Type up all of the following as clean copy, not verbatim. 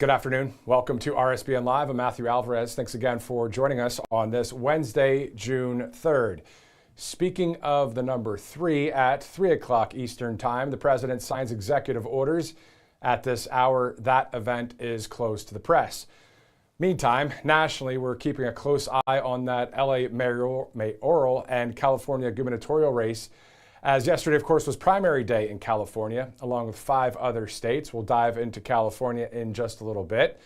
Good afternoon. Welcome to RSBN Live. I'm Matthew Alvarez. Thanks again for joining us on this Wednesday, June 3rd. Speaking of the number 3, at 3 o'clock Eastern Time, the president signs executive orders. At this hour, that event is closed to the press. Meantime, nationally, we're keeping a close eye on that LA mayoral and California gubernatorial race, as yesterday, of course, was primary day in California, along with 5 other states. We'll dive into California in just a little bit.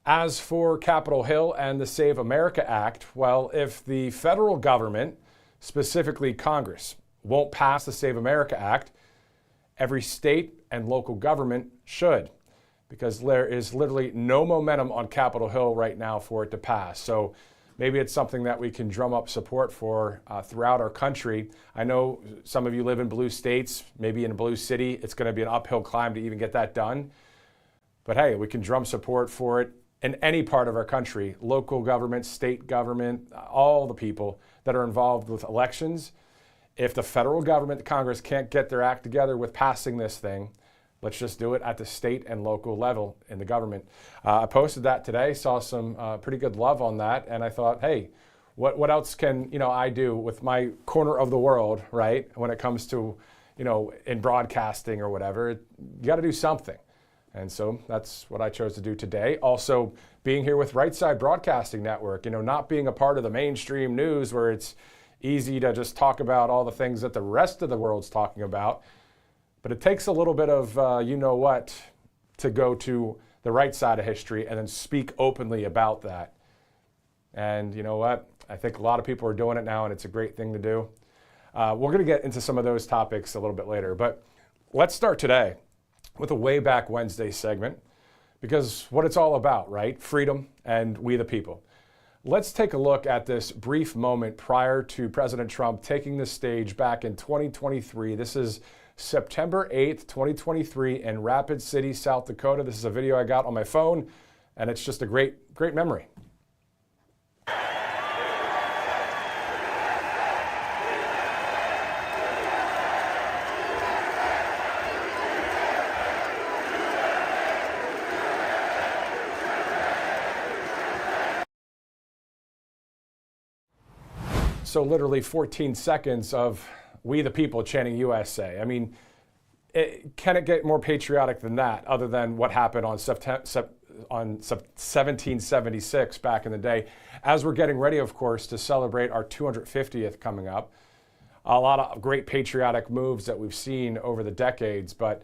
As for Capitol Hill and the Save America Act, well, if the federal government, specifically Congress, won't pass the Save America Act, every state and local government should, because there is literally no momentum on Capitol Hill right now for it to pass. So maybe it's something that we can drum up support for throughout our country. I know some of you live in blue states, maybe in a blue city. It's going to be an uphill climb to even get that done. But hey, we can drum support for it in any part of our country, local government, state government, all the people that are involved with elections. If the federal government, the Congress, can't get their act together with passing this thing, let's just do it at the state and local level in the government. I posted that today, saw some pretty good love on that, and I thought, hey, what else can I do with my corner of the world, right? When it comes to, in broadcasting or whatever, you got to do something. And so that's what I chose to do today. Also, being here with Right Side Broadcasting Network, not being a part of the mainstream news where it's easy to just talk about all the things that the rest of the world's talking about. But it takes a little bit of what to go to the right side of history and then speak openly about that. And you know what? I think a lot of people are doing it now, and it's a great thing to do. We're going to get into some of those topics a little bit later. But let's start today with a Way Back Wednesday segment, because what it's all about, right? Freedom and we the people. Let's take a look at this brief moment prior to President Trump taking the stage back in 2023. This is September 8th, 2023 in Rapid City, South Dakota. This is a video I got on my phone, and it's just a great memory. So literally 14 seconds of we the people chanting USA. I mean, can it get more patriotic than that, other than what happened on 1776 back in the day? As we're getting ready, of course, to celebrate our 250th coming up. A lot of great patriotic moves that we've seen over the decades, but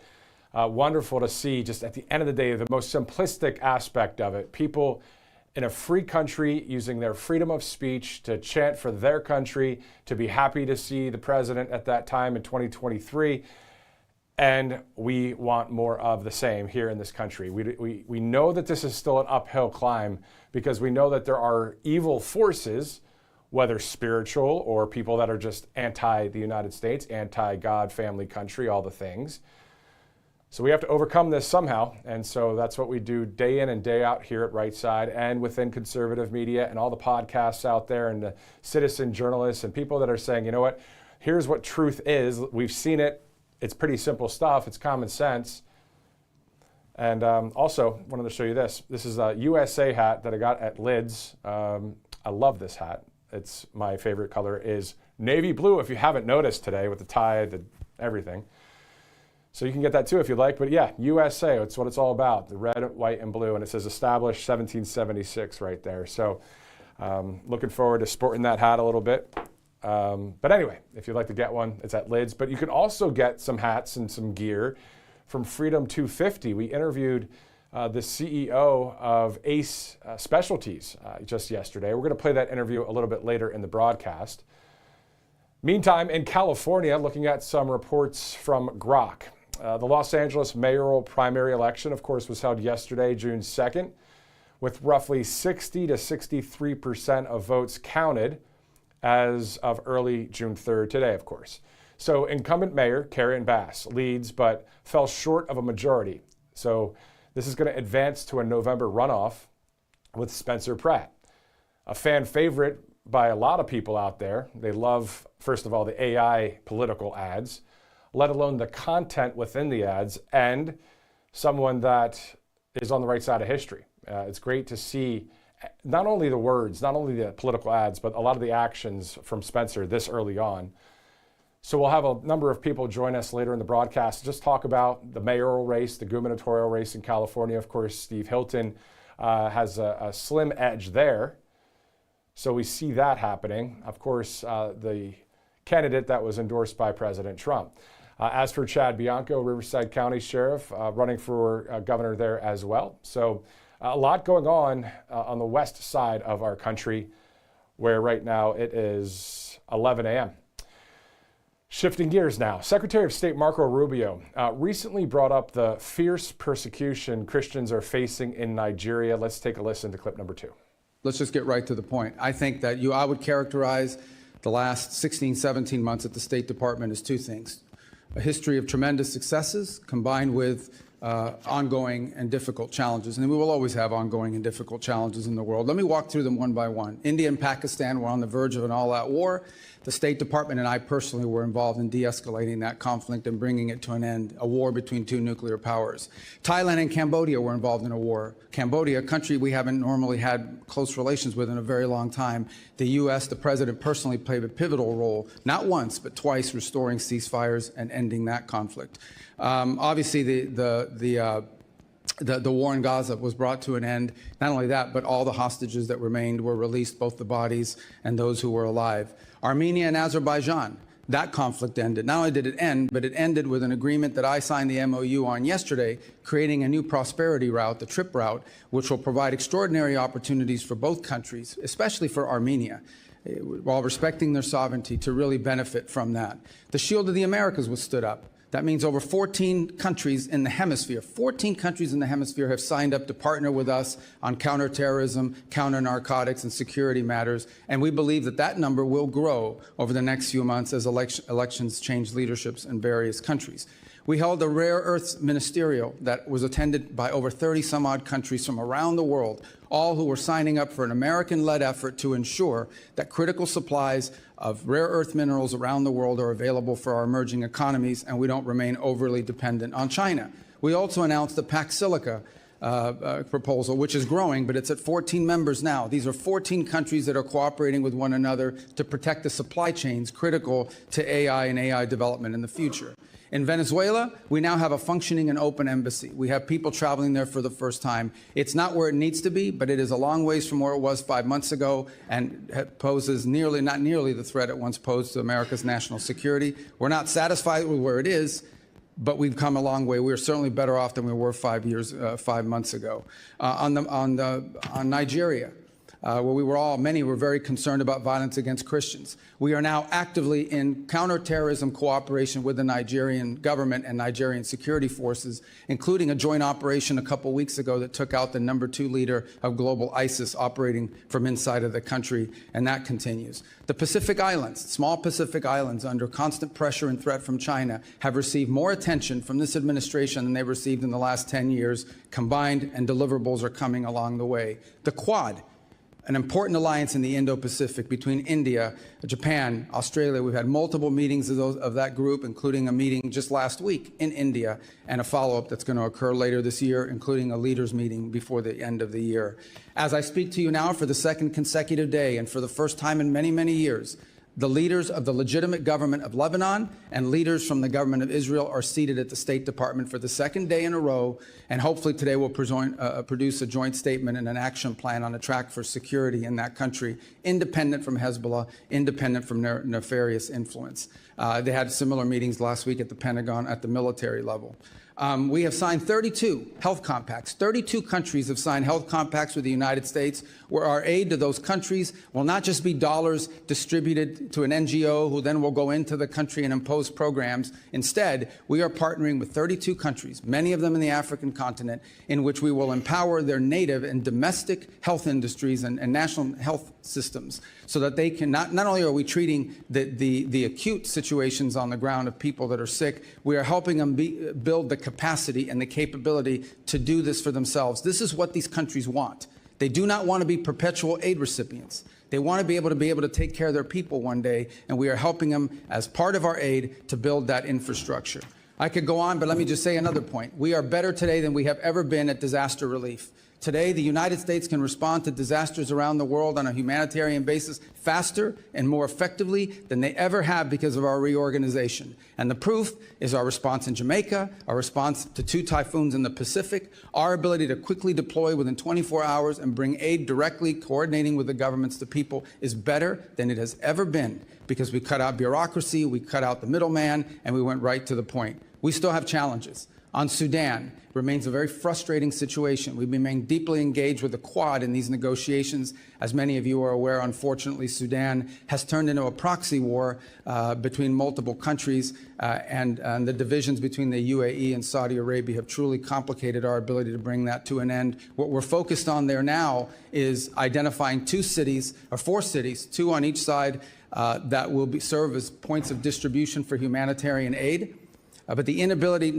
wonderful to see just at the end of the day, the most simplistic aspect of it. People in a free country using their freedom of speech to chant for their country, to be happy to see the president at that time in 2023. And we want more of the same here in this country. We know that this is still an uphill climb, because we know that there are evil forces, whether spiritual or people that are just anti the United States, anti-God, family, country, all the things. So we have to overcome this somehow, and so that's what we do day in and day out here at Right Side and within conservative media and all the podcasts out there and the citizen journalists and people that are saying, you know what, here's what truth is. We've seen it. It's pretty simple stuff. It's common sense. And also wanted to show you this. This is a USA hat that I got at Lids. I love this hat. It's my favorite color is navy blue, if you haven't noticed today, with the tie, the everything. So you can get that too if you'd like. But yeah, USA, that's what it's all about. The red, white, and blue. And it says established 1776 right there. So looking forward to sporting that hat a little bit. But anyway, if you'd like to get one, it's at Lids. But you can also get some hats and some gear from Freedom 250. We interviewed the CEO of Ace Specialties just yesterday. We're going to play that interview a little bit later in the broadcast. Meantime, in California, looking at some reports from Grok. The Los Angeles mayoral primary election, of course, was held yesterday, June 2nd, with roughly 60 to 63% of votes counted as of early June 3rd today, of course. So incumbent mayor Karen Bass leads, but fell short of a majority. So this is going to advance to a November runoff with Spencer Pratt, a fan favorite by a lot of people out there. They love, first of all, the AI political ads, let alone the content within the ads, and someone that is on the right side of history. It's great to see not only the words, not only the political ads, but a lot of the actions from Spencer this early on. So we'll have a number of people join us later in the broadcast to just talk about the mayoral race, the gubernatorial race in California. Of course, Steve Hilton has a slim edge there. So we see that happening. Of course, the candidate that was endorsed by President Trump. As for Chad Bianco, Riverside County Sheriff, running for governor there as well. So a lot going on the west side of our country, where right now it is 11 a.m. Shifting gears now, Secretary of State Marco Rubio recently brought up the fierce persecution Christians are facing in Nigeria. Let's take a listen to clip number 2. Let's just get right to the point. I think that I would characterize the last 16, 17 months at the State Department as two things: a history of tremendous successes combined with ongoing and difficult challenges. And we will always have ongoing and difficult challenges in the world. Let me walk through them one by one. India and Pakistan were on the verge of an all-out war. The State Department and I personally were involved in de-escalating that conflict and bringing it to an end, a war between two nuclear powers. Thailand and Cambodia were involved in a war. Cambodia, a country we haven't normally had close relations with in a very long time. The U.S., the president personally played a pivotal role, not once, but twice, restoring ceasefires and ending that conflict. Obviously, the war in Gaza was brought to an end. Not only that, but all the hostages that remained were released, both the bodies and those who were alive. Armenia and Azerbaijan, that conflict ended. Not only did it end, but it ended with an agreement that I signed the MOU on yesterday, creating a new prosperity route, the TRIP route, which will provide extraordinary opportunities for both countries, especially for Armenia, while respecting their sovereignty, to really benefit from that. The Shield of the Americas was stood up. That means over 14 countries in the hemisphere, 14 countries in the hemisphere have signed up to partner with us on counterterrorism, counter-narcotics, and security matters. And we believe that that number will grow over the next few months as elections change leaderships in various countries. We held a rare earths ministerial that was attended by over 30 some odd countries from around the world, all who were signing up for an American-led effort to ensure that critical supplies of rare earth minerals around the world are available for our emerging economies, and we don't remain overly dependent on China. We also announced the Pax Silica proposal, which is growing, but it's at 14 members now. These are 14 countries that are cooperating with one another to protect the supply chains critical to AI and AI development in the future. In Venezuela, we now have a functioning and open embassy. We have people traveling there for the first time. It's not where it needs to be, but it is a long ways from where it was 5 months ago, and poses not nearly the threat it once posed to America's national security. We're not satisfied with where it is, but we've come a long way. We're certainly better off than we were 5 months ago. On Nigeria, where many were very concerned about violence against Christians. We are now actively in counterterrorism cooperation with the Nigerian government and Nigerian security forces, including a joint operation a couple weeks ago that took out the #2 leader of global ISIS operating from inside of the country, and that continues. The Pacific Islands, small Pacific Islands under constant pressure and threat from China, have received more attention from this administration than they've received in the last 10 years combined, and deliverables are coming along the way. The Quad, an important alliance in the Indo-Pacific between India, Japan, Australia. We've had multiple meetings of that group, including a meeting just last week in India, and a follow-up that's going to occur later this year, including a leaders meeting before the end of the year. As I speak to you now for the second consecutive day, and for the first time in many, many years, the leaders of the legitimate government of Lebanon and leaders from the government of Israel are seated at the State Department for the second day in a row, and hopefully today we'll produce a joint statement and an action plan on a track for security in that country, independent from Hezbollah, independent from nefarious influence. They had similar meetings last week at the Pentagon at the military level. We have signed 32 health compacts. 32 countries have signed health compacts with the United States, where our aid to those countries will not just be dollars distributed to an NGO who then will go into the country and impose programs. Instead, we are partnering with 32 countries, many of them in the African continent, in which we will empower their native and domestic health industries and national health systems, so that they can not only are we treating the acute situations on the ground of people that are sick, we are helping them build the capacity and the capability to do this for themselves. This is what these countries want. They do not want to be perpetual aid recipients. They want to be able to take care of their people one day, and we are helping them as part of our aid to build that infrastructure. I could go on, but let me just say another point. We are better today than we have ever been at disaster relief. Today, the United States can respond to disasters around the world on a humanitarian basis faster and more effectively than they ever have because of our reorganization. And the proof is our response in Jamaica, our response to 2 typhoons in the Pacific, our ability to quickly deploy within 24 hours and bring aid directly, coordinating with the governments to people, is better than it has ever been because we cut out bureaucracy, we cut out the middleman, and we went right to the point. We still have challenges. On Sudan, it remains a very frustrating situation. We remain deeply engaged with the Quad in these negotiations. As many of you are aware, unfortunately, Sudan has turned into a proxy war between multiple countries, and the divisions between the UAE and Saudi Arabia have truly complicated our ability to bring that to an end. What we're focused on there now is identifying 2 cities, or 4 cities, 2 on each side, that will serve as points of distribution for humanitarian aid. But the inability,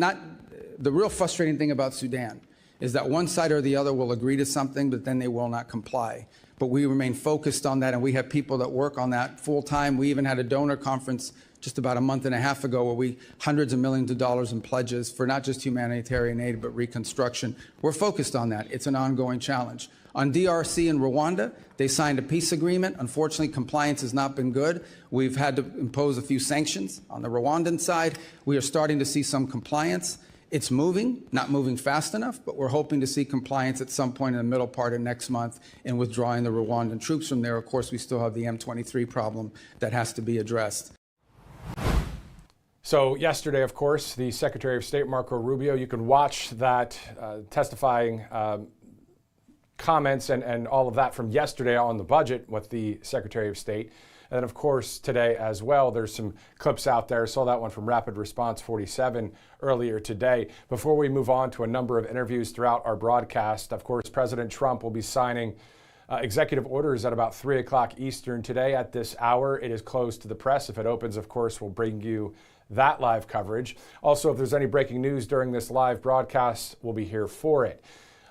the real frustrating thing about Sudan is that one side or the other will agree to something, but then they will not comply. But we remain focused on that, and we have people that work on that full time. We even had a donor conference just about a month and a half ago where hundreds of millions of dollars in pledges for not just humanitarian aid, but reconstruction. We're focused on that. It's an ongoing challenge. On DRC and Rwanda, they signed a peace agreement. Unfortunately, compliance has not been good. We've had to impose a few sanctions on the Rwandan side. We are starting to see some compliance. It's moving, not moving fast enough, but we're hoping to see compliance at some point in the middle part of next month in withdrawing the Rwandan troops from there. Of course, we still have the M23 problem that has to be addressed. So yesterday, of course, the Secretary of State, Marco Rubio, you can watch that testifying comments and all of that from yesterday on the budget with the Secretary of State. And then, of course, today as well, there's some clips out there. Saw that one from Rapid Response 47 earlier today. Before we move on to a number of interviews throughout our broadcast, of course, President Trump will be signing executive orders at about 3 o'clock Eastern today. At this hour, it is closed to the press. If it opens, of course, we'll bring you that live coverage. Also, if there's any breaking news during this live broadcast, we'll be here for it.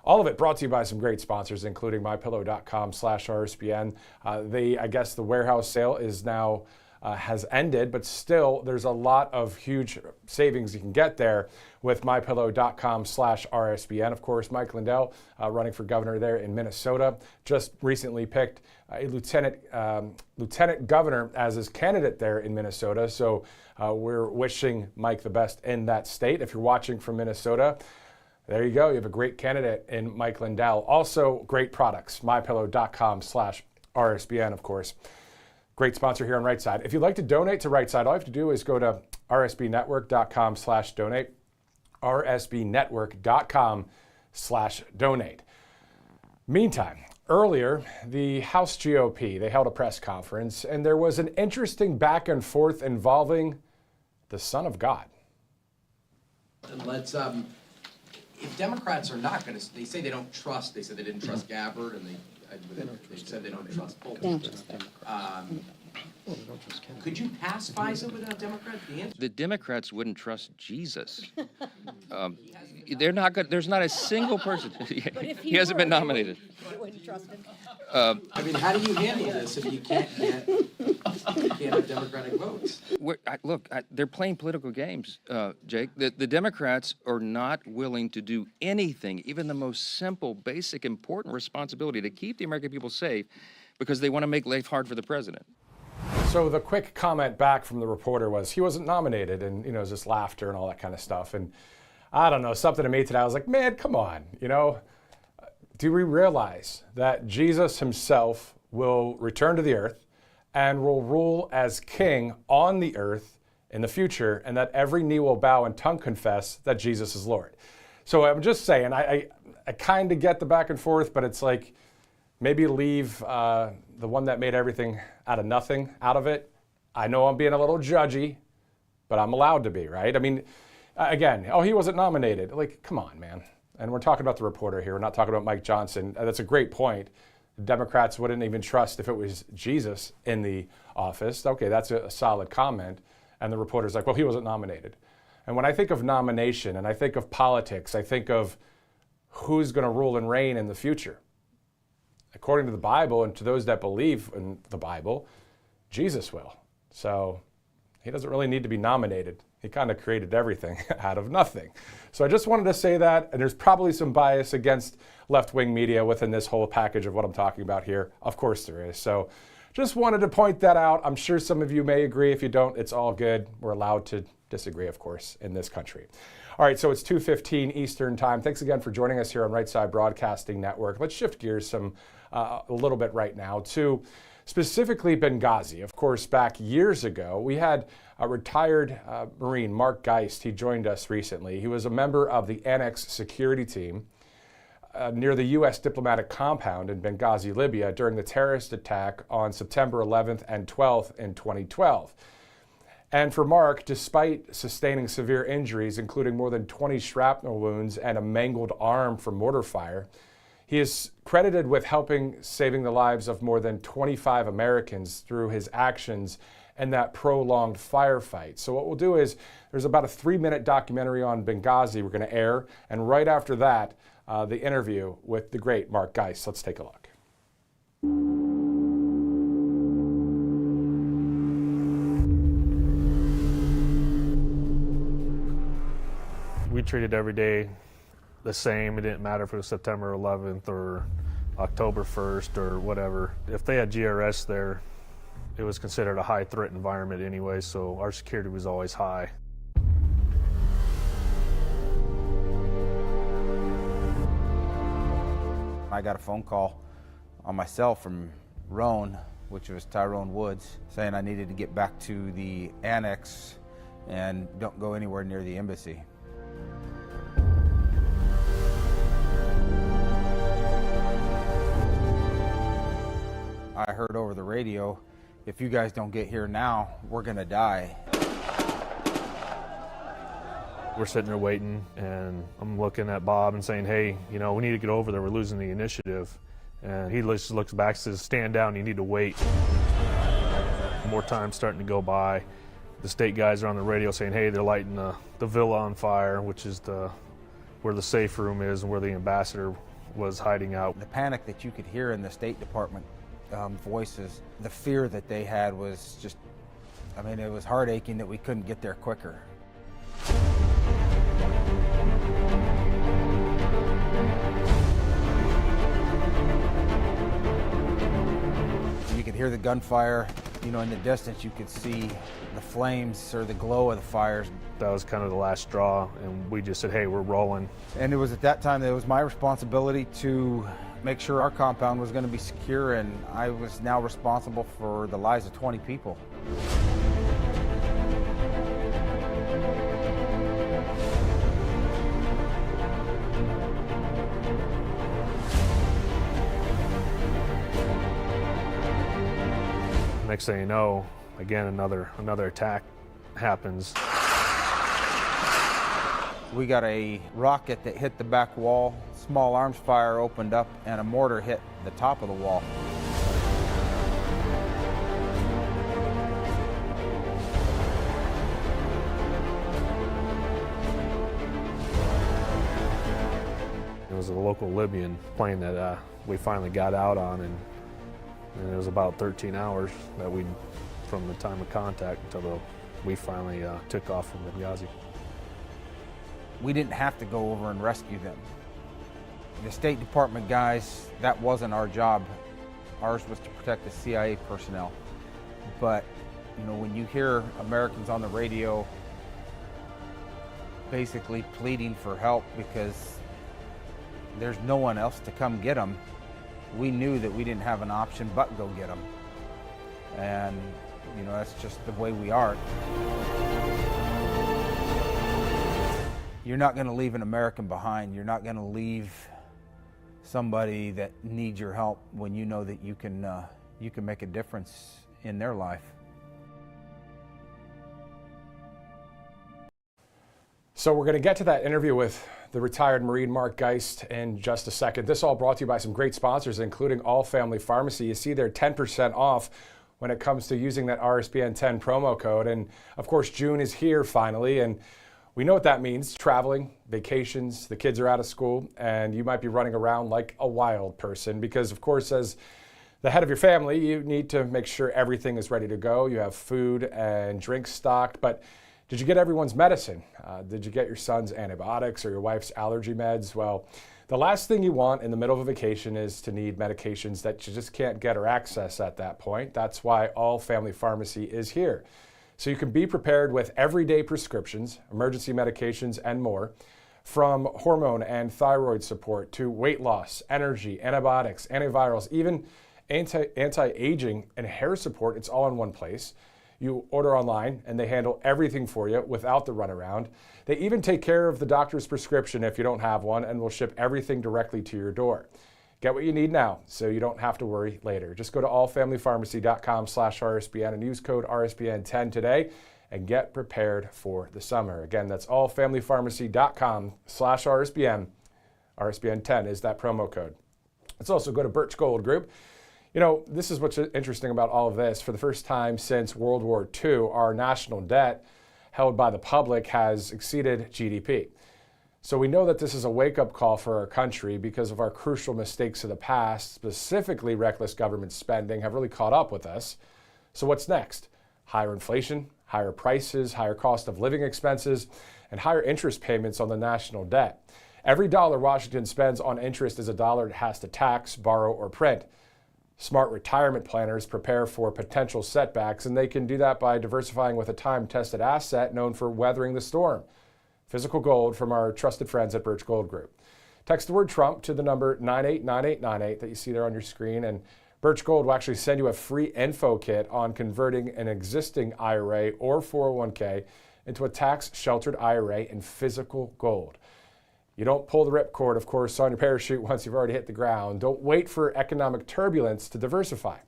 All of it brought to you by some great sponsors, including MyPillow.com/RSBN. I guess the warehouse sale is now has ended, but still there's a lot of huge savings you can get there with MyPillow.com/RSBN. Of course, Mike Lindell, running for governor there in Minnesota, just recently picked a lieutenant governor as his candidate there in Minnesota. So we're wishing Mike the best in that state. If you're watching from Minnesota, there you go. You have a great candidate in Mike Lindell. Also, great products. MyPillow.com/RSBN, of course. Great sponsor here on Right Side. If you'd like to donate to Right Side, all you have to do is go to rsbnetwork.com/donate. rsbnetwork.com/donate. Meantime, earlier, the House GOP, they held a press conference, and there was an interesting back and forth involving the Son of God. Let's if Democrats are not going to, they say they don't trust, they said they didn't trust Gabbard, and they said they don't trust Bolton. Could you pass FISA without Democrats? The Democrats wouldn't trust Jesus. They're not good. There's not a single person. He hasn't been nominated. You wouldn't trust him. I mean, how do you handle this if you can't have Democratic votes? They're playing political games, Jake. The Democrats are not willing to do anything, even the most simple, basic, important responsibility to keep the American people safe, because they want to make life hard for the president. So the quick comment back from the reporter was he wasn't nominated, and just laughter and all that kind of stuff. And I don't know, something to me today, I was like, man, come on, do we realize that Jesus himself will return to the earth and will rule as king on the earth in the future, and that every knee will bow and tongue confess that Jesus is Lord? So I'm just saying, I kind of get the back and forth, but it's like, maybe leave the one that made everything out of nothing out of it. I know I'm being a little judgy, but I'm allowed to be, right? I mean, again, he wasn't nominated. Like, come on, man. And we're talking about the reporter here. We're not talking about Mike Johnson. That's a great point. The Democrats wouldn't even trust if it was Jesus in the office. Okay, that's a solid comment. And the reporter's like, well, he wasn't nominated. And when I think of nomination and I think of politics, I think of who's going to rule and reign in the future. According to the Bible and to those that believe in the Bible, Jesus will. So he doesn't really need to be nominated. he kind of created everything out of nothing. So I just wanted to say that, and there's probably some bias against left-wing media within this whole package of what I'm talking about here. Of course there is. So just wanted to point that out. I'm sure some of you may agree. If you don't, it's all good. We're allowed to disagree, of course, in this country. All right, so it's 2:15 Eastern Time. Thanks again for joining us here on Right Side Broadcasting Network. Let's shift gears a little bit right now to specifically Benghazi. Of course, back years ago, we had a retired Marine, Mark Geist. He joined us recently. He was a member of the Annex security team near the U.S. diplomatic compound in Benghazi, Libya, during the terrorist attack on September 11th and 12th in 2012. And for Mark, despite sustaining severe injuries, including more than 20 shrapnel wounds and a mangled arm from mortar fire, he is credited with saving the lives of more than 25 Americans through his actions in that prolonged firefight. So what we'll do is, there's about a 3-minute documentary on Benghazi we're going to air, and right after that, the interview with the great Mark Geist. Let's take a look. We treated every day the same. It didn't matter if it was September 11th or October 1st or whatever. If they had GRS there, it was considered a high threat environment anyway, so our security was always high. I got a phone call on my cell from Roan, which was Tyrone Woods, saying I needed to get back to the annex and don't go anywhere near the embassy. I heard over the radio, if you guys don't get here now, we're gonna die. We're sitting there waiting, and I'm looking at Bob and saying, hey, you know, we need to get over there, we're losing the initiative. And he just looks back and says, stand down, you need to wait. More time starting to go by. The state guys are on the radio saying, hey, they're lighting the villa on fire, which is where the safe room is and where the ambassador was hiding out. The panic that you could hear in the State Department voices, the fear that they had was just, I mean, it was heart aching that we couldn't get there quicker. You could hear the gunfire, you know, in the distance you could see the flames or the glow of the fires. That was kind of the last straw, and we just said, hey, we're rolling. And it was at that time that it was my responsibility to make sure our compound was going to be secure, and I was now responsible for the lives of 20 people. Next thing you know, again, another attack happens. We got a rocket that hit the back wall, small arms fire opened up, and a mortar hit the top of the wall. It was a local Libyan plane that we finally got out on, and it was about 13 hours that from the time of contact until we finally took off from Benghazi. We didn't have to go over and rescue them. The State Department guys, that wasn't our job. Ours was to protect the CIA personnel. But, you know, when you hear Americans on the radio basically pleading for help because there's no one else to come get them, we knew that we didn't have an option but go get them. And, you know, that's just the way we are. You're not going to leave an American behind. You're not going to leave somebody that needs your help when you know that you can make a difference in their life. So we're going to get to that interview with the retired Marine Mark Geist in just a second. This all brought to you by some great sponsors, including All Family Pharmacy. You see they're 10% off when it comes to using that RSBN 10 promo code. And of course, June is here finally. And we know what that means: traveling, vacations, the kids are out of school, and you might be running around like a wild person because, of course, as the head of your family, you need to make sure everything is ready to go. You have food and drinks stocked, but Did you get everyone's medicine? Did you get your son's antibiotics or your wife's allergy meds? Well, the last thing you want in the middle of a vacation is to need medications that you just can't get or access at that point. That's why All Family Pharmacy is here. So you can be prepared with everyday prescriptions, emergency medications, and more. From hormone and thyroid support to weight loss, energy, antibiotics, antivirals, even anti-aging and hair support, it's all in one place. You order online and they handle everything for you without the runaround. They even take care of the doctor's prescription if you don't have one and will ship everything directly to your door. Get what you need now so you don't have to worry later. Just go to allfamilypharmacy.com/RSBN and use code RSBN10 today and get prepared for the summer. Again, that's allfamilypharmacy.com/RSBN. RSBN10 is that promo code. Let's also go to Birch Gold Group. You know, this is what's interesting about all of this. For the first time since World War II, our national debt held by the public has exceeded GDP. So we know that this is a wake-up call for our country because of our crucial mistakes of the past, specifically reckless government spending, have really caught up with us. So what's next? Higher inflation, higher prices, higher cost of living expenses, and higher interest payments on the national debt. Every dollar Washington spends on interest is a dollar it has to tax, borrow, or print. Smart retirement planners prepare for potential setbacks, and they can do that by diversifying with a time-tested asset known for weathering the storm. Physical gold from our trusted friends at Birch Gold Group. Text the word Trump to the number 989898 that you see there on your screen, and Birch Gold will actually send you a free info kit on converting an existing IRA or 401k into a tax-sheltered IRA in physical gold. You don't pull the ripcord, of course, on your parachute once you've already hit the ground. Don't wait for economic turbulence to diversify.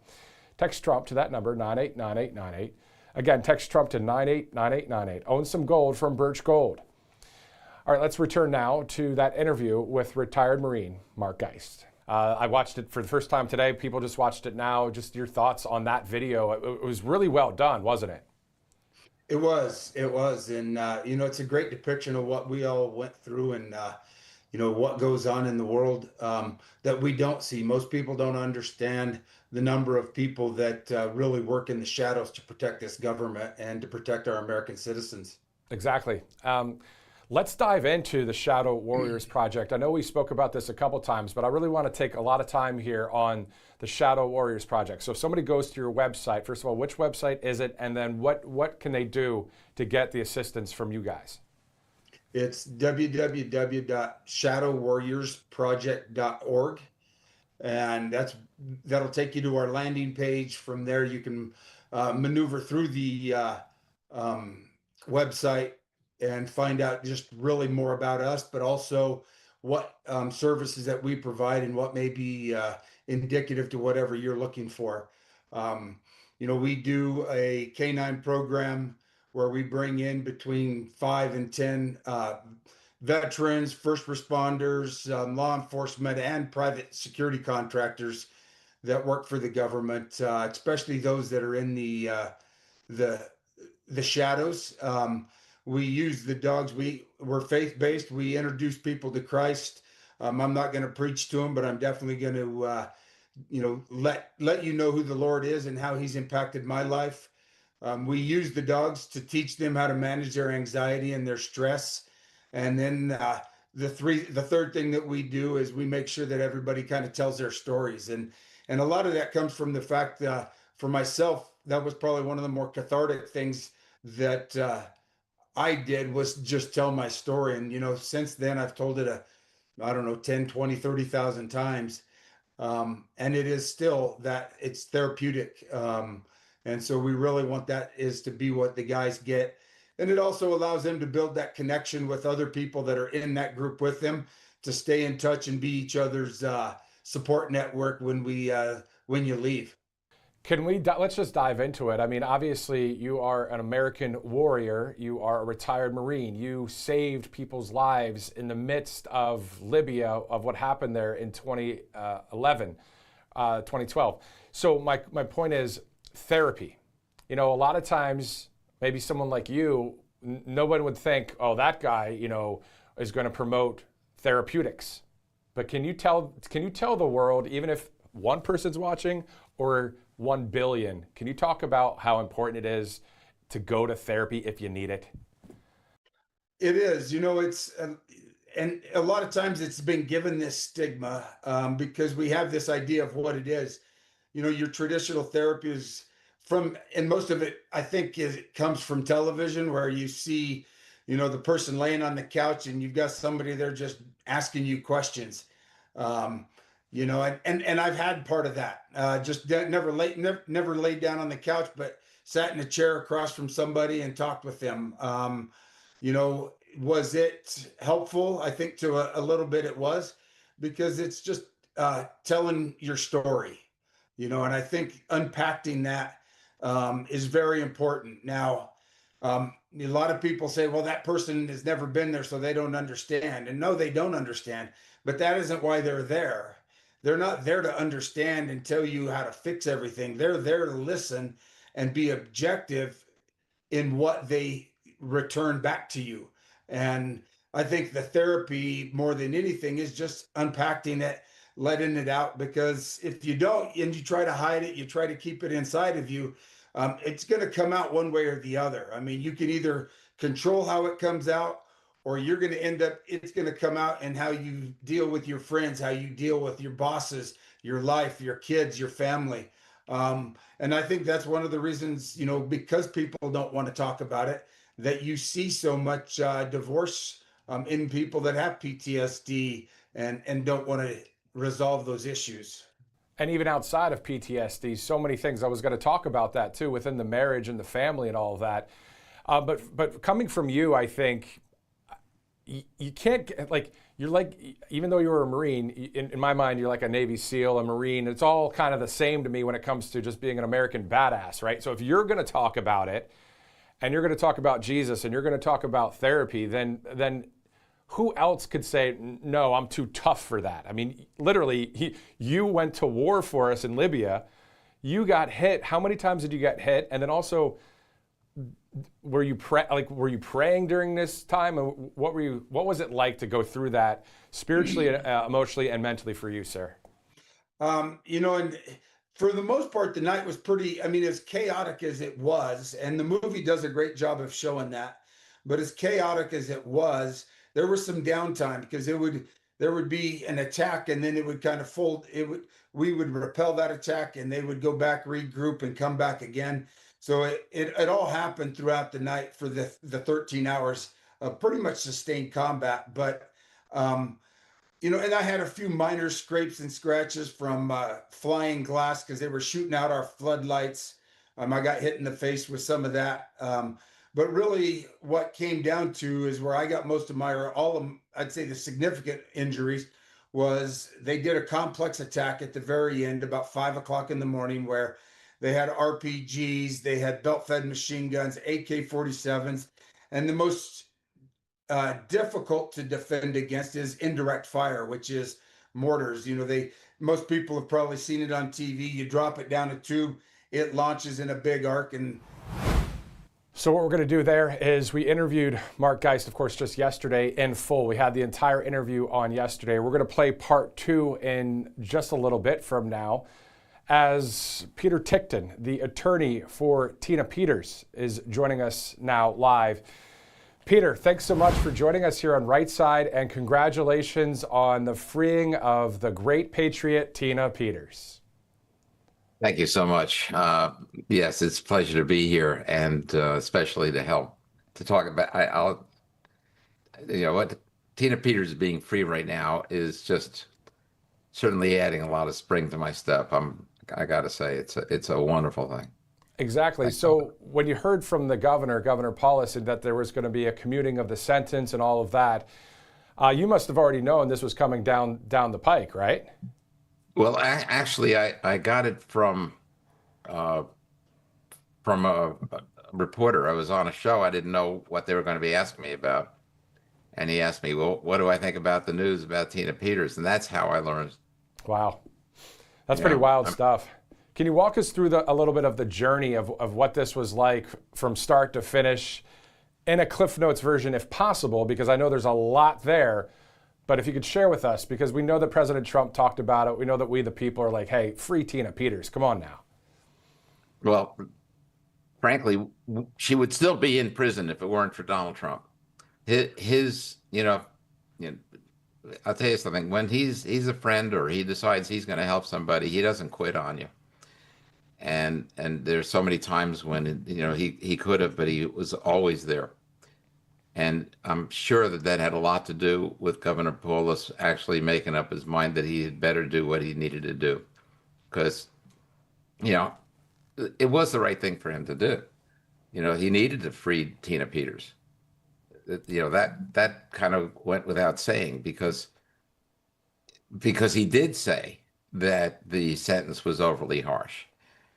Text Trump to that number, 989898. Again, text Trump to 989898. Own some gold from Birch Gold. All right, let's return now to that interview with retired Marine Mark Geist. I watched it for the first time today. People just watched it now. Just your thoughts on that video. It was really well done, wasn't it? It was, and it's a great depiction of what we all went through, and what goes on in the world that we don't see. Most people don't understand the number of people that really work in the shadows to protect this government and to protect our American citizens. Exactly. Let's dive into the Shadow Warriors Project. I know we spoke about this a couple times, but I really want to take a lot of time here on the Shadow Warriors Project. So if somebody goes to your website, first of all, which website is it? And then what can they do to get the assistance from you guys? It's www.shadowwarriorsproject.org. And that'll take you to our landing page. From there, you can maneuver through the website and find out just really more about us, but also what services that we provide and what may be indicative to whatever you're looking for. We do a canine program where we bring in between 5 and 10 veterans, first responders, law enforcement, and private security contractors that work for the government, especially those that are in the shadows. We use the dogs. We're faith-based. We introduce people to Christ. I'm not going to preach to them, but I'm definitely going to, let you know who the Lord is and how He's impacted my life. We use the dogs to teach them how to manage their anxiety and their stress. And then the third thing that we do is we make sure that everybody kind of tells their stories. And a lot of that comes from the fact that for myself, that was probably one of the more cathartic things that I did, was just tell my story. And, since then I've told it 10, 20, 30,000 times. And it is still that it's therapeutic. And so we really want that is to be what the guys get. And it also allows them to build that connection with other people that are in that group with them, to stay in touch and be each other's support network when you leave. Let's just dive into it. I mean, obviously you are an American warrior. You are a retired Marine. You saved people's lives in the midst of Libya, of what happened there in 2012. So my point is therapy. A lot of times, maybe someone like you, nobody would think, oh, that guy, is going to promote therapeutics. But can you tell the world, even if one person's watching or 1 billion, can you talk about how important it is to go to therapy if you need it? It is, and a lot of times it's been given this stigma because we have this idea of what it is. Your traditional therapy is and most of it, I think, it comes from television where you see, the person laying on the couch and you've got somebody there just asking you questions. Um, and I've had part of that. Just never laid down on the couch, but sat in a chair across from somebody and talked with them. Was it helpful? I think to a little bit it was, because it's just telling your story, and I think unpacking that is very important. Now, a lot of people say, well, that person has never been there, so they don't understand. And no, they don't understand, but that isn't why they're there. They're not there to understand and tell you how to fix everything. They're there to listen and be objective in what they return back to you. And I think the therapy, more than anything, is just unpacking it, letting it out, because if you don't and you try to hide it, you try to keep it inside of you, it's going to come out one way or the other. I mean, you can either control how it comes out, or you're going to it's going to come out in how you deal with your friends, how you deal with your bosses, your life, your kids, your family. And I think that's one of the reasons, because people don't want to talk about it, that you see so much divorce in people that have PTSD and don't want to resolve those issues. And even outside of PTSD, so many things. I was going to talk about that too, within the marriage and the family and all of that. But coming from you, I think you can't you're like, even though you were a Marine, in my mind, you're like a Navy SEAL, a Marine. It's all kind of the same to me when it comes to just being an American badass, right? So if you're going to talk about it, and you're going to talk about Jesus, and you're going to talk about therapy, then who else could say, no, I'm too tough for that? I mean, literally, you went to war for us in Libya. You got hit. How many times did you get hit? And then also, were you praying during this time? And what was it like to go through that spiritually, emotionally, and mentally for you, sir? And for the most part, the night was as chaotic as it was, and the movie does a great job of showing that. But as chaotic as it was, there was some downtime, because there would be an attack, and then it would kind of fold. We would repel that attack, and they would go back, regroup, and come back again. So it all happened throughout the night for the 13 hours of pretty much sustained combat. But and I had a few minor scrapes and scratches from flying glass, because they were shooting out our floodlights. I got hit in the face with some of that. But really, what came down to is where I got most of I'd say the significant injuries, was they did a complex attack at the very end, about 5 o'clock in the morning, where they had RPGs, they had belt-fed machine guns, AK-47s, and the most difficult to defend against is indirect fire, which is mortars. Most people have probably seen it on TV. You drop it down a tube, it launches in a big arc. And so what we're going to do there is, we interviewed Mark Geist, of course, just yesterday in full. We had the entire interview on yesterday. We're going to play part 2 in just a little bit from now, as Peter Tickton, the attorney for Tina Peters, is joining us now live. Peter, thanks so much for joining us here on Right Side, and congratulations on the freeing of the great patriot, Tina Peters. Thank you so much. Yes, it's a pleasure to be here, and especially to help to talk about. What Tina Peters being free right now is just certainly adding a lot of spring to my step. I got to say, it's a wonderful thing. Exactly. So when you heard from the Governor Paulus, that there was going to be a commuting of the sentence and all of that, you must have already known this was coming down the pike, right? Well, actually, I got it from a reporter. I was on a show. I didn't know what they were going to be asking me about. And he asked me, well, what do I think about the news about Tina Peters? And that's how I learned. Wow. That's pretty wild stuff. Can you walk us through a little bit of the journey of what this was like from start to finish, in a Cliff Notes version, if possible, because I know there's a lot there. But if you could share with us, because we know that President Trump talked about it. We know that we, the people, are like, hey, free Tina Peters. Come on now. Well, frankly, she would still be in prison if it weren't for Donald Trump. his you know, I'll tell you something. When he's a friend or he decides he's going to help somebody, he doesn't quit on you. And there's so many times when he could have, but he was always there. And I'm sure that that had a lot to do with Governor Polis actually making up his mind that he had better do what he needed to do, because you know it was the right thing for him to do. He needed to free Tina Peters. That kind of went without saying, because he did say that the sentence was overly harsh.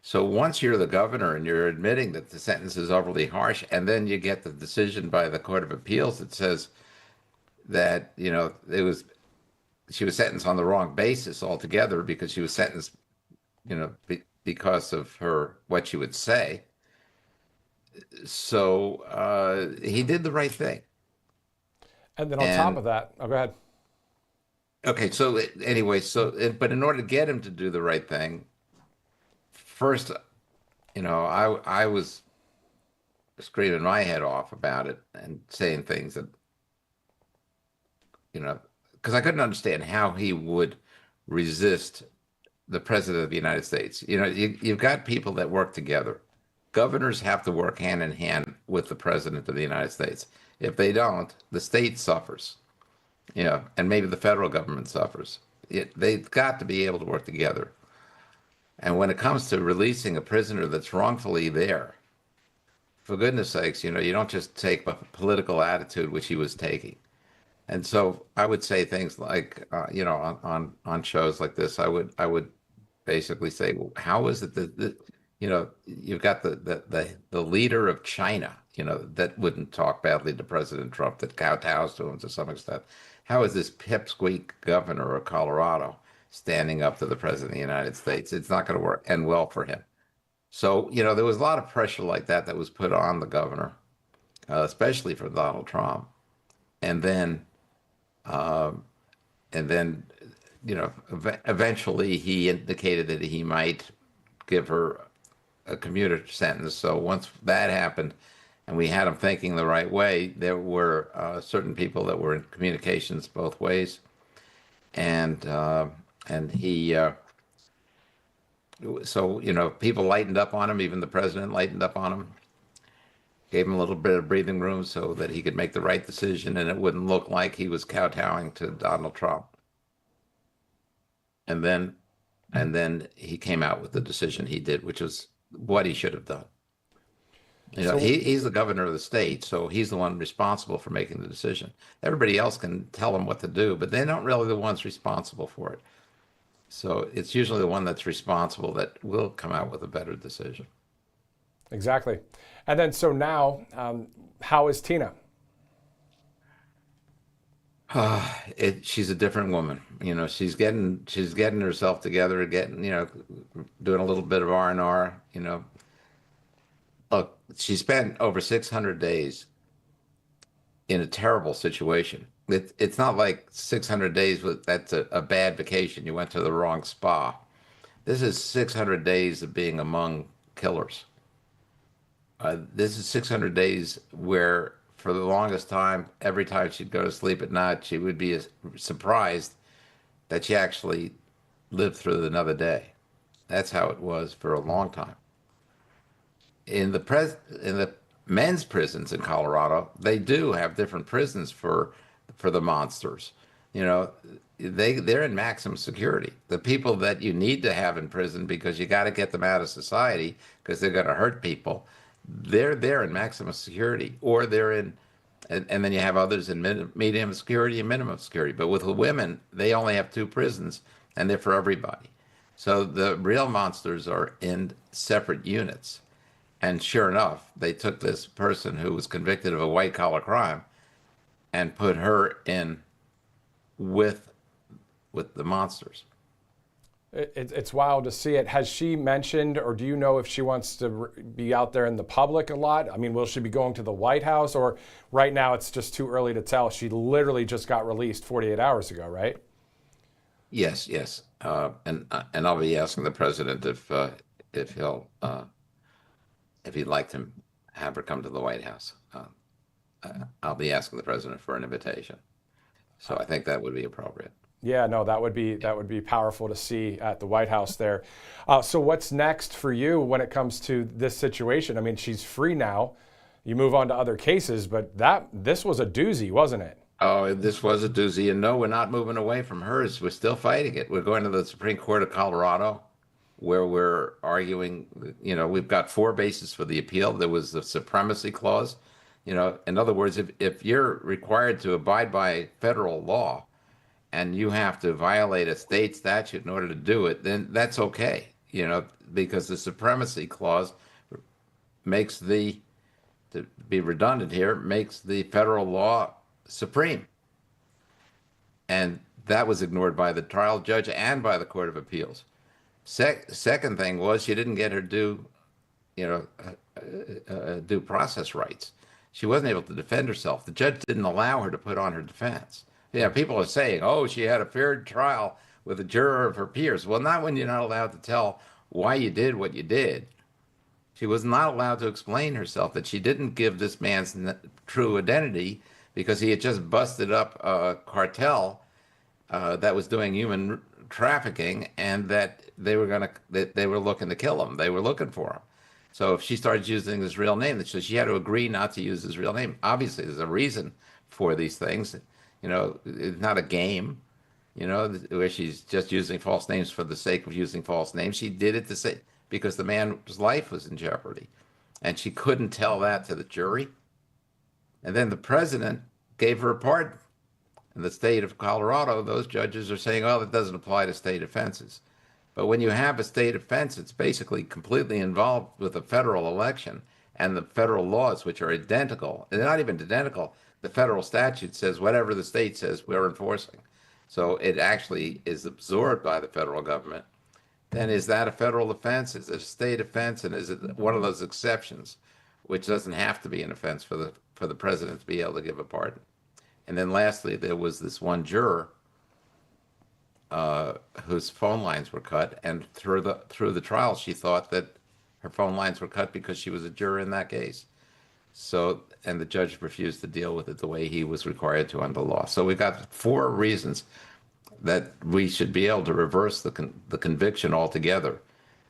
So once you're the governor and you're admitting that the sentence is overly harsh, and then you get the decision by the Court of Appeals that says that she was sentenced on the wrong basis altogether, because she was sentenced because of what she would say. So he did the right thing. And then on top of that, oh, go ahead. Okay, so anyway, but in order to get him to do the right thing, first, I was screaming my head off about it and saying things that, because I couldn't understand how he would resist the president of the United States. You've got people that work together. Governors have to work hand in hand with the president of the United States. If they don't, the state suffers, and maybe the federal government suffers. They've got to be able to work together. And when it comes to releasing a prisoner that's wrongfully there, for goodness sakes, you don't just take a political attitude, which he was taking. And so I would say things like, on shows like this, I would basically say, well, how is it that you've got the leader of China, that wouldn't talk badly to President Trump, that kowtows to him to some extent. How is this pipsqueak governor of Colorado standing up to the president of the United States? It's not going to work end well for him. So, there was a lot of pressure like that was put on the governor, especially for Donald Trump. And then, eventually he indicated that he might give her a commuter sentence. So once that happened, and we had him thinking the right way, there were certain people that were in communications both ways, and he. So people lightened up on him. Even the president lightened up on him. Gave him a little bit of breathing room so that he could make the right decision, and it wouldn't look like he was kowtowing to Donald Trump. And then he came out with the decision he did, which was what he should have done. He's the governor of the state, so he's the one responsible for making the decision. Everybody else can tell him what to do, but they're not really the ones responsible for it. So it's usually the one that's responsible that will come out with a better decision. Exactly. And then, so now, how is Tina? She's a different woman. She's getting herself together, doing a little bit of R&R. Look, she spent over 600 days in a terrible situation. It's not like 600 days that's a bad vacation. You went to the wrong spa. This is 600 days of being among killers. This is 600 days where, for the longest time, every time she'd go to sleep at night, she would be surprised that she actually lived through another day. That's how it was for a long time. In the men's prisons in Colorado, they do have different prisons for the monsters. They're in maximum security. The people that you need to have in prison because you got to get them out of society because they're going to hurt people, they're there in maximum security, or they're in, and then you have others in medium security and minimum security. But with the women, they only have 2 prisons, and they're for everybody. So the real monsters are in separate units. And sure enough, they took this person who was convicted of a white-collar crime and put her in with the monsters. It's wild to see it. Has she mentioned, or do you know if she wants to be out there in the public a lot? I mean, will she be going to the White House, or right now it's just too early to tell? She literally just got released 48 hours ago, right? Yes. And I'll be asking the president if he'd like to have her come to the White House. I'll be asking the president for an invitation. So I think that would be appropriate. Yeah, no, that would be powerful to see at the White House there. So what's next for you when it comes to this situation? I mean, she's free now. You move on to other cases, but this was a doozy, wasn't it? Oh, this was a doozy, and no, we're not moving away from hers. We're still fighting it. We're going to the Supreme Court of Colorado, where we're arguing. We've got 4 bases for the appeal. There was the supremacy clause. In other words, if you're required to abide by federal law, and you have to violate a state statute in order to do it, then that's okay. Because the supremacy clause makes to be redundant here, makes the federal law supreme. And that was ignored by the trial judge and by the Court of Appeals. Second thing was she didn't get her due process rights. She wasn't able to defend herself. The judge didn't allow her to put on her defense. People are saying, oh, she had a fair trial with a juror of her peers. Well, not when you're not allowed to tell why you did what you did. She was not allowed to explain herself, that she didn't give this man's true identity because he had just busted up a cartel that was doing human trafficking, and that they were looking to kill him. They were looking for him. So if she started using his real name, so she had to agree not to use his real name. Obviously, there's a reason for these things. It's not a game, where she's just using false names for the sake of using false names. She did it because the man's life was in jeopardy, and she couldn't tell that to the jury. And then the president gave her a pardon. In the state of Colorado, those judges are saying, oh, that doesn't apply to state offenses. But when you have a state offense, it's basically completely involved with a federal election and the federal laws, which are identical. They're not even identical. The federal statute says whatever the state says, we're enforcing. So it actually is absorbed by the federal government. Then is that a federal offense? Is it a state offense? And is it one of those exceptions, which doesn't have to be an offense for the president to be able to give a pardon? And then lastly, there was this one juror whose phone lines were cut, and through the trial, she thought that her phone lines were cut because she was a juror in that case. So, and the judge refused to deal with it the way he was required to under law. So we've got 4 reasons that we should be able to reverse the conviction altogether.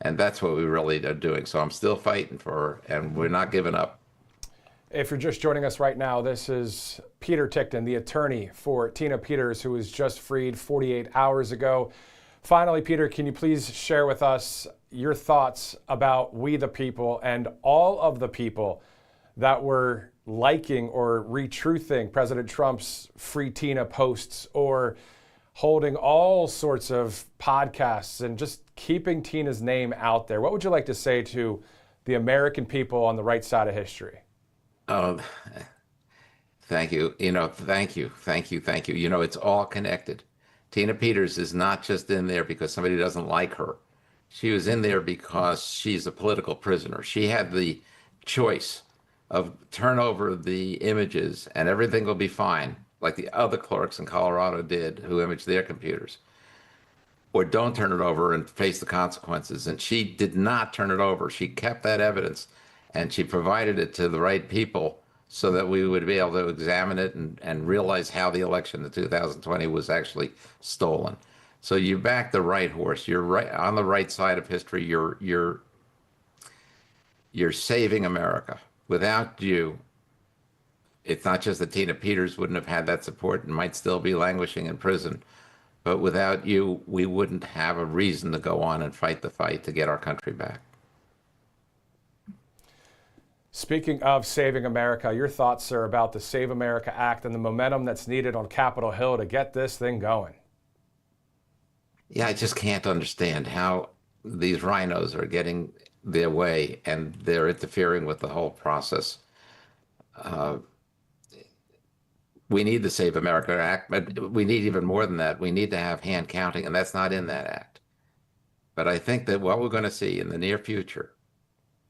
And that's what we really are doing. So I'm still fighting for her, and we're not giving up. If you're just joining us right now, this is Peter Tickton, the attorney for Tina Peters, who was just freed 48 hours ago. Finally, Peter, can you please share with us your thoughts about We the People and all of the people that were liking or retruthing President Trump's Free Tina posts, or holding all sorts of podcasts and just keeping Tina's name out there? What would you like to say to the American people on the right side of history? Oh, thank you. Thank you. It's all connected. Tina Peters is not just in there because somebody doesn't like her. She was in there because she's a political prisoner. She had the choice of turn over the images and everything will be fine, like the other clerks in Colorado did who imaged their computers, or don't turn it over and face the consequences. And she did not turn it over. She kept that evidence, and she provided it to the right people so that we would be able to examine it and realize how the election in 2020 was actually stolen. So you back the right horse. You're right on the right side of history. You're saving America. Without you, it's not just that Tina Peters wouldn't have had that support and might still be languishing in prison, but without you, we wouldn't have a reason to go on and fight the fight to get our country back. Speaking of saving America, your thoughts, sir, about the Save America Act and the momentum that's needed on Capitol Hill to get this thing going? Yeah, I just can't understand how these rhinos are getting their way and they're interfering with the whole process. We need the Save America Act, but we need even more than that. We need to have hand counting, and that's not in that act. But I think that what we're going to see in the near future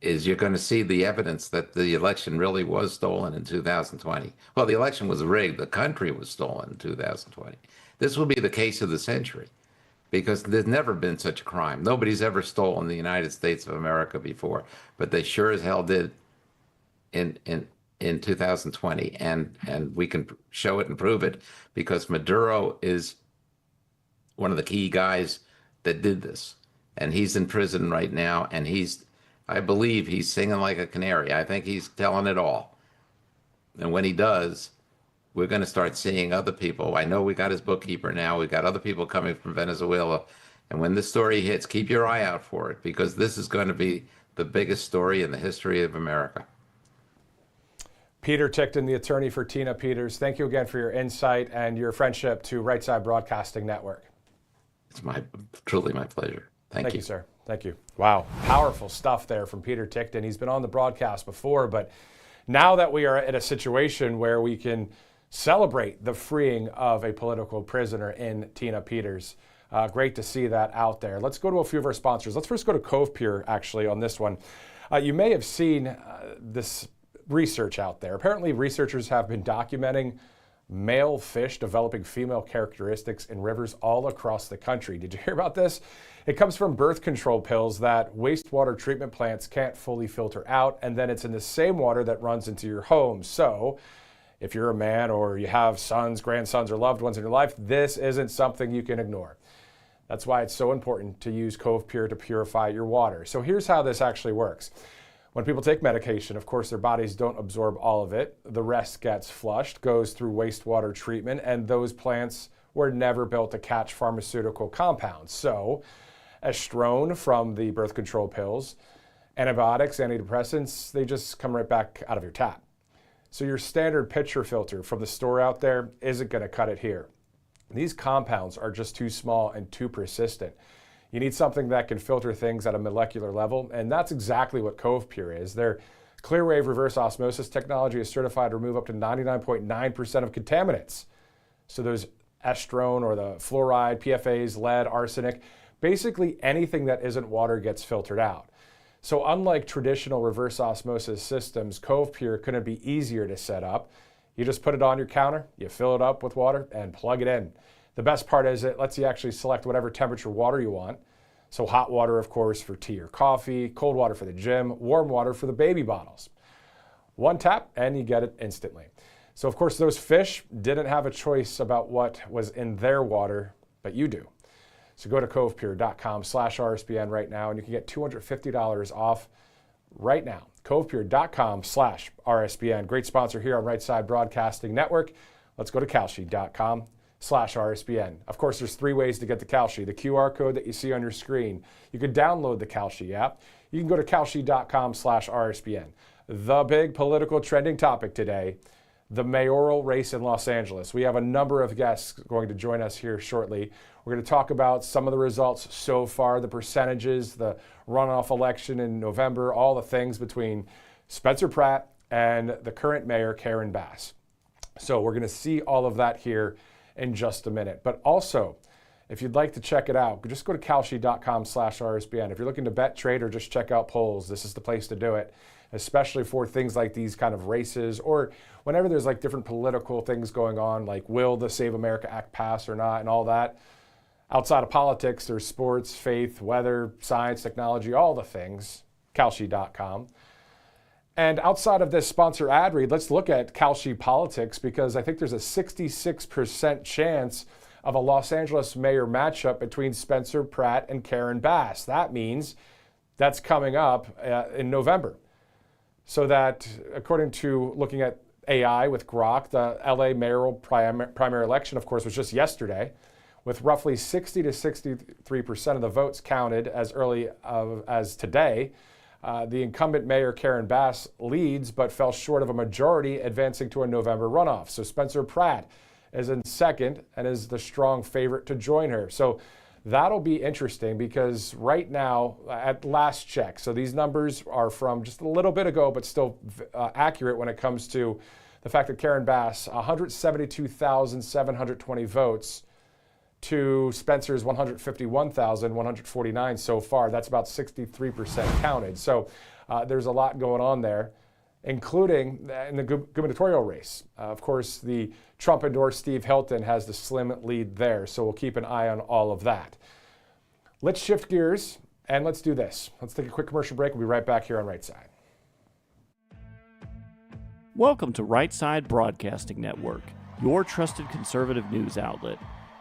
is you're going to see the evidence that the election really was stolen in 2020. Well, the election was rigged. The country was stolen in 2020. This will be the case of the century, because there's never been such a crime. Nobody's ever stolen the United States of America before, but they sure as hell did in in 2020, and we can show it and prove it because Maduro is one of the key guys that did this, and he's in prison right now, and I believe he's singing like a canary. I think he's telling it all, and when he does, we're going to start seeing other people. I know we got his bookkeeper now. We got other people coming from Venezuela, and when this story hits, keep your eye out for it because this is going to be the biggest story in the history of America. Peter Tickton, the attorney for Tina Peters, thank you again for your insight and your friendship to Right Side Broadcasting Network. It's truly my pleasure. Thank you, sir. Thank you. Wow. Powerful stuff there from Peter Tickton. He's been on the broadcast before, but now that we are in a situation where we can celebrate the freeing of a political prisoner in Tina Peters, great to see that out there. Let's go to a few of our sponsors. Let's first go to Cove Pure, actually, on this one. You may have seen this research out there. Apparently, researchers have been documenting male fish developing female characteristics in rivers all across the country. Did you hear about this? It comes from birth control pills that wastewater treatment plants can't fully filter out, and then it's in the same water that runs into your home. So if you're a man or you have sons, grandsons, or loved ones in your life, this isn't something you can ignore. That's why it's so important to use Cove Pure to purify your water. So here's how this actually works. When people take medication, of course, their bodies don't absorb all of it. The rest gets flushed, goes through wastewater treatment, and those plants were never built to catch pharmaceutical compounds. So estrone from the birth control pills, antibiotics, antidepressants, they just come right back out of your tap. So your standard pitcher filter from the store out there isn't going to cut it here. These compounds are just too small and too persistent. You need something that can filter things at a molecular level, and that's exactly what Cove Pure is. Their Clearwave reverse osmosis technology is certified to remove up to 99.9% of contaminants. So those estrone or the fluoride, PFAs, lead, arsenic, basically anything that isn't water gets filtered out. So unlike traditional reverse osmosis systems, Cove Pure couldn't be easier to set up. You just put it on your counter, you fill it up with water, and plug it in. The best part is it lets you actually select whatever temperature water you want. So hot water, of course, for tea or coffee, cold water for the gym, warm water for the baby bottles. One tap and you get it instantly. So of course those fish didn't have a choice about what was in their water, but you do. So go to covepure.com/RSBN right now and you can get $250 off right now. covepure.com/RSBN. Great sponsor here on Right Side Broadcasting Network. Let's go to Kalshi.com/RSBN. Of course, there's three ways to get the Kalshi. The QR code that you see on your screen. You can download the Kalshi app. You can go to Kalshi.com/RSBN. The big political trending topic today, the mayoral race in Los Angeles. We have a number of guests going to join us here shortly. We're going to talk about some of the results so far, the percentages, the runoff election in November, all the things between Spencer Pratt and the current mayor, Karen Bass. So we're going to see all of that here in just a minute. But also, if you'd like to check it out, just go to Kalshi.com/RSBN. If you're looking to bet, trade, or just check out polls, this is the place to do it, especially for things like these kind of races or whenever there's like different political things going on, like will the Save America Act pass or not and all that. Outside of politics, there's sports, faith, weather, science, technology, all the things, Kalshi.com. And outside of this sponsor ad read, let's look at Kalshi politics because I think there's a 66% chance of a Los Angeles mayor matchup between Spencer Pratt and Karen Bass. That means that's coming up in November. So that, according to looking at AI with Grok, the LA mayoral primary election, of course, was just yesterday, with roughly 60 to 63% of the votes counted as early as today. The incumbent mayor, Karen Bass, leads but fell short of a majority, advancing to a November runoff. So Spencer Pratt is in second and is the strong favorite to join her. So that'll be interesting because right now, at last check, so these numbers are from just a little bit ago, but still accurate when it comes to the fact that Karen Bass, 172,720 votes to Spencer's 151,149 so far. That's about 63% counted. So there's a lot going on there, including in the gubernatorial race. Of course, the Trump-endorsed Steve Hilton has the slim lead there, so we'll keep an eye on all of that. Let's shift gears and let's do this. Let's take a quick commercial break. We'll be right back here on Right Side. Welcome to Right Side Broadcasting Network, your trusted conservative news outlet.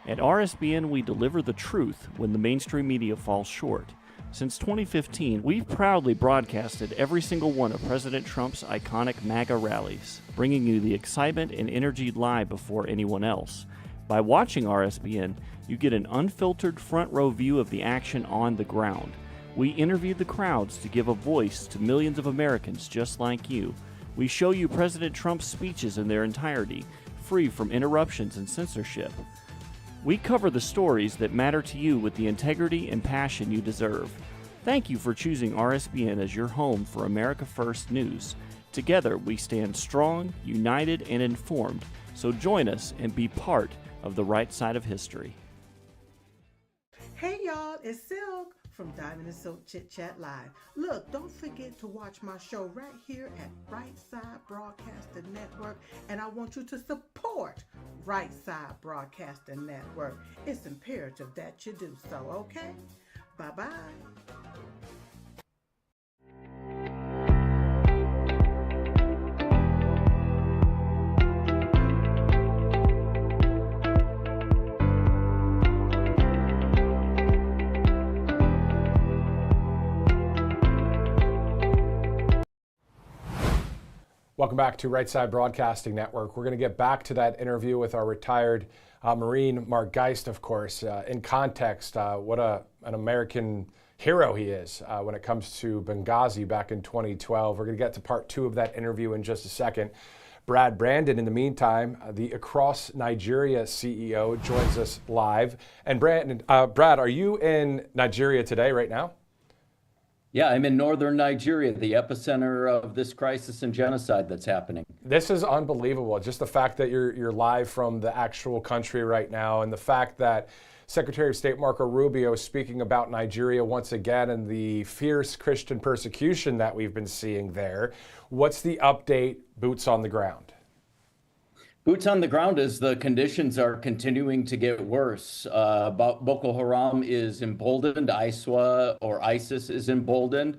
At RSBN, we deliver the truth when the mainstream media falls short. Since 2015, we've proudly broadcasted every single one of President Trump's iconic MAGA rallies, bringing you the excitement and energy live before anyone else. By watching RSBN, you get an unfiltered front row view of the action on the ground. We interview the crowds to give a voice to millions of Americans just like you. We show you President Trump's speeches in their entirety, free from interruptions and censorship. We cover the stories that matter to you with the integrity and passion you deserve. Thank you for choosing RSBN as your home for America First News. Together, we stand strong, united, and informed. So join us and be part of the right side of history. Hey y'all, it's Silk from Diamond and Silk Chit Chat Live. Look, don't forget to watch my show right here at Right Side Broadcasting Network, and I want you to support Right Side Broadcasting Network. It's imperative that you do so, okay? Bye-bye. Welcome back to Right Side Broadcasting Network. We're going to get back to that interview with our retired Marine, Mark Geist, of course. In context, what an American hero he is when it comes to Benghazi back in 2012. We're going to get to part 2 of that interview in just a second. Brad Brandon, in the meantime, the Across Nigeria CEO, joins us live. And Brad, are you in Nigeria today, right now? Yeah, I'm in northern Nigeria, the epicenter of this crisis and genocide that's happening. This is unbelievable. Just the fact that you're live from the actual country right now, and the fact that Secretary of State Marco Rubio is speaking about Nigeria once again and the fierce Christian persecution that we've been seeing there. What's the update, boots on the ground? Boots on the ground is the conditions are continuing to get worse. Boko Haram is emboldened, ISWA or ISIS is emboldened,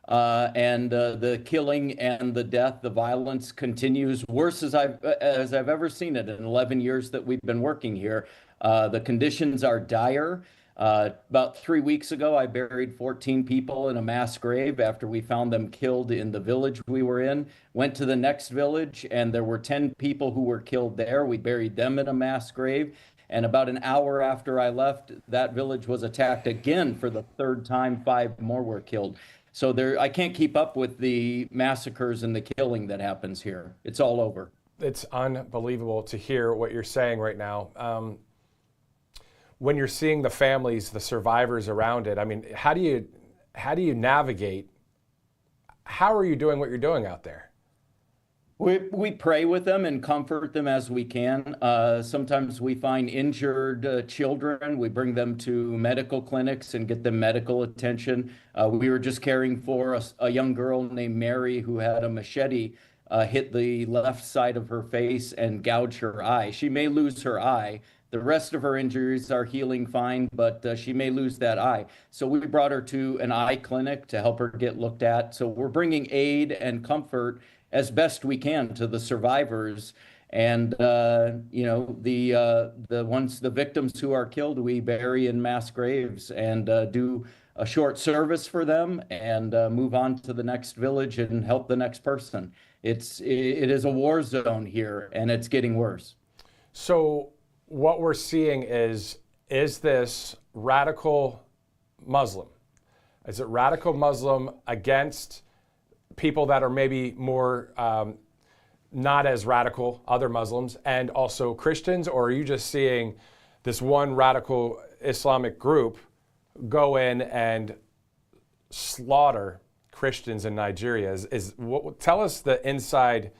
and the killing and the death, the violence continues worse as I've ever seen it in 11 years that we've been working here. The conditions are dire. About 3 weeks ago, I buried 14 people in a mass grave after we found them killed in the village we were in. Went to the next village, and there were 10 people who were killed there. We buried them in a mass grave. And about an hour after I left, that village was attacked again for the 3rd time. 5 more were killed. So I can't keep up with the massacres and the killing that happens here. It's all over. It's unbelievable to hear what you're saying right now. When you're seeing the families, the survivors around it, I mean, how do you navigate? How are you doing what you're doing out there? We pray with them and comfort them as we can. Sometimes we find injured children. We bring them to medical clinics and get them medical attention. We were just caring for a young girl named Mary who had a machete hit the left side of her face and gouge her eye. She may lose her eye. The rest of her injuries are healing fine, but she may lose that eye. So we brought her to an eye clinic to help her get looked at. So we're bringing aid and comfort as best we can to the survivors. And, the victims who are killed, we bury in mass graves and do a short service for them and move on to the next village and help the next person. It is a war zone here, and it's getting worse. So what we're seeing is this radical Muslim? Is it radical Muslim against people that are maybe more not as radical, other Muslims, and also Christians? Or are you just seeing this one radical Islamic group go in and slaughter Christians in Nigeria? Tell us the inside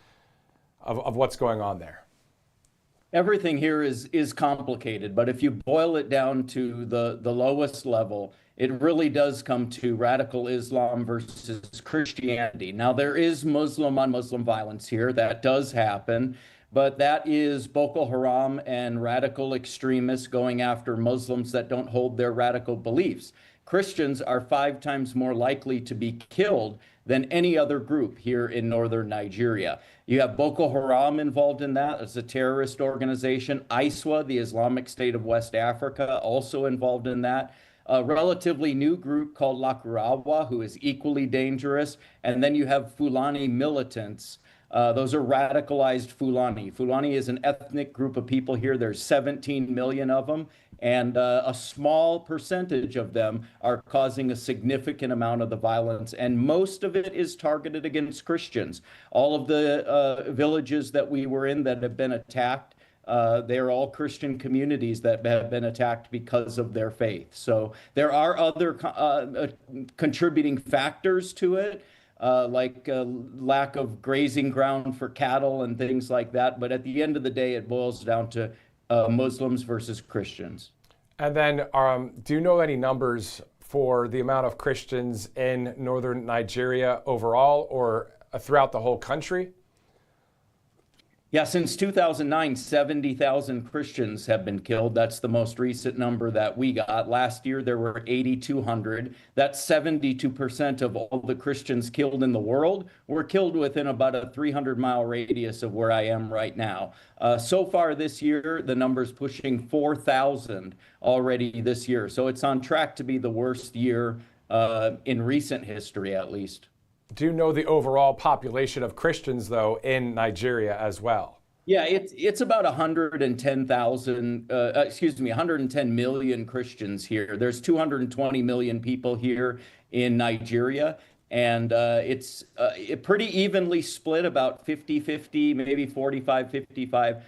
of what's going on there. Everything here is complicated, but if you boil it down to the lowest level, it really does come to radical Islam versus Christianity. Now, there is Muslim on Muslim violence here. That does happen. but that is Boko Haram and radical extremists going after Muslims that don't hold their radical beliefs. Christians are 5 times more likely to be killed than any other group here in northern Nigeria. You have Boko Haram involved in that as a terrorist organization. ISWA, the Islamic State of West Africa, also involved in that. A relatively new group called Lakurawa, who is equally dangerous. And then you have Fulani militants. Those are radicalized Fulani. Fulani is an ethnic group of people here. There's 17 million of them, and a small percentage of them are causing a significant amount of the violence, and most of it is targeted against Christians. All of the villages that we were in that have been attacked, they're all Christian communities that have been attacked because of their faith. So there are other contributing factors to it. Like lack of grazing ground for cattle and things like that. But at the end of the day, it boils down to Muslims versus Christians. And then do you know any numbers for the amount of Christians in northern Nigeria overall or throughout the whole country? Yeah, since 2009, 70,000 Christians have been killed. That's the most recent number that we got. Last year, there were 8,200. That's 72% of all the Christians killed in the world were killed within about a 300-mile radius of where I am right now. So far this year, the number's pushing 4,000 already this year. So it's on track to be the worst year in recent history, at least. Do you know the overall population of Christians, though, in Nigeria as well? Yeah, it's about 110,000, 110 million Christians here. There's 220 million people here in Nigeria, and it's pretty evenly split, about 50-50, maybe 45-55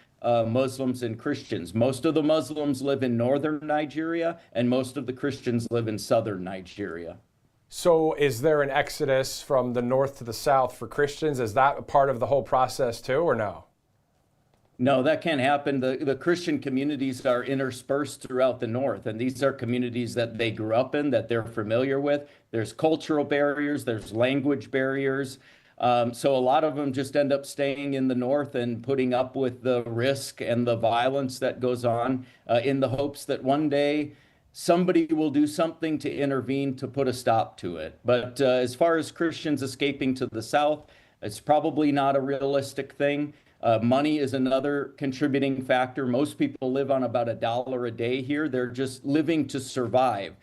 Muslims and Christians. Most of the Muslims live in northern Nigeria, and most of the Christians live in southern Nigeria. So is there an exodus from the north to the south for Christians? Is that a part of the whole process too, or no? No, that can't happen. The Christian communities are interspersed throughout the north, and these are communities that they grew up in, that they're familiar with. There's cultural barriers, there's language barriers. So a lot of them just end up staying in the north and putting up with the risk and the violence that goes on in the hopes that one day somebody will do something to intervene to put a stop to it. But as far as Christians escaping to the south, it's probably not a realistic thing. Money is another contributing factor. Most people live on about $1 a day here. They're just living to survive.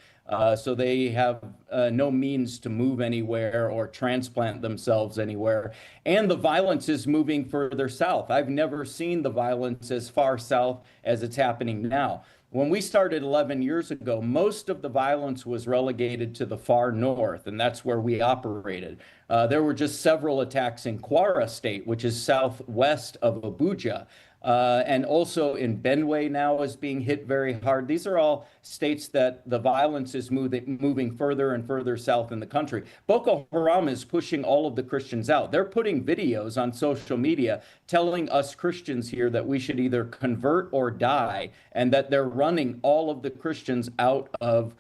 So they have no means to move anywhere or transplant themselves anywhere. And the violence is moving further south. I've never seen the violence as far south as it's happening now. When we started 11 years ago, most of the violence was relegated to the far north, and that's where we operated. There were just several attacks in Kwara State, which is southwest of Abuja. And also in Benue now is being hit very hard. These are all states that the violence is moving further and further south in the country. Boko Haram is pushing all of the Christians out. They're putting videos on social media telling us Christians here that we should either convert or die, and that they're running all of the Christians out of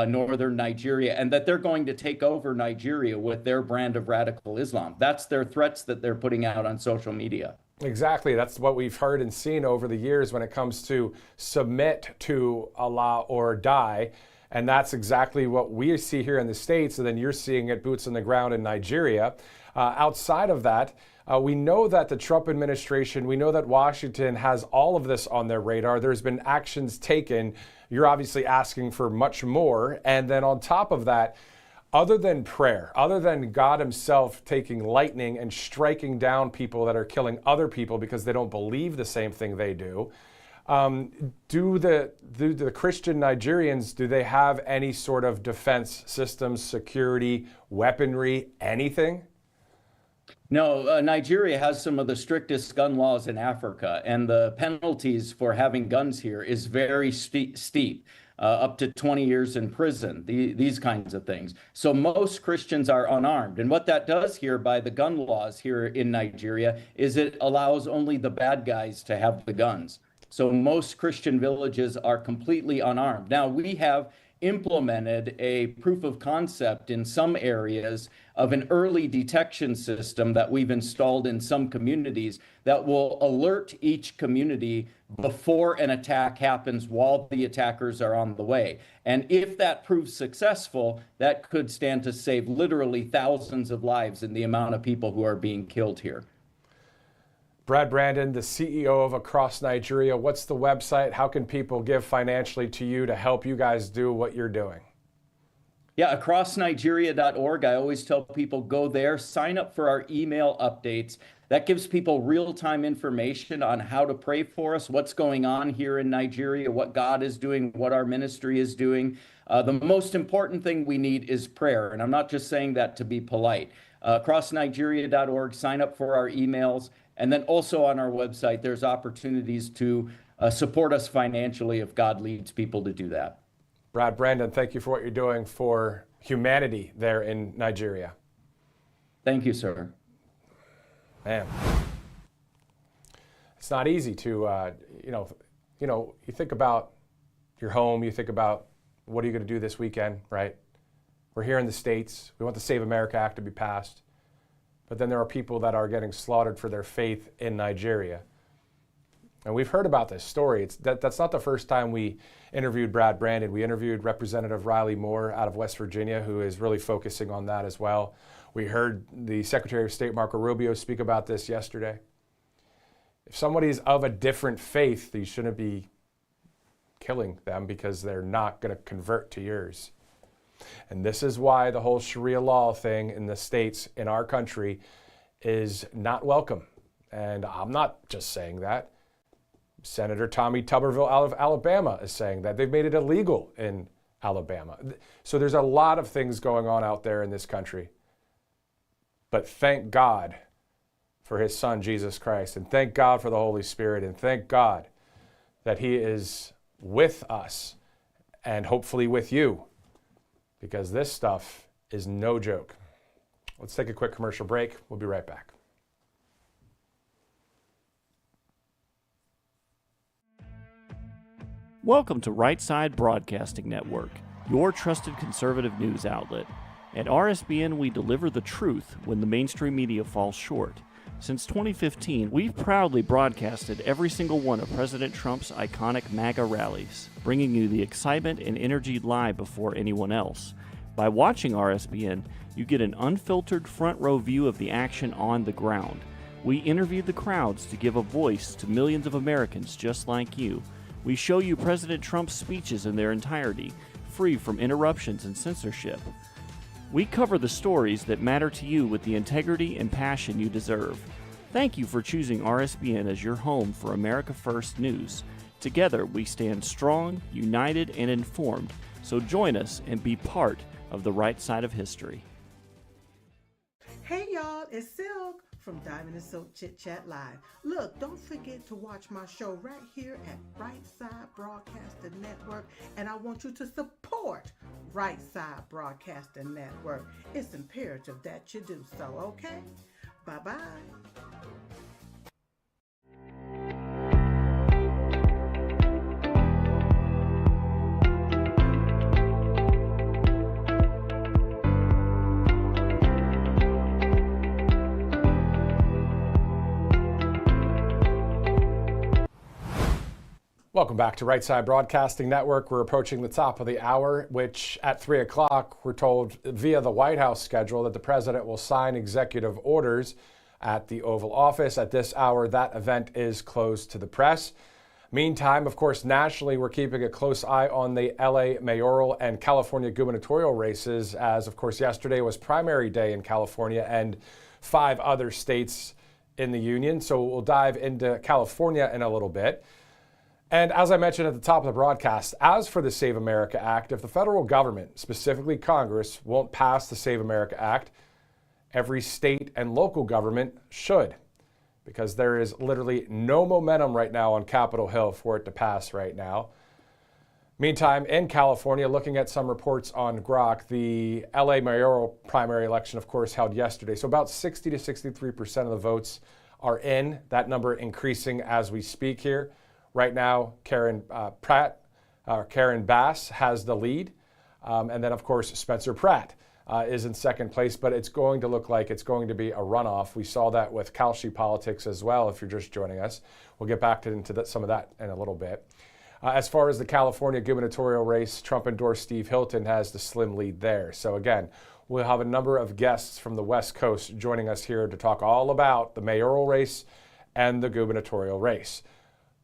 northern Nigeria, and that they're going to take over Nigeria with their brand of radical Islam. That's their threats that they're putting out on social media. Exactly. That's what we've heard and seen over the years when it comes to submit to Allah or die. And that's exactly what we see here in the States. And then you're seeing it boots on the ground in Nigeria. Outside of that, we know that the Trump administration, we know that Washington has all of this on their radar. There's been actions taken. You're obviously asking for much more. And then on top of that, other than prayer, other than God himself taking lightning and striking down people that are killing other people because they don't believe the same thing they do, do the Christian Nigerians, do they have any sort of defense systems, security, weaponry, anything? No, Nigeria has some of the strictest gun laws in Africa, and the penalties for having guns here is very steep. Up to 20 years in prison, these kinds of things. So most Christians are unarmed. And what that does here by the gun laws here in Nigeria is it allows only the bad guys to have the guns. So most Christian villages are completely unarmed. Now we have implemented a proof of concept in some areas of an early detection system that we've installed in some communities that will alert each community before an attack happens while the attackers are on the way. And if that proves successful, that could stand to save literally thousands of lives in the amount of people who are being killed here. Brad Brandon, the CEO of Across Nigeria, what's the website? How can people give financially to you to help you guys do what you're doing? Yeah, acrossnigeria.org. I always tell people go there, sign up for our email updates. That gives people real-time information on how to pray for us, what's going on here in Nigeria, what God is doing, what our ministry is doing. The most important thing we need is prayer, and I'm not just saying that to be polite. Acrossnigeria.org, sign up for our emails, and then also on our website, there's opportunities to support us financially if God leads people to do that. Brad Brandon, thank you for what you're doing for humanity there in Nigeria. Thank you, sir. Man, it's not easy to, you think about your home, you think about what are you going to do this weekend, right? We're here in the States. We want the Save America Act to be passed. But then there are people that are getting slaughtered for their faith in Nigeria. And we've heard about this story. That's not the first time we interviewed Brad Brandon. We interviewed Representative Riley Moore out of West Virginia, who is really focusing on that as well. We heard the Secretary of State, Marco Rubio, speak about this yesterday. If somebody's of a different faith, you shouldn't be killing them because they're not going to convert to yours. And this is why the whole Sharia law thing in the States, in our country, is not welcome. And I'm not just saying that. Senator Tommy Tuberville out of Alabama is saying that. They've made it illegal in Alabama. So there's a lot of things going on out there in this country. But thank God for his son, Jesus Christ. And thank God for the Holy Spirit. And thank God that he is with us and hopefully with you. Because this stuff is no joke. Let's take a quick commercial break. We'll be right back. Welcome to Right Side Broadcasting Network, your trusted conservative news outlet. At RSBN, we deliver the truth when the mainstream media falls short. Since 2015, we've proudly broadcasted every single one of President Trump's iconic MAGA rallies, bringing you the excitement and energy live before anyone else. By watching RSBN, you get an unfiltered front row view of the action on the ground. We interview the crowds to give a voice to millions of Americans just like you. We show you President Trump's speeches in their entirety, free from interruptions and censorship. We cover the stories that matter to you with the integrity and passion you deserve. Thank you for choosing RSBN as your home for America First News. Together, we stand strong, united, and informed. So join us and be part of the right side of history. Hey y'all, it's Silk from Diamond and Silk Chit Chat Live. Look, don't forget to watch my show right here at Right Side Broadcasting Network, and I want you to support Right Side Broadcasting Network. It's imperative that you do so, okay? Bye-bye. Welcome back to Right Side Broadcasting Network. We're approaching the top of the hour, which at 3 o'clock, we're told via the White House schedule that the president will sign executive orders at the Oval Office. At this hour, that event is closed to the press. Meantime, of course, nationally, we're keeping a close eye on the LA mayoral and California gubernatorial races, as, of course, yesterday was primary day in California and 5 other states in the union. So we'll dive into California in a little bit. And as I mentioned at the top of the broadcast, as for the Save America Act, if the federal government, specifically Congress, won't pass the Save America Act, every state and local government should, because there is literally no momentum right now on Capitol Hill for it to pass right now. Meantime, in California, looking at some reports on Grok, the LA mayoral primary election, of course, held yesterday. So about 60 to 63% of the votes are in. That number increasing as we speak here. Right now, Karen Bass has the lead. And then, of course, Spencer Pratt is in second place, but it's going to look like it's going to be a runoff. We saw that with Kalshi politics as well, if you're just joining us. We'll get back into some of that in a little bit. As far as the California gubernatorial race, Trump-endorsed Steve Hilton has the slim lead there. So again, we'll have a number of guests from the West Coast joining us here to talk all about the mayoral race and the gubernatorial race.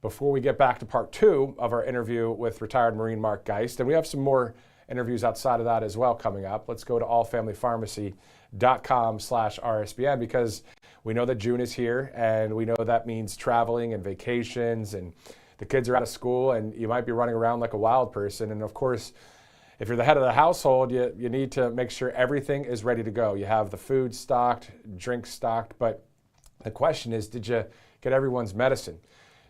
Before we get back to part 2 of our interview with retired Marine Mark Geist, and we have some more interviews outside of that as well coming up. Let's go to allfamilypharmacy.com/RSBN, because we know that June is here, and we know that means traveling and vacations, and the kids are out of school, and you might be running around like a wild person. And of course, if you're the head of the household, you need to make sure everything is ready to go. You have the food stocked, drinks stocked, but the question is, did you get everyone's medicine?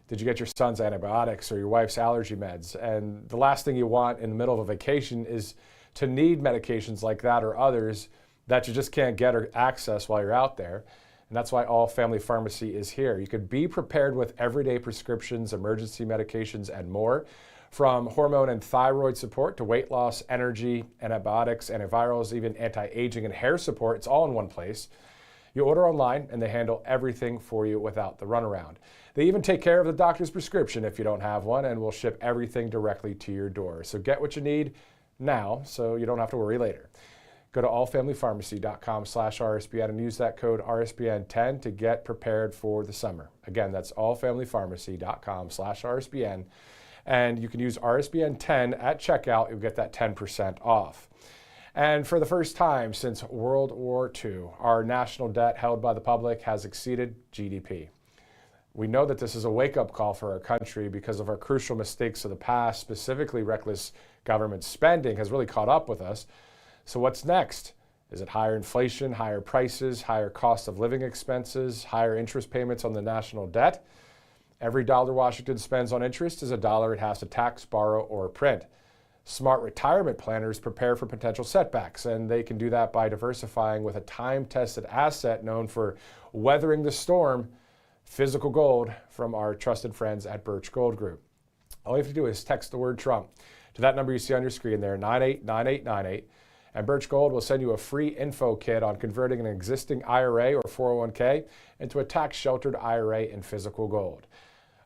Did you get your son's antibiotics or your wife's allergy meds? And the last thing you want in the middle of a vacation is to need medications like that or others that you just can't get or access while you're out there. And that's why All Family Pharmacy is here. You could be prepared with everyday prescriptions, emergency medications, and more. From hormone and thyroid support to weight loss, energy, antibiotics, antivirals, even anti-aging and hair support, it's all in one place. You order online and they handle everything for you without the runaround. They even take care of the doctor's prescription if you don't have one, and will ship everything directly to your door. So get what you need now so you don't have to worry later. Go to allfamilypharmacy.com/RSBN and use that code RSBN10 to get prepared for the summer. Again, that's allfamilypharmacy.com/RSBN. And you can use RSBN10 at checkout. You'll get that 10% off. And for the first time since World War II, our national debt held by the public has exceeded GDP. We know that this is a wake-up call for our country because of our crucial mistakes of the past, specifically reckless government spending has really caught up with us. So what's next? Is it higher inflation, higher prices, higher cost of living expenses, higher interest payments on the national debt? Every dollar Washington spends on interest is a dollar it has to tax, borrow, or print. Smart retirement planners prepare for potential setbacks, and they can do that by diversifying with a time-tested asset known for weathering the storm, physical gold, from our trusted friends at Birch Gold Group. All you have to do is text the word Trump to that number you see on your screen there, 989898, and Birch Gold will send you a free info kit on converting an existing IRA or 401k into a tax-sheltered IRA in physical gold.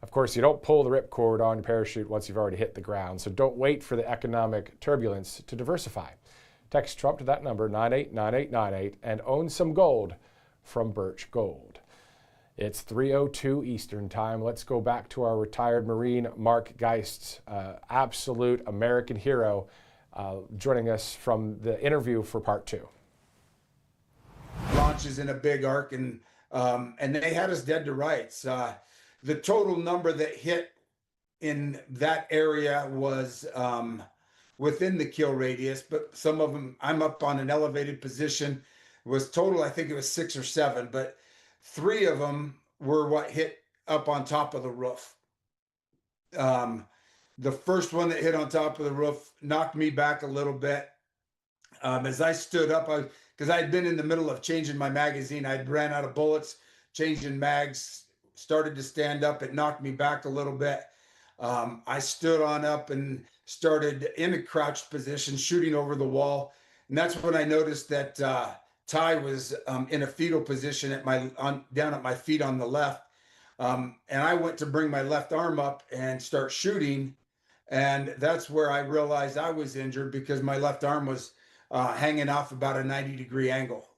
Of course, you don't pull the ripcord on your parachute once you've already hit the ground, so don't wait for the economic turbulence to diversify. Text Trump to that number, 989898, and own some gold from Birch Gold. It's 3:02 Eastern Time. Let's go back to our retired Marine Mark Geist, absolute American hero, joining us from the interview for part 2. Launches in a big arc, and they had us dead to rights. The total number that hit in that area was within the kill radius, but some of them, I'm up on an elevated position, was total, I think it was 6 or 7, but 3 of them were what hit up on top of the roof. The first one that hit on top of the roof knocked me back a little bit. As I stood up, because I had been in the middle of changing my magazine, I'd ran out of bullets, changing mags, started to stand up. It knocked me back a little bit. I stood on up and started in a crouched position, shooting over the wall. And that's when I noticed that Ty was in a fetal position down at my feet on the left. And I went to bring my left arm up and start shooting. And that's where I realized I was injured, because my left arm was hanging off about a 90-degree angle.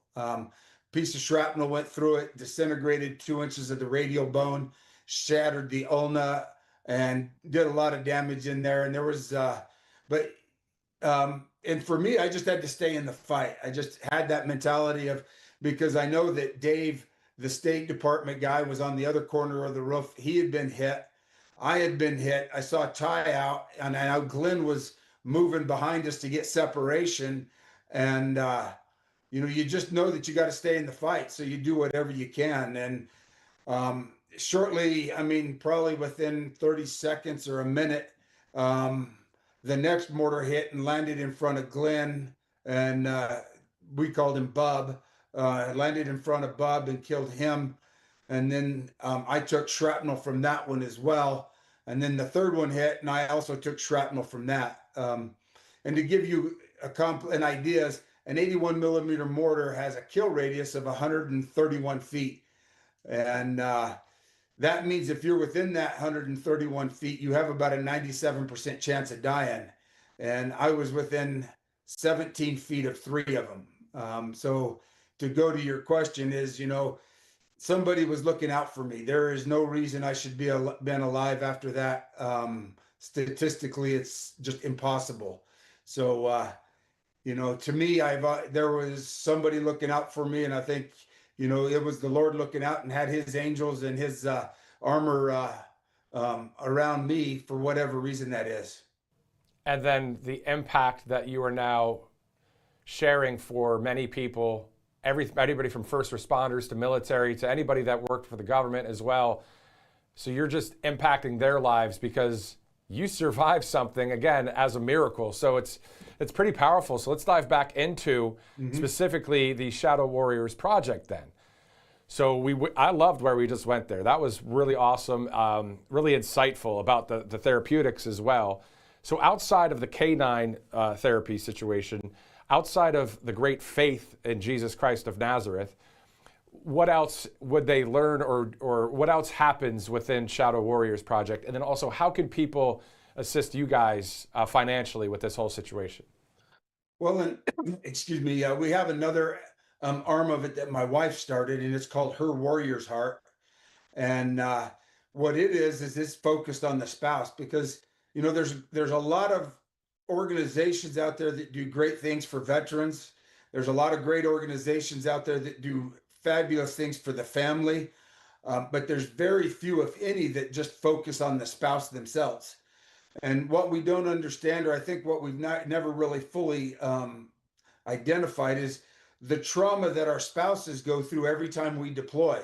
Piece of shrapnel went through it, disintegrated 2 inches of the radial bone, shattered the ulna, and did a lot of damage in there. And there was, and for me, I just had to stay in the fight. I just had that mentality of, because I know that Dave, the State Department guy, was on the other corner of the roof. He had been hit. I had been hit. I saw Ty out, and I know Glenn was moving behind us to get separation. And, you just know that you got to stay in the fight. So you do whatever you can. And shortly, probably within 30 seconds or a minute, the next mortar hit and landed in front of Glenn, and we called him Bub. Landed in front of Bub and killed him. And then I took shrapnel from that one as well. And then the third one hit, and I also took shrapnel from that. And to give you an idea is an 81 millimeter mortar has a kill radius of 131 feet. And that means if you're within that 131 feet, you have about a 97% chance of dying. And I was within 17 feet of 3 of them. So to go to your question is, somebody was looking out for me. There is no reason I should be been alive after that. Statistically, it's just impossible. So, to me, there was somebody looking out for me, and I think, it was the Lord looking out and had his angels and his armor around me for whatever reason that is. And then the impact that you are now sharing for many people, anybody from first responders to military to anybody that worked for the government as well. So you're just impacting their lives because you survived something, again, as a miracle. So it's pretty powerful. So let's dive back into specifically the Shadow Warriors project then. So I loved where we just went there. That was really awesome, really insightful about the therapeutics as well. So outside of the canine therapy situation, outside of the great faith in Jesus Christ of Nazareth, what else would they learn or what else happens within Shadow Warriors Project? And then also, how can people assist you guys financially with this whole situation? Well, and excuse me, we have another arm of it that my wife started, and it's called Her Warrior's Heart. And what it is it's focused on the spouse because, there's a lot of organizations out there that do great things for veterans. There's a lot of great organizations out there that do fabulous things for the family. But there's very few, if any, that just focus on the spouse themselves. And what we don't understand, or I think what we've never really fully identified, is the trauma that our spouses go through every time we deploy.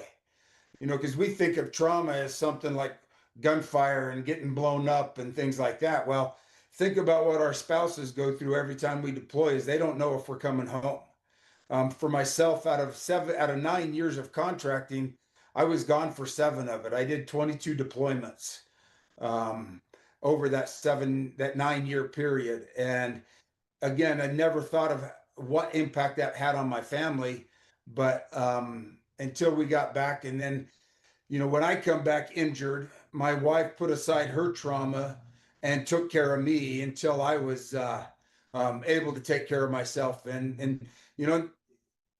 Because we think of trauma as something like gunfire and getting blown up and things like that. Well, think about what our spouses go through every time we deploy is they don't know if we're coming home. For myself, out of 9 years of contracting, I was gone for 7 of it. I did 22 deployments over that 9-year period. And again, I never thought of what impact that had on my family, but until we got back. And then, when I come back injured, my wife put aside her trauma and took care of me until I was able to take care of myself. And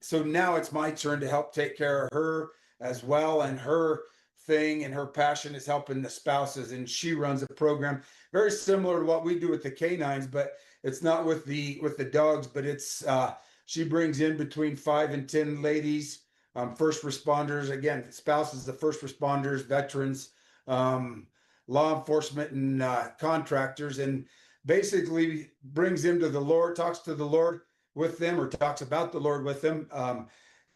so now it's my turn to help take care of her as well. And her thing and her passion is helping the spouses. And she runs a program very similar to what we do with the canines, but it's not with the dogs, but it's she brings in between 5 and 10 ladies, first responders, again, spouses of first responders, veterans, law enforcement, and contractors, and basically brings them to the Lord, talks to the Lord with them, or talks about the Lord with them.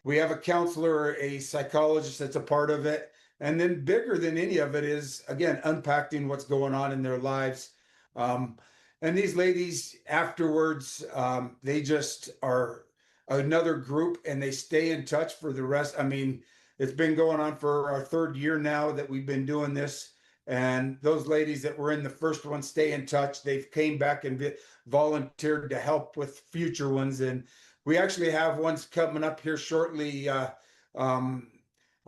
We have a counselor, a psychologist that's a part of it. And then bigger than any of it is, again, unpacking what's going on in their lives. And these ladies afterwards, they just are another group and they stay in touch for the rest. I mean, it's been going on for our 3rd year now that we've been doing this. And those ladies that were in the first one stay in touch. They've came back and volunteered to help with future ones. And we actually have ones coming up here shortly. I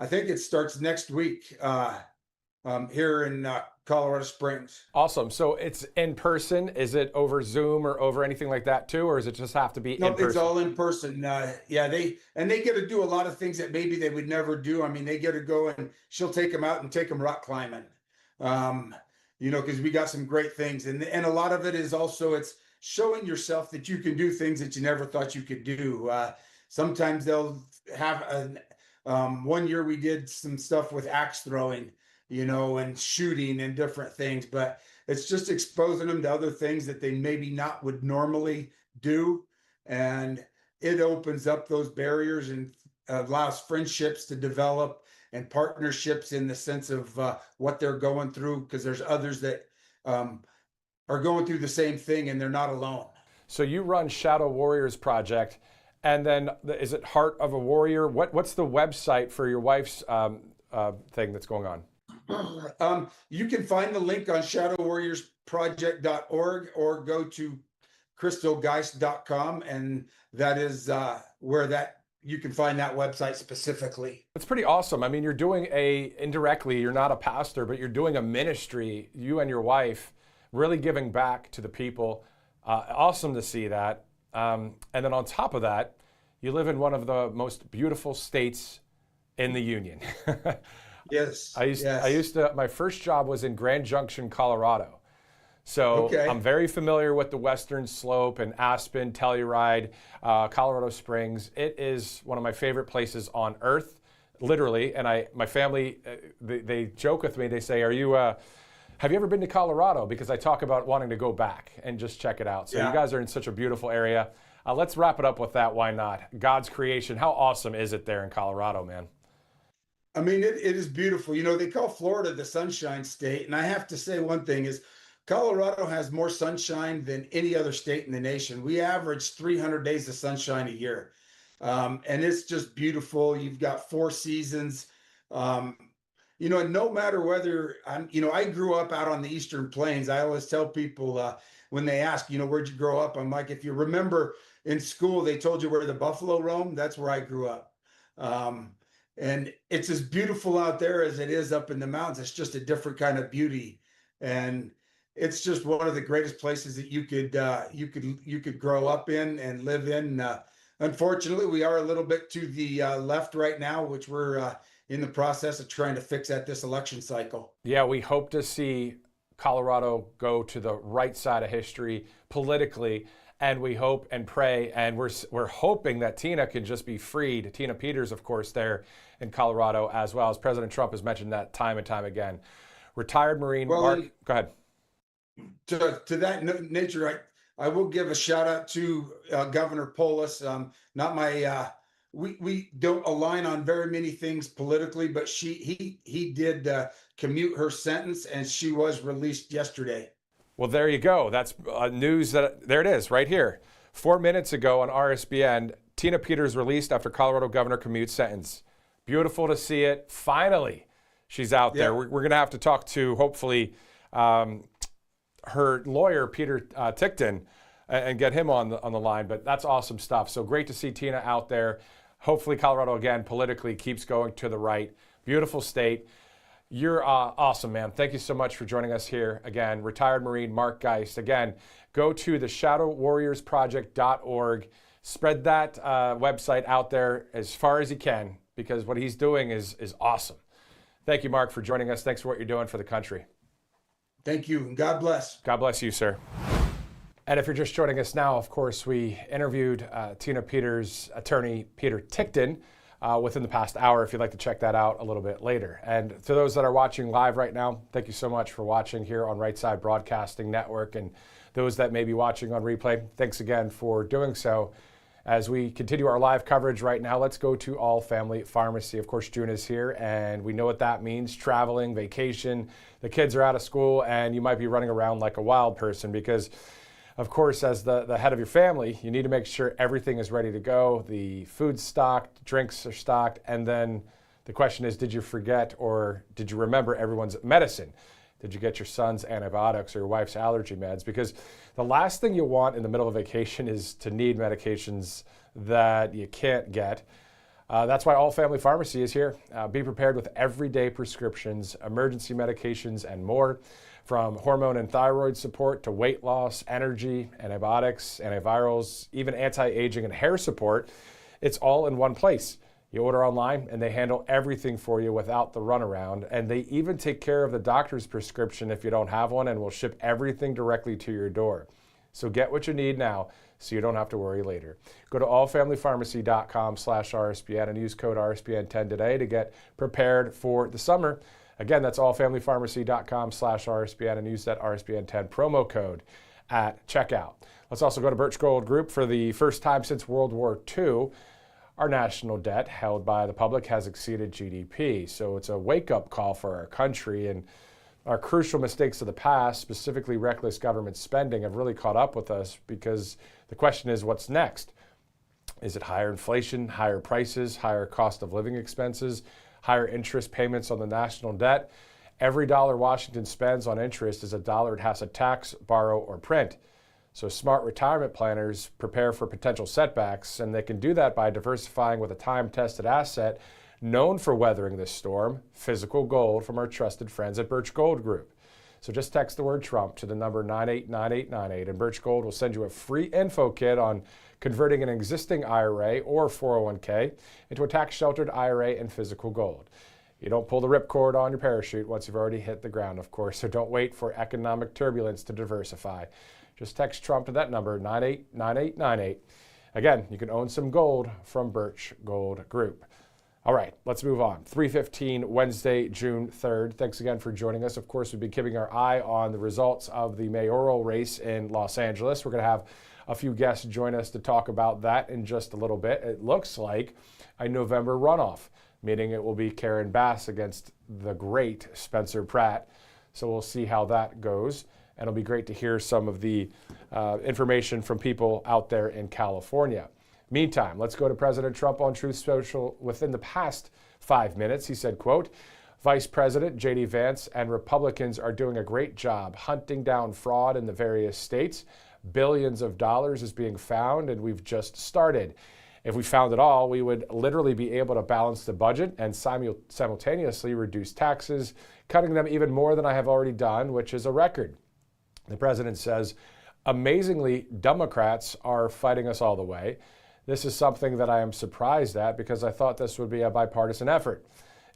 think it starts next week here in Colorado Springs. Awesome. So it's in person. Is it over Zoom or over anything like that too, or does it just have to be in person? No, it's all in person. Yeah, they get to do a lot of things that maybe they would never do. I mean, they get to go and she'll take them out and take them rock climbing. Because we got some great things, and a lot of it is also it's showing yourself that you can do things that you never thought you could do. Sometimes they'll have one year we did some stuff with axe throwing, and shooting and different things, but it's just exposing them to other things that they maybe not would normally do. And it opens up those barriers and allows friendships to develop and partnerships in the sense of what they're going through, because there's others that are going through the same thing and they're not alone. So you run Shadow Warriors Project, and then is it Heart of a Warrior? What's the website for your wife's thing that's going on? You can find the link on shadowwarriorsproject.org or go to crystalgeist.com, and that is where you can find that website specifically. It's pretty awesome. I mean, you're doing indirectly, you're not a pastor, but you're doing a ministry, you and your wife, really giving back to the people. Awesome to see that. And then on top of that, you live in one of the most beautiful states in the union. Yes. I used to, my first job was in Grand Junction, Colorado. So okay. I'm very familiar with the Western Slope and Aspen, Telluride, Colorado Springs. It is one of my favorite places on earth, literally. And my family, they joke with me. They say, have you ever been to Colorado? Because I talk about wanting to go back and just check it out. So Yeah. you guys are in such a beautiful area. Let's wrap it up with that. Why not? God's creation. How awesome is it there in Colorado, man? I mean, it is beautiful. You know, they call Florida the Sunshine State. And I have to say one thing is Colorado has more sunshine than any other state in the nation. We average 300 days of sunshine a year. And it's just beautiful. You've got 4 seasons. You know, and no matter whether I grew up out on the Eastern Plains. I always tell people when they ask, where'd you grow up? I'm like, if you remember in school, they told you where the buffalo roam. That's where I grew up. And it's as beautiful out there as it is up in the mountains. It's just a different kind of beauty. And it's just one of the greatest places that you could grow up in and live in. Unfortunately, we are a little bit to the left right now, which we're in the process of trying to fix at this election cycle. Yeah, we hope to see Colorado go to the right side of history politically, and we hope and pray, and we're hoping that Tina can just be freed. Tina Peters, of course, there in Colorado, as well as President Trump has mentioned that time and time again. Retired Marine Mark, go ahead. To that nature, I will give a shout out to Governor Polis. Not my we don't align on very many things politically, but he did commute her sentence, and she was released yesterday. Well, there you go. That's news there it is right here. 4 minutes ago on RSBN, Tina Peters released after Colorado governor commute sentence. Beautiful to see it. Finally, she's out there. We're going to have to talk to, hopefully, her lawyer, Peter Tickton, and get him on the line. But that's awesome stuff. So great to see Tina out there. Hopefully Colorado, again, politically keeps going to the right. Beautiful state. You're awesome, man. Thank you so much for joining us here. Again, retired Marine Mark Geist. Again, go to the shadowwarriorsproject.org. Spread that website out there as far as you can, because what he's doing is awesome. Thank you, Mark, for joining us. Thanks for what you're doing for the country. Thank you, and God bless. God bless you, sir. And if you're just joining us now, of course, we interviewed Tina Peters' attorney, Peter Tickton, within the past hour, if you'd like to check that out a little bit later. And to those that are watching live right now, thank you so much for watching here on Right Side Broadcasting Network. And those that may be watching on replay, thanks again for doing so. As we continue our live coverage right now, let's go to All Family Pharmacy. Of course, June is here, and we know what that means: traveling, vacation. The kids are out of school, and you might be running around like a wild person because, of course, as the head of your family, you need to make sure everything is ready to go. The food's stocked, drinks are stocked, and then the question is, did you forget or did you remember everyone's medicine? Did you get your son's antibiotics or your wife's allergy meds? Because the last thing you want in the middle of vacation is to need medications that you can't get. That's why All Family Pharmacy is here. Be prepared with everyday prescriptions, emergency medications, and more. From hormone and thyroid support to weight loss, energy, antibiotics, antivirals, even anti-aging and hair support, it's all in one place. You order online and they handle everything for you without the runaround. And they even take care of the doctor's prescription if you don't have one, and will ship everything directly to your door. So get what you need now so you don't have to worry later. Go to allfamilypharmacy.com/RSBN and use code RSBN10 today to get prepared for the summer. Again, that's allfamilypharmacy.com/RSBN and use that RSBN10 promo code at checkout. Let's also go to Birch Gold Group. For the first time since World War II, our national debt held by the public has exceeded GDP. So it's a wake-up call for our country, and our crucial mistakes of the past, specifically reckless government spending, have really caught up with us, because the question is, what's next? Is it higher inflation, higher prices, higher cost of living expenses, higher interest payments on the national debt? Every dollar Washington spends on interest is a dollar it has to tax, borrow, or print. So smart retirement planners prepare for potential setbacks, and they can do that by diversifying with a time-tested asset known for weathering this storm, physical gold from our trusted friends at Birch Gold Group. So just text the word Trump to the number 989898, and Birch Gold will send you a free info kit on converting an existing IRA or 401k into a tax-sheltered IRA in physical gold. You don't pull the ripcord on your parachute once you've already hit the ground, of course, so don't wait for economic turbulence to diversify. Just text Trump to that number, 989898. Again, you can own some gold from Birch Gold Group. All right, let's move on. 3:15 Wednesday, June 3rd. Thanks again for joining us. Of course, we've been keeping our eye on the results of the mayoral race in Los Angeles. We're going to have a few guests join us to talk about that in just a little bit. It looks like a November runoff, meaning it will be Karen Bass against the great Spencer Pratt. So we'll see how that goes. And it'll be great to hear some of the information from people out there in California. Meantime, let's go to President Trump on Truth Social within the past 5 minutes. He said, quote, Vice President J.D. Vance and Republicans are doing a great job hunting down fraud in the various states. Billions of dollars is being found, and we've just started. If we found it all, we would literally be able to balance the budget and simultaneously reduce taxes, cutting them even more than I have already done, which is a record. The president says, amazingly, Democrats are fighting us all the way. This is something that I am surprised at because I thought this would be a bipartisan effort.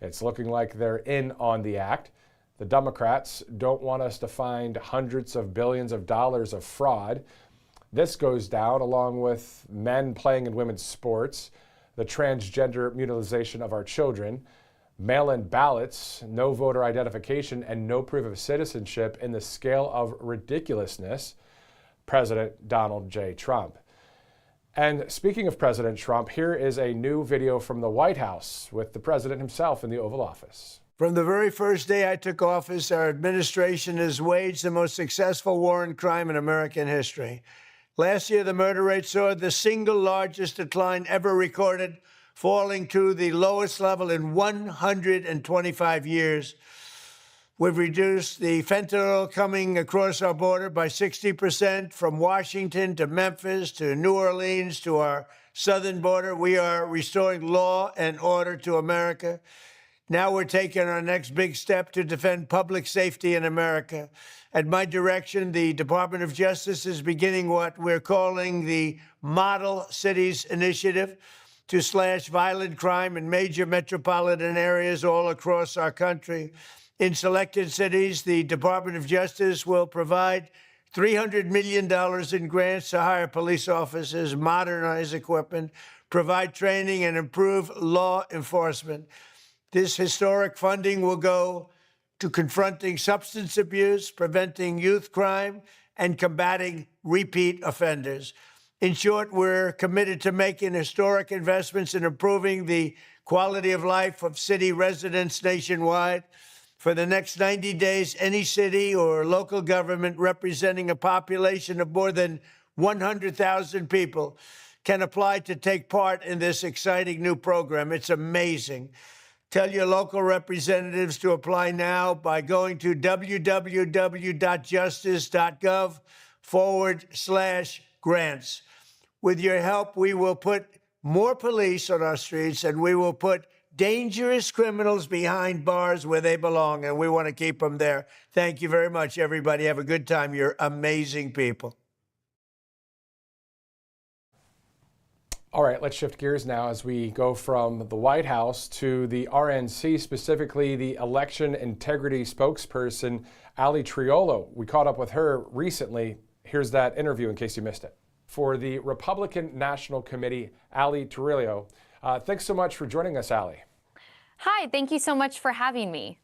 It's looking like they're in on the act. The Democrats don't want us to find hundreds of billions of dollars of fraud. This goes down along with men playing in women's sports, the transgender mutilation of our children, mail-in ballots, no voter identification, and no proof of citizenship in the scale of ridiculousness. President Donald J. Trump. And speaking of President Trump, here is a new video from the White House with the president himself in the Oval Office. From the very first day I took office, our administration has waged the most successful war on crime in American history. Last year, the murder rate saw the single largest decline ever recorded, falling to the lowest level in 125 years. We've reduced the fentanyl coming across our border by 60%, from Washington to Memphis to New Orleans to our southern border. We are restoring law and order to America. Now we're taking our next big step to defend public safety in America. At my direction, the Department of Justice is beginning what we're calling the Model Cities Initiative to slash violent crime in major metropolitan areas all across our country. In selected cities, the Department of Justice will provide $300 million in grants to hire police officers, modernize equipment, provide training, and improve law enforcement. This historic funding will go to confronting substance abuse, preventing youth crime, and combating repeat offenders. In short, we're committed to making historic investments in improving the quality of life of city residents nationwide. For the next 90 days, any city or local government representing a population of more than 100,000 people can apply to take part in this exciting new program. It's amazing. Tell your local representatives to apply now by going to www.justice.gov/grants. With your help, we will put more police on our streets, and we will put dangerous criminals behind bars where they belong, and we want to keep them there. Thank you very much, everybody. Have a good time. You're amazing people. All right, let's shift gears now as we go from the White House to the RNC, specifically the election integrity spokesperson, Ali Triolo. We caught up with her recently. Here's that interview in case you missed it. For the Republican National Committee, Ali Triolo. Thanks so much for joining us, Ali. Hi, thank you so much for having me.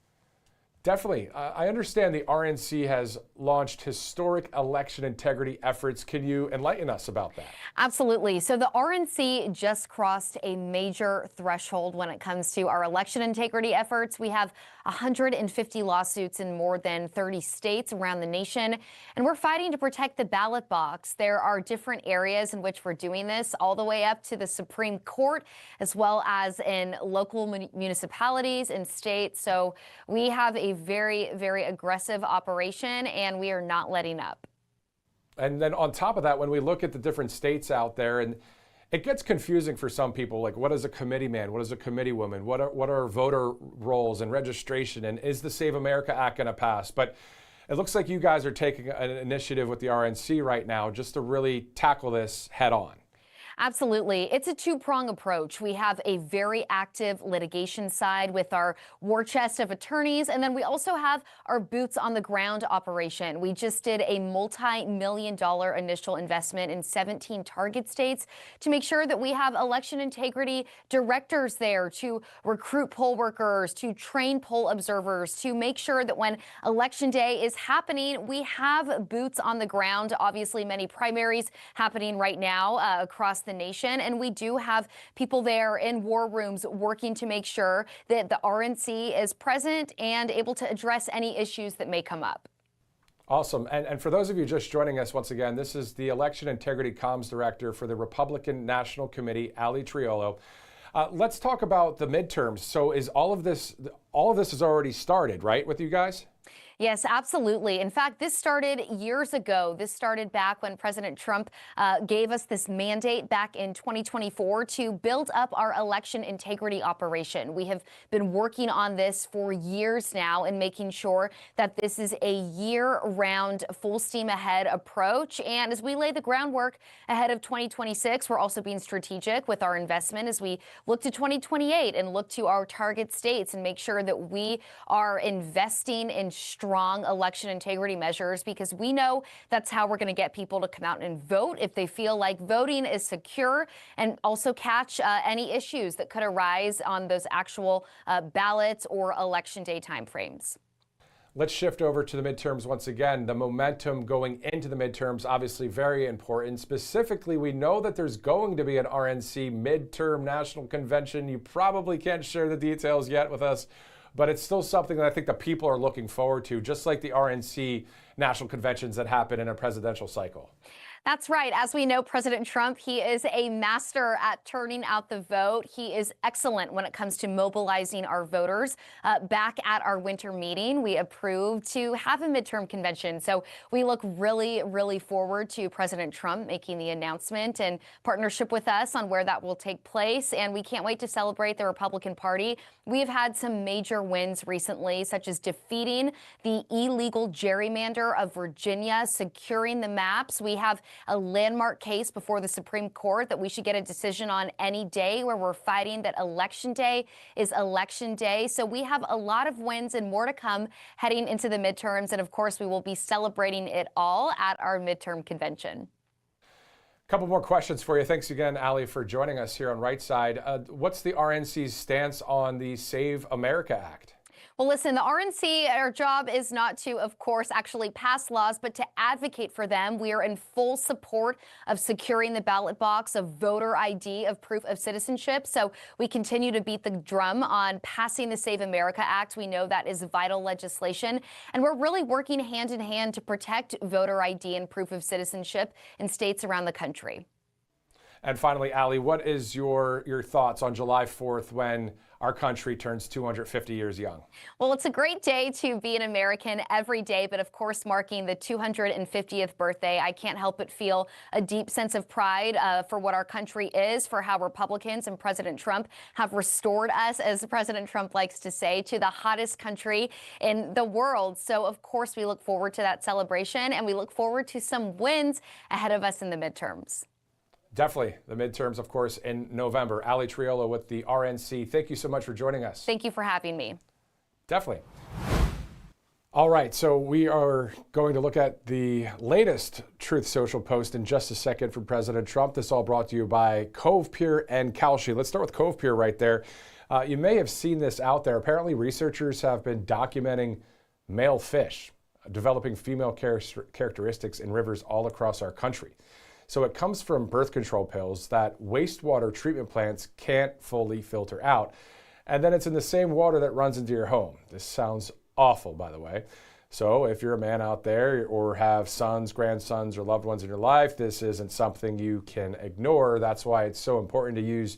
Definitely. I understand the RNC has launched historic election integrity efforts. Can you enlighten us about that? Absolutely. So the RNC just crossed a major threshold when it comes to our election integrity efforts. We have 150 lawsuits in more than 30 states around the nation, and we're fighting to protect the ballot box. There are different areas in which we're doing this, all the way up to the Supreme Court, as well as in local municipalities and states. So we have a very, very aggressive operation, and we are not letting up. And then on top of that, when we look at the different states out there, and it gets confusing for some people, like what is a committee man? What is a committee woman? What are voter roles and registration? And is the Save America Act going to pass? But it looks like you guys are taking an initiative with the RNC right now just to really tackle this head on. Absolutely. It's a two-prong approach. We have a very active litigation side with our war chest of attorneys, and then we also have our boots on the ground operation. We just did a multi-million-dollar initial investment in 17 target states to make sure that we have election integrity directors there to recruit poll workers, to train poll observers, to make sure that when election day is happening, we have boots on the ground. Obviously, many primaries happening right now across the nation, and we do have people there in war rooms working to make sure that the RNC is present and able to address any issues that may come up. Awesome. And for those of you just joining us once again, this is the Election Integrity Comms Director for the Republican National Committee, Ali Triolo. Let's talk about the midterms. So is all of this has already started, right, with you guys? Yes, absolutely. In fact, this started years ago. This started back when President Trump gave us this mandate back in 2024 to build up our election integrity operation. We have been working on this for years now and making sure that this is a year-round, full steam ahead approach. And as we lay the groundwork ahead of 2026, we're also being strategic with our investment as we look to 2028 and look to our target states and make sure that we are investing in strong election integrity measures, because we know that's how we're going to get people to come out and vote if they feel like voting is secure, and also catch any issues that could arise on those actual ballots or election day timeframes. Let's shift over to the midterms once again. The momentum going into the midterms, obviously very important. Specifically, we know that there's going to be an RNC midterm national convention. You probably can't share the details yet with us, but it's still something that I think the people are looking forward to, just like the RNC national conventions that happen in a presidential cycle. That's right. As we know, President Trump, he is a master at turning out the vote. He is excellent when it comes to mobilizing our voters. Back at our winter meeting, we approved to have a midterm convention. So we look really, really forward to President Trump making the announcement and partnership with us on where that will take place. And we can't wait to celebrate the Republican Party. We have had some major wins recently, such as defeating the illegal gerrymander of Virginia, securing the maps. We have a landmark case before the Supreme Court that we should get a decision on any day, where we're fighting that election day is election day. So we have a lot of wins and more to come heading into the midterms. And of course, we will be celebrating it all at our midterm convention. A couple more questions for you. Thanks again, Ali, for joining us here on Right Side. What's the RNC's stance on the Save America Act? Well, listen, the RNC, our job is not to, of course, actually pass laws, but to advocate for them. We are in full support of securing the ballot box, of voter ID, of proof of citizenship. So we continue to beat the drum on passing the Save America Act. We know that is vital legislation, and we're really working hand in hand to protect voter ID and proof of citizenship in states around the country. And finally, Ali, what is your thoughts on July 4th when our country turns 250 years young? Well, it's a great day to be an American every day, but of course, marking the 250th birthday, I can't help but feel a deep sense of pride for what our country is, for how Republicans and President Trump have restored us, as President Trump likes to say, to the hottest country in the world. So, of course, we look forward to that celebration, and we look forward to some wins ahead of us in the midterms. Definitely. The midterms, of course, in November. Ali Triolo with the RNC. Thank you so much for joining us. Thank you for having me. Definitely. All right, so we are going to look at the latest Truth Social post in just a second from President Trump. This all brought to you by Cove Pier and Kalshi. Let's start with Cove Pier right there. You may have seen this out there. Apparently, researchers have been documenting male fish developing female characteristics in rivers all across our country. So it comes from birth control pills that wastewater treatment plants can't fully filter out. And then it's in the same water that runs into your home. This sounds awful, by the way. So if you're a man out there or have sons, grandsons, or loved ones in your life, this isn't something you can ignore. That's why it's so important to use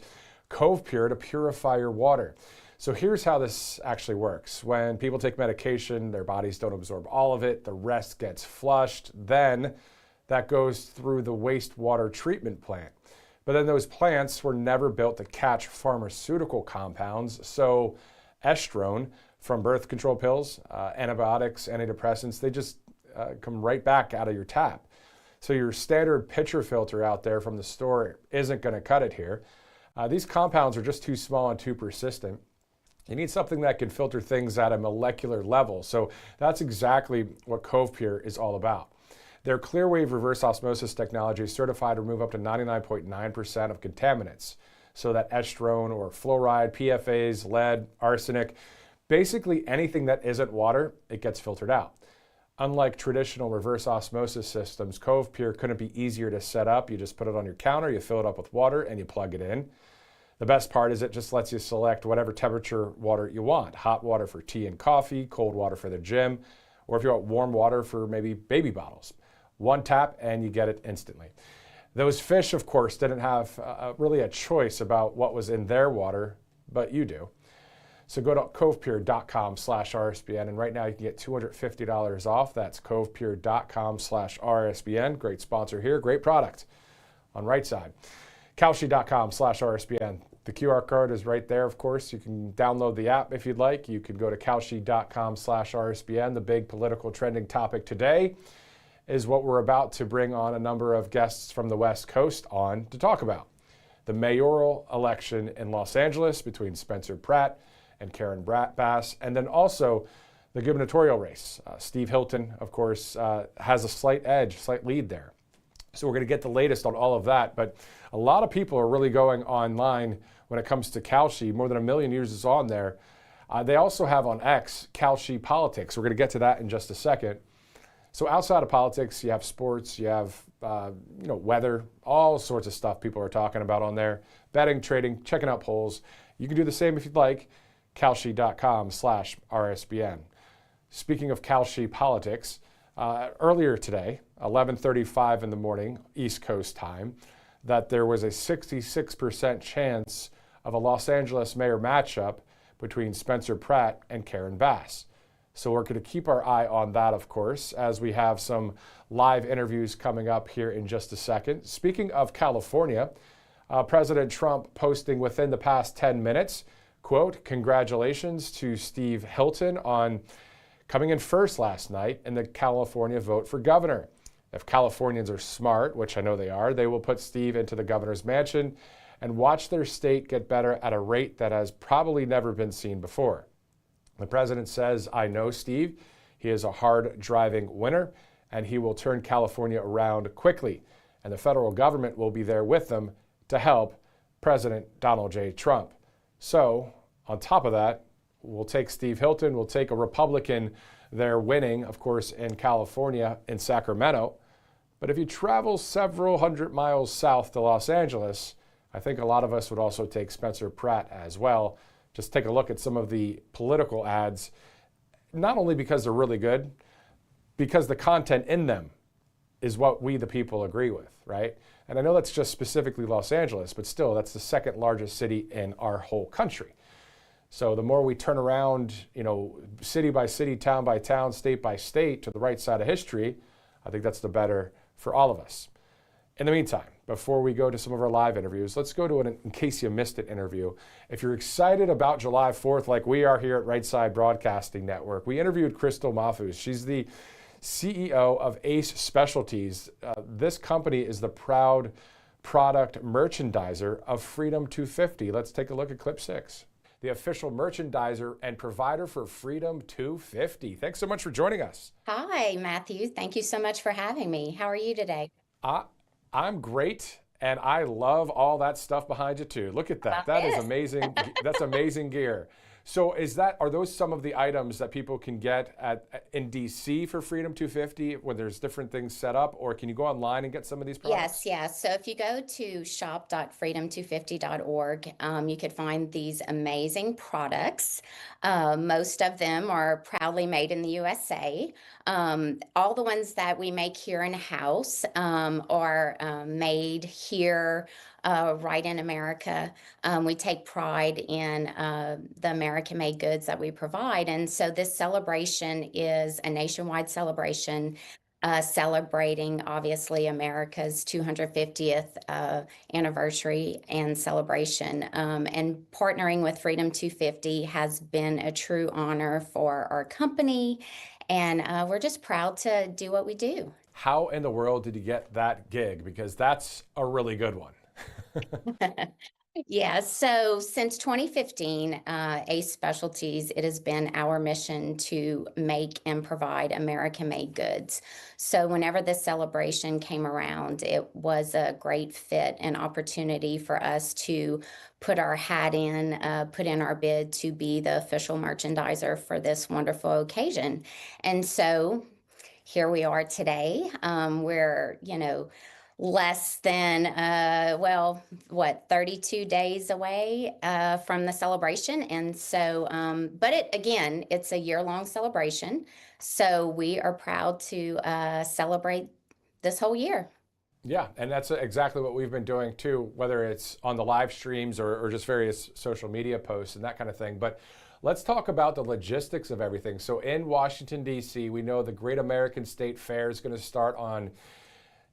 Cove Pure to purify your water. So here's how this actually works. When people take medication, their bodies don't absorb all of it. The rest gets flushed. Then that goes through the wastewater treatment plant. But then those plants were never built to catch pharmaceutical compounds. So estrone from birth control pills, antibiotics, antidepressants, they just come right back out of your tap. So your standard pitcher filter out there from the store isn't going to cut it here. These compounds are just too small and too persistent. You need something that can filter things at a molecular level. So that's exactly what Cove Pure is all about. Their Clearwave reverse osmosis technology is certified to remove up to 99.9% of contaminants. So that estrone or fluoride, PFAs, lead, arsenic, basically anything that isn't water, it gets filtered out. Unlike traditional reverse osmosis systems, Cove Pure couldn't be easier to set up. You just put it on your counter, you fill it up with water, and you plug it in. The best part is it just lets you select whatever temperature water you want. Hot water for tea and coffee, cold water for the gym, or if you want warm water for maybe baby bottles. One tap and you get it instantly. Those fish, of course, didn't have really a choice about what was in their water, but you do. So go to covepure.com/RSBN, and right now you can get $250 off. That's covepure.com/RSBN. Great sponsor here, great product on right side. Kalshi.com/RSBN. The QR code is right there, of course. You can download the app if you'd like. You can go to Kalshi.com/RSBN. The big political trending topic today is what we're about to bring on a number of guests from the West Coast on to talk about. The mayoral election in Los Angeles between Spencer Pratt and Karen Bass, and then also the gubernatorial race. Steve Hilton, of course, has a slight lead there. So we're going to get the latest on all of that, but a lot of people are really going online when it comes to Kalshi. More than 1 million users on there. They also have on X, Kalshi Politics. We're going to get to that in just a second. So outside of politics, you have sports, you have weather, all sorts of stuff people are talking about on there. Betting, trading, checking out polls. You can do the same if you'd like. Kalshi.com/RSBN. Speaking of Kalshi Politics, earlier today, 11:35 in the morning, East Coast time, that there was a 66% chance of a Los Angeles mayor matchup between Spencer Pratt and Karen Bass. So we're going to keep our eye on that, of course, as we have some live interviews coming up here in just a second. Speaking of California, President Trump posting within the past 10 minutes, quote, "Congratulations to Steve Hilton on coming in first last night in the California vote for governor. If Californians are smart, which I know they are, they will put Steve into the governor's mansion and watch their state get better at a rate that has probably never been seen before." The president says, "I know Steve. He is a hard-driving winner, and he will turn California around quickly. And the federal government will be there with them to help President Donald J. Trump." So, on top of that, we'll take Steve Hilton, we'll take a Republican there winning, of course, in California, in Sacramento. But if you travel several hundred miles south to Los Angeles, I think a lot of us would also take Spencer Pratt as well. Just take a look at some of the political ads, not only because they're really good, because the content in them is what we, the people, agree with, right? And I know that's just specifically Los Angeles, but still, that's the second largest city in our whole country. So the more we turn around, city by city, town by town, state by state to the right side of history, I think that's the better for all of us. In the meantime, before we go to some of our live interviews, let's go to an In Case You Missed It interview. If you're excited about July 4th, like we are here at Right Side Broadcasting Network, we interviewed Crystal Mahfouz. She's the CEO of Ace Specialties. This company is the proud product merchandiser of Freedom 250. Let's take a look at clip 6. The official merchandiser and provider for Freedom 250. Thanks so much for joining us. Hi, Matthew. Thank you so much for having me. How are you today? I'm great, and I love all that stuff behind you too. Look at that. That is amazing. That's amazing gear. So are those some of the items that people can get in DC for Freedom 250 when there's different things set up, or can you go online and get some of these products? Yes. So if you go to shop.freedom250.org, you could find these amazing products. Most of them are proudly made in the USA. All the ones that we make here in-house are made here right in America. We take pride in the American-made goods that we provide. And so this celebration is a nationwide celebration celebrating, obviously, America's 250th anniversary and celebration. And partnering with Freedom 250 has been a true honor for our company, and we're just proud to do what we do. How in the world did you get that gig? Because that's a really good one. Yeah, so since 2015, Ace Specialties, it has been our mission to make and provide American-made goods. So whenever this celebration came around, it was a great fit and opportunity for us to put our hat in, put in our bid to be the official merchandiser for this wonderful occasion. And so here we are today. We're, less than, 32 days away from the celebration. And so, but it's a year-long celebration. So we are proud to celebrate this whole year. Yeah, and that's exactly what we've been doing too, whether it's on the live streams or just various social media posts and that kind of thing. But let's talk about the logistics of everything. So in Washington, D.C., we know the Great American State Fair is going to start on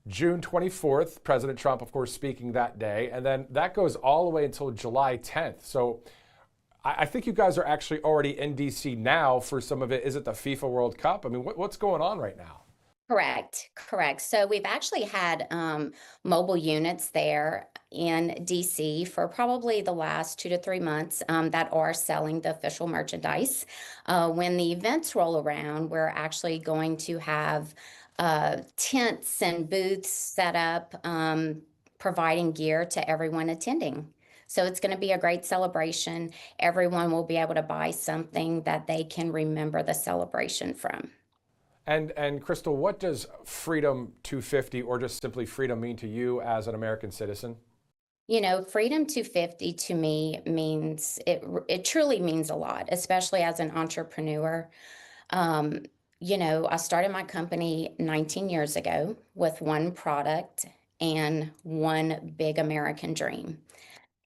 June 24th, President Trump, of course, speaking that day, and then that goes all the way until July 10th. So I think you guys are actually already in D.C. now for some of it. Is it the FIFA World Cup? I mean, what's going on right now? Correct. So we've actually had mobile units there in DC for probably the last 2 to 3 months that are selling the official merchandise. When the events roll around, we're actually going to have tents and booths set up, providing gear to everyone attending. So it's going to be a great celebration. Everyone will be able to buy something that they can remember the celebration from. And Crystal, what does Freedom 250 or just simply freedom mean to you as an American citizen? Freedom 250 to me means, it truly means a lot, especially as an entrepreneur. I started my company 19 years ago with one product and one big American dream.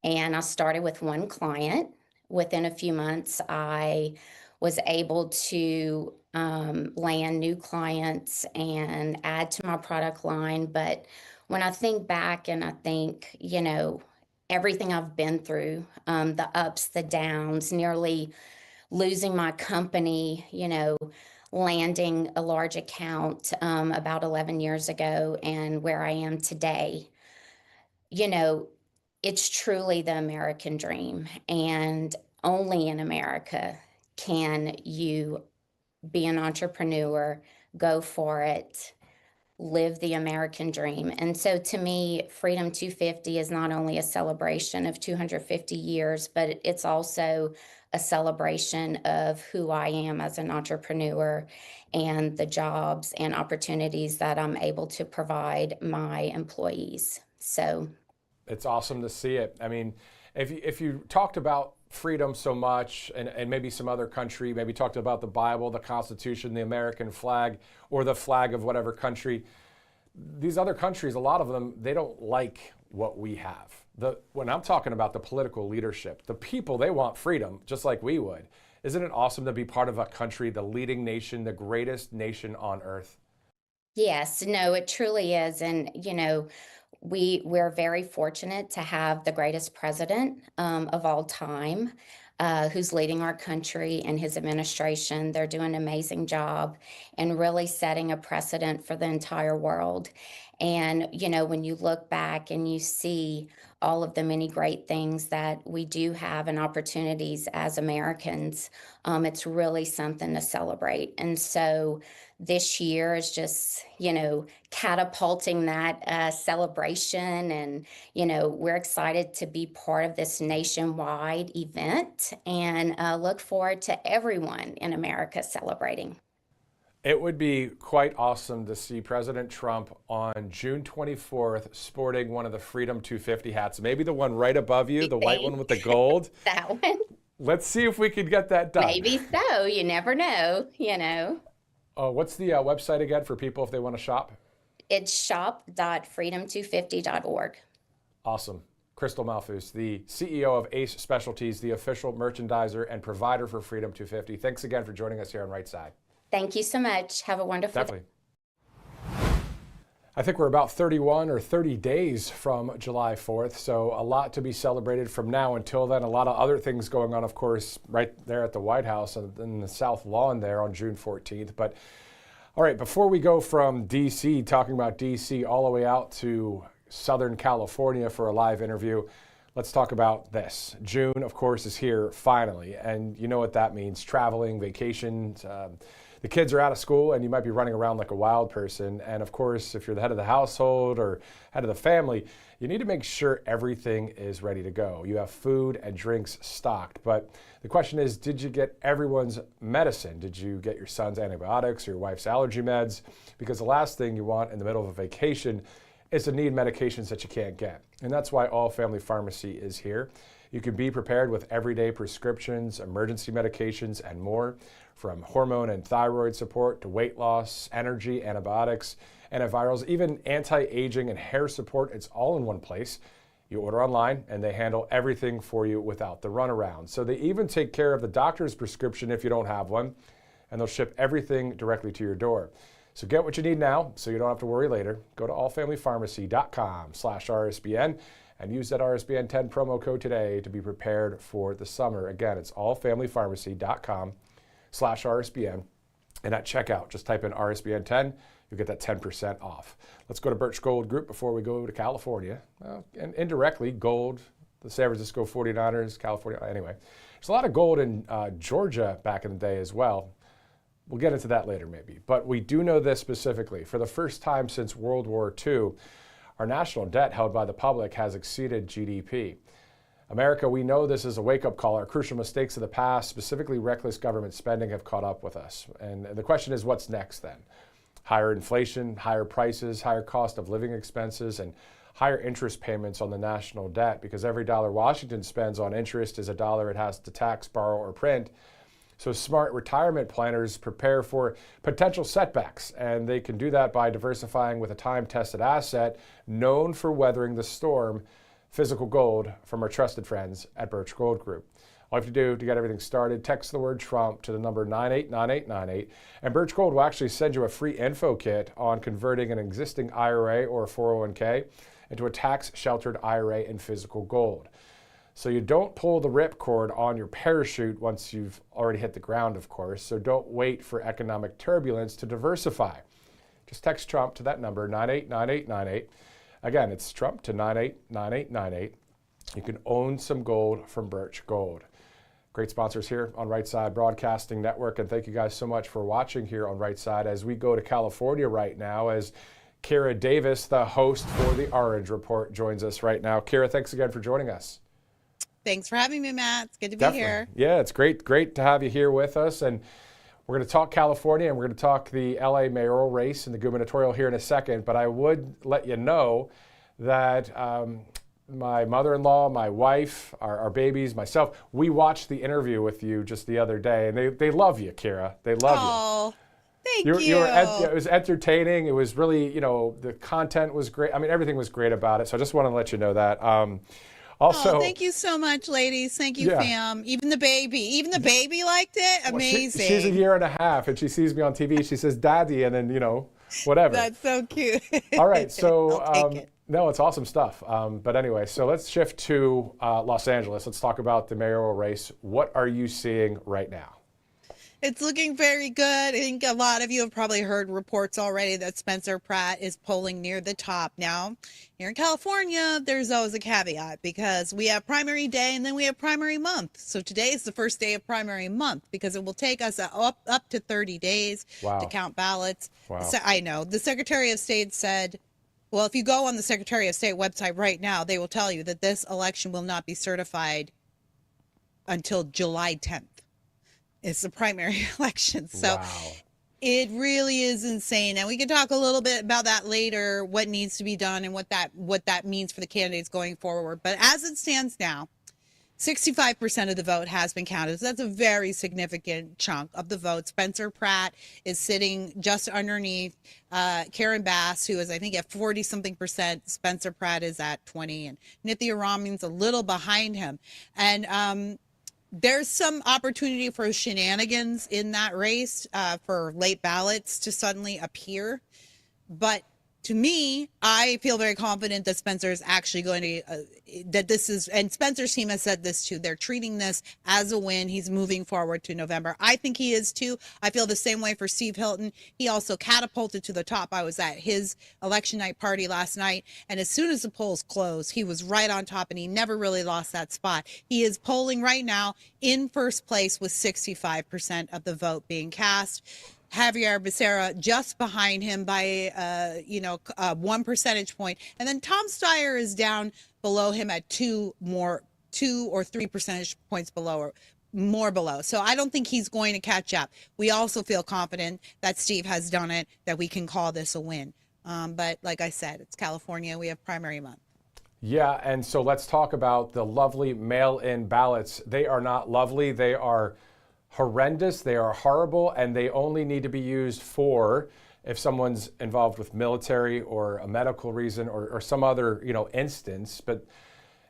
And I started with one client. Within a few months, I was able to land new clients and add to my product line. But when I think back and I think, everything I've been through, the ups, the downs, nearly losing my company, landing a large account about 11 years ago and where I am today, it's truly the American dream. And only in America can you be an entrepreneur, go for it, live the American dream. And so to me, Freedom 250 is not only a celebration of 250 years, but it's also a celebration of who I am as an entrepreneur and the jobs and opportunities that I'm able to provide my employees. So it's awesome to see it. I mean, if you talked about freedom so much and maybe some other country, maybe talked about the Bible, the Constitution, the American flag, or the flag of whatever country, these other countries, a lot of them, they don't like what we have. When I'm talking about the political leadership, the people, they want freedom just like we would. Isn't it awesome to be part of a country, the leading nation, the greatest nation on earth? yes, no, it truly is. And, we're very fortunate to have the greatest president of all time, who's leading our country and his administration. They're doing an amazing job and really setting a precedent for the entire world. And, when you look back and you see all of the many great things that we do have and opportunities as Americans, it's really something to celebrate. And so this year is just, catapulting that celebration. And, we're excited to be part of this nationwide event and look forward to everyone in America celebrating. It would be quite awesome to see President Trump on June 24th sporting one of the Freedom 250 hats, maybe the one right above you, the white one with the gold. That one. Let's see if we could get that done. Maybe so. You never know, What's the website again for people if they want to shop? It's shop.freedom250.org. Awesome. Crystal Malfus, the CEO of Ace Specialties, the official merchandiser and provider for Freedom 250. Thanks again for joining us here on Right Side. Thank you so much. Have a wonderful day. Definitely. I think we're about 31 or 30 days from July 4th, so a lot to be celebrated from now until then. A lot of other things going on, of course, right there at the White House in the South Lawn there on June 14th. But all right, before we go from D.C., talking about D.C. all the way out to Southern California for a live interview, let's talk about this. June, of course, is here finally, and you know what that means. Traveling, vacations, the kids are out of school and you might be running around like a wild person. And of course, if you're the head of the household or head of the family, you need to make sure everything is ready to go. You have food and drinks stocked. But the question is, did you get everyone's medicine? Did you get your son's antibiotics or your wife's allergy meds? Because the last thing you want in the middle of a vacation is to need medications that you can't get. And that's why All Family Pharmacy is here. You can be prepared with everyday prescriptions, emergency medications, and more. From hormone and thyroid support to weight loss, energy, antibiotics, antivirals, even anti-aging and hair support, it's all in one place. You order online and they handle everything for you without the runaround. So they even take care of the doctor's prescription if you don't have one, and they'll ship everything directly to your door. So get what you need now so you don't have to worry later. Go to allfamilypharmacy.com/RSBN and use that RSBN 10 promo code today to be prepared for the summer. Again, it's allfamilypharmacy.com/RSBN. And at checkout, just type in RSBN 10, you'll get that 10% off. Let's go to Birch Gold Group before we go to California. And indirectly, gold, the San Francisco 49ers, California, anyway. There's a lot of gold in Georgia back in the day as well. We'll get into that later maybe. But we do know this specifically. For the first time since World War II, our national debt held by the public has exceeded GDP. America, we know this is a wake-up call. Our crucial mistakes of the past, specifically reckless government spending, have caught up with us. And the question is, what's next then? Higher inflation, higher prices, higher cost of living expenses, and higher interest payments on the national debt, because every dollar Washington spends on interest is a dollar it has to tax, borrow, or print. So smart retirement planners prepare for potential setbacks, and they can do that by diversifying with a time-tested asset known for weathering the storm, physical gold, from our trusted friends at Birch Gold Group. All you have to do to get everything started, text the word Trump to the number 989898, and Birch Gold will actually send you a free info kit on converting an existing IRA or a 401k into a tax-sheltered IRA in physical gold. So you don't pull the ripcord on your parachute once you've already hit the ground, of course, so don't wait for economic turbulence to diversify. Just text Trump to that number, 989898. Again, it's Trump to 989898. You can own some gold from Birch Gold. Great sponsors here on Right Side Broadcasting Network, and thank you guys so much for watching here on Right Side as we go to California right now, as Kira Davis, the host for the Orange Report, joins us right now. Kira, thanks again for joining us. Thanks for having me, Matt. It's good to be Definitely. here. Yeah, it's great to have you here with us. And we're going to talk California, and we're going to talk the LA mayoral race and the gubernatorial here in a second. But I would let you know that my mother-in-law, my wife, our babies, myself, we watched the interview with you just the other day, and they love you, Kira. They love you. Oh, thank you. It was entertaining. It was really, the content was great. I mean, everything was great about it. So I just want to let you know that. Also, thank you so much, ladies. Thank you, fam. Even the baby liked it. Amazing. Well, she's a year and a half, and she sees me on TV. She says, "Daddy," and then whatever. That's so cute. All right, so no, it's awesome stuff. But anyway, so let's shift to Los Angeles. Let's talk about the mayoral race. What are you seeing right now? It's looking very good. I think a lot of you have probably heard reports already that Spencer Pratt is polling near the top. Now, here in California, there's always a caveat because we have primary day and then we have primary month. So today is the first day of primary month because it will take us up to 30 days to count ballots. Wow. So I know the Secretary of State said, well, if you go on the Secretary of State website right now, they will tell you that this election will not be certified until July 10th. It's the primary election. So it really is insane. And we can talk a little bit about that later, what needs to be done and what that means for the candidates going forward. But as it stands now, 65% of the vote has been counted. So that's a very significant chunk of the vote. Spencer Pratt is sitting just underneath Karen Bass, who is, I think, at 40-something%. Spencer Pratt is at 20%. And Nithya Raman's a little behind him. And there's some opportunity for shenanigans in that race for late ballots to suddenly appear. But to me, I feel very confident that Spencer is actually going to, that this is, and Spencer's team has said this too, they're treating this as a win. He's moving forward to November. I think he is too. I feel the same way for Steve Hilton. He also catapulted to the top. I was at his election night party last night, and as soon as the polls closed, he was right on top, and he never really lost that spot. He is polling right now in first place with 65% of the vote being cast. Javier Becerra just behind him by, 1 percentage point. And then Tom Steyer is down below him at 2 or 3 percentage points below, or more below. So I don't think he's going to catch up. We also feel confident that Steve has done it, that we can call this a win. But like I said, it's California. We have primary month. Yeah, and so let's talk about the lovely mail-in ballots. They are not lovely. They are horrendous, they are horrible, and they only need to be used for if someone's involved with military or a medical reason or some other instance. But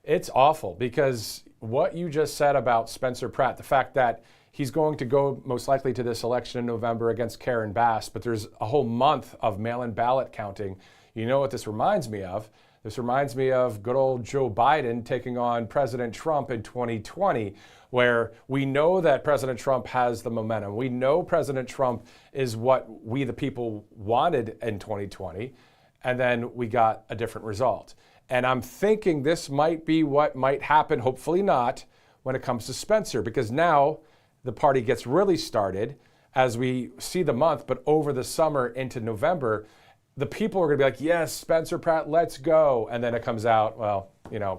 it's awful, because what you just said about Spencer Pratt, the fact that he's going to go most likely to this election in November against Karen Bass, but there's a whole month of mail-in ballot counting. You know what this reminds me of? This reminds me of good old Joe Biden taking on President Trump in 2020, where we know that President Trump has the momentum. We know President Trump is what we, the people, wanted in 2020, and then we got a different result. And I'm thinking this might be what might happen, hopefully not, when it comes to Spencer, because now the party gets really started as we see the month, but over the summer into November, the people are going to be like, yes, Spencer Pratt, let's go. And then it comes out, well,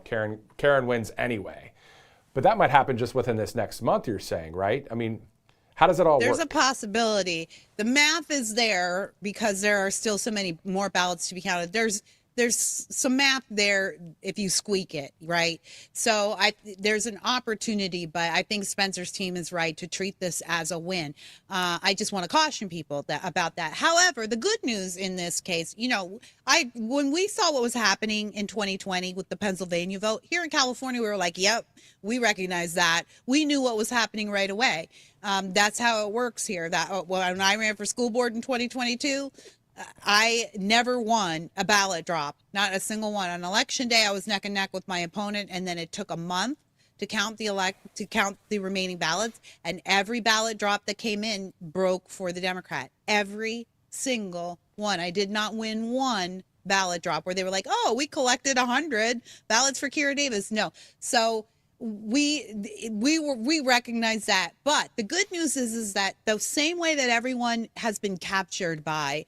Karen wins anyway. But that might happen just within this next month, you're saying, right? I mean, how does it all work? There's a possibility. The math is there because there are still so many more ballots to be counted. There's some math there if you squeak it, right? So there's an opportunity, but I think Spencer's team is right to treat this as a win. I just want to caution people about that. However, the good news in this case, when we saw what was happening in 2020 with the Pennsylvania vote, here in California, we were like, yep, we recognize that. We knew what was happening right away. That's how it works here. When I ran for school board in 2022, I never won a ballot drop, not a single one. On election day, I was neck and neck with my opponent, and then it took a month to count the remaining ballots, and every ballot drop that came in broke for the Democrat. Every single one. I did not win one ballot drop where they were like, "Oh, we collected 100 ballots for Keira Davis." No, so we recognize that. But the good news is that the same way that everyone has been captured by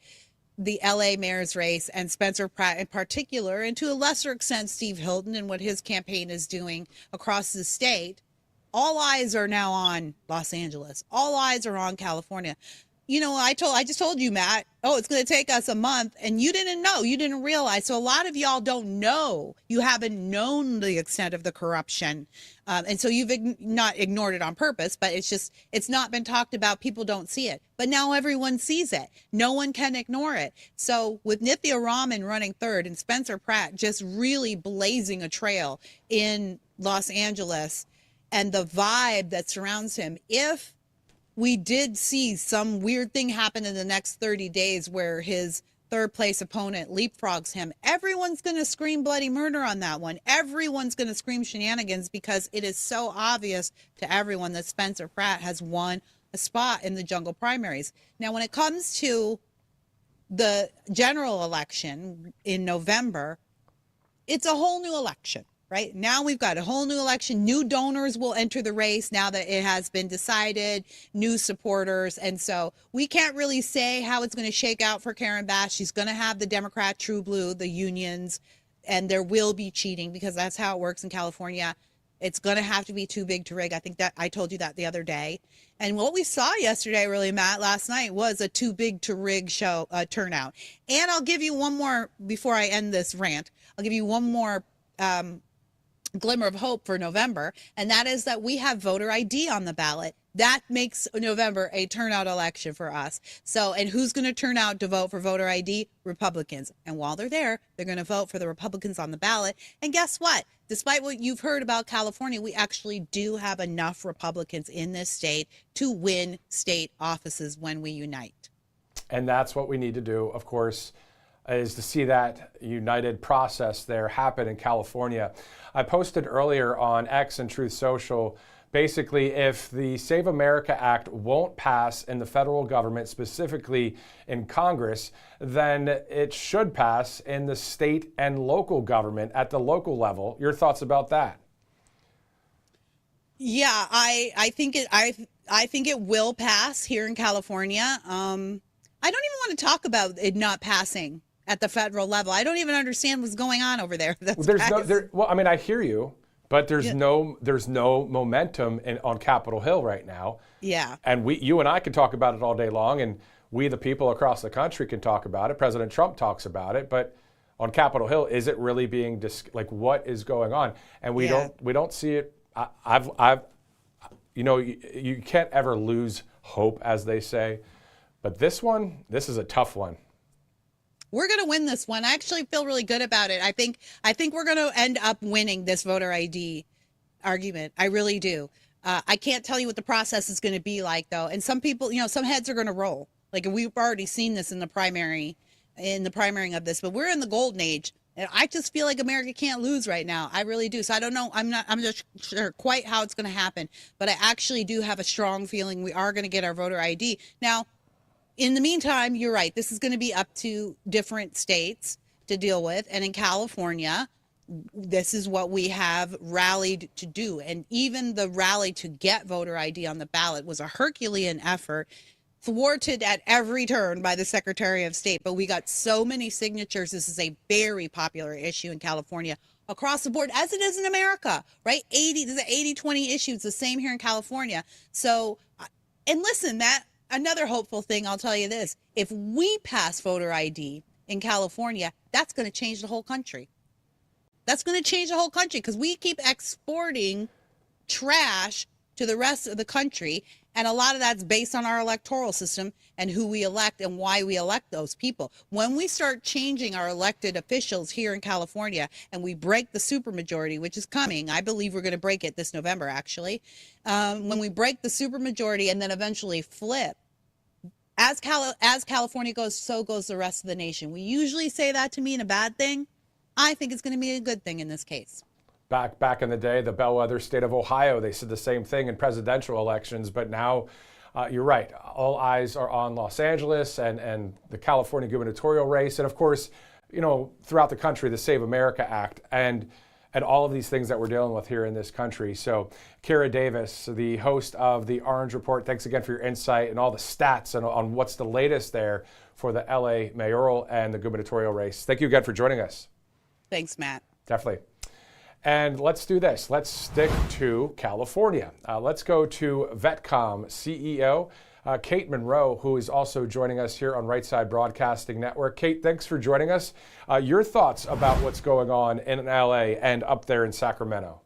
the LA mayor's race and Spencer Pratt in particular, and to a lesser extent Steve Hilton and what his campaign is doing across the state, all eyes are now on Los Angeles. All eyes are on California. I just told you, Matt, it's going to take us a month, and you didn't know, you didn't realize. So a lot of y'all don't know. You haven't known the extent of the corruption. And so you've not ignored it on purpose, but it's not been talked about. People don't see it, but now everyone sees it. No one can ignore it. So with Nithya Raman running third and Spencer Pratt just really blazing a trail in Los Angeles and the vibe that surrounds him, if we did see some weird thing happen in the next 30 days where his third place opponent leapfrogs him, everyone's going to scream bloody murder on that one. Everyone's going to scream shenanigans, because it is so obvious to everyone that Spencer Pratt has won a spot in the jungle primaries. Now, when it comes to the general election in November, it's a whole new election. Right now, we've got a whole new election. New donors will enter the race now that it has been decided, new supporters. And so we can't really say how it's going to shake out for Karen Bass. She's going to have the Democrat True Blue, the unions, and there will be cheating, because that's how it works in California. It's going to have to be too big to rig. I think that I told you that the other day. And what we saw yesterday, really, Matt, last night, was a too big to rig show turnout. And I'll give you one more, before I end this rant, I'll give you one more glimmer of hope for November, and that is that we have voter ID on the ballot. That makes November a turnout election for us. So, and who's going to turn out to vote for voter ID? Republicans. And while they're there, they're going to vote for the Republicans on the ballot. And guess what? Despite what you've heard about California, we actually do have enough Republicans in this state to win state offices when we unite. And that's what we need to do, of course. is to see that united process there happen in California. I posted earlier on X and Truth Social, basically, if the Save America Act won't pass in the federal government, specifically in Congress, then it should pass in the state and local government at the local level. Your thoughts about that? Yeah, I think it will pass here in California. I don't even want to talk about it not passing at the federal level. I don't even understand what's going on over there. Well, I mean, I hear you, but there's no momentum on Capitol Hill right now. Yeah. And you and I can talk about it all day long, and we, the people across the country, can talk about it. President Trump talks about it, but on Capitol Hill, is it really being what is going on? And we don't see it. You can't ever lose hope, as they say, but this is a tough one. We're going to win this one. I actually feel really good about it. I think we're going to end up winning this voter ID argument. I really do. I can't tell you what the process is going to be like, though. And some people, some heads are going to roll. Like, we've already seen this in the primary of this, but we're in the golden age. And I just feel like America can't lose right now. I really do. So I don't know. I'm just sure quite how it's going to happen, but I actually do have a strong feeling we are going to get our voter ID. Now, in the meantime, you're right. This is going to be up to different states to deal with. And in California, this is what we have rallied to do. And even the rally to get voter ID on the ballot was a Herculean effort, thwarted at every turn by the Secretary of State. But we got so many signatures. This is a very popular issue in California across the board, as it is in America, right? 80-20 issue. It's the same here in California. So, and listen, another hopeful thing, I'll tell you this. If we pass voter ID in California, that's going to change the whole country. That's going to change the whole country because we keep exporting trash to the rest of the country. And a lot of that's based on our electoral system and who we elect and why we elect those people. When we start changing our elected officials here in California and we break the supermajority, which is coming, I believe we're going to break it this November, actually. When we break the supermajority and then eventually flip, as California goes, so goes the rest of the nation. We usually say that to mean a bad thing. I think it's going to be a good thing in this case. Back in the day, the bellwether state of Ohio, they said the same thing in presidential elections, but now you're right. All eyes are on Los Angeles and the California gubernatorial race. And of course, throughout the country, the Save America Act and all of these things that we're dealing with here in this country. So Kara Davis, the host of the Orange Report, thanks again for your insight and all the stats and on what's the latest there for the LA mayoral and the gubernatorial race. Thank you again for joining us. Thanks, Matt. Definitely. And let's do this. Let's stick to California. Let's go to VetCom CEO Kate Monroe, who is also joining us here on Right Side Broadcasting Network. Kate, thanks for joining us. Your thoughts about what's going on in LA and up there in Sacramento?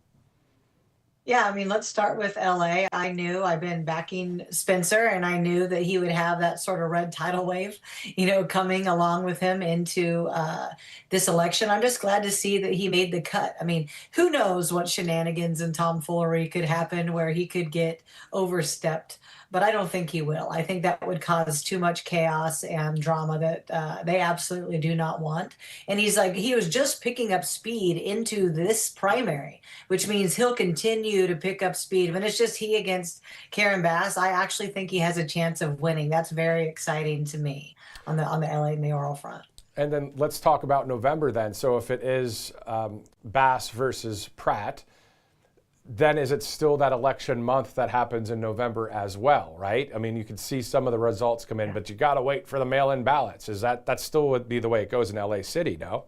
Yeah, I mean, let's start with LA. I've been backing Spencer, and I knew that he would have that sort of red tidal wave, coming along with him into this election. I'm just glad to see that he made the cut. I mean, who knows what shenanigans and tomfoolery could happen where he could get overstepped, but I don't think he will. I think that would cause too much chaos and drama that they absolutely do not want. And he was just picking up speed into this primary, which means he'll continue to pick up speed. When it's just he against Karen Bass, I actually think he has a chance of winning. That's very exciting to me on the LA mayoral front. And then let's talk about November then. So if it is Bass versus Pratt, then is it still that election month that happens in November as well, right? I mean, you can see some of the results come in, but you got to wait for the mail-in ballots. That still would be the way it goes in LA City, no?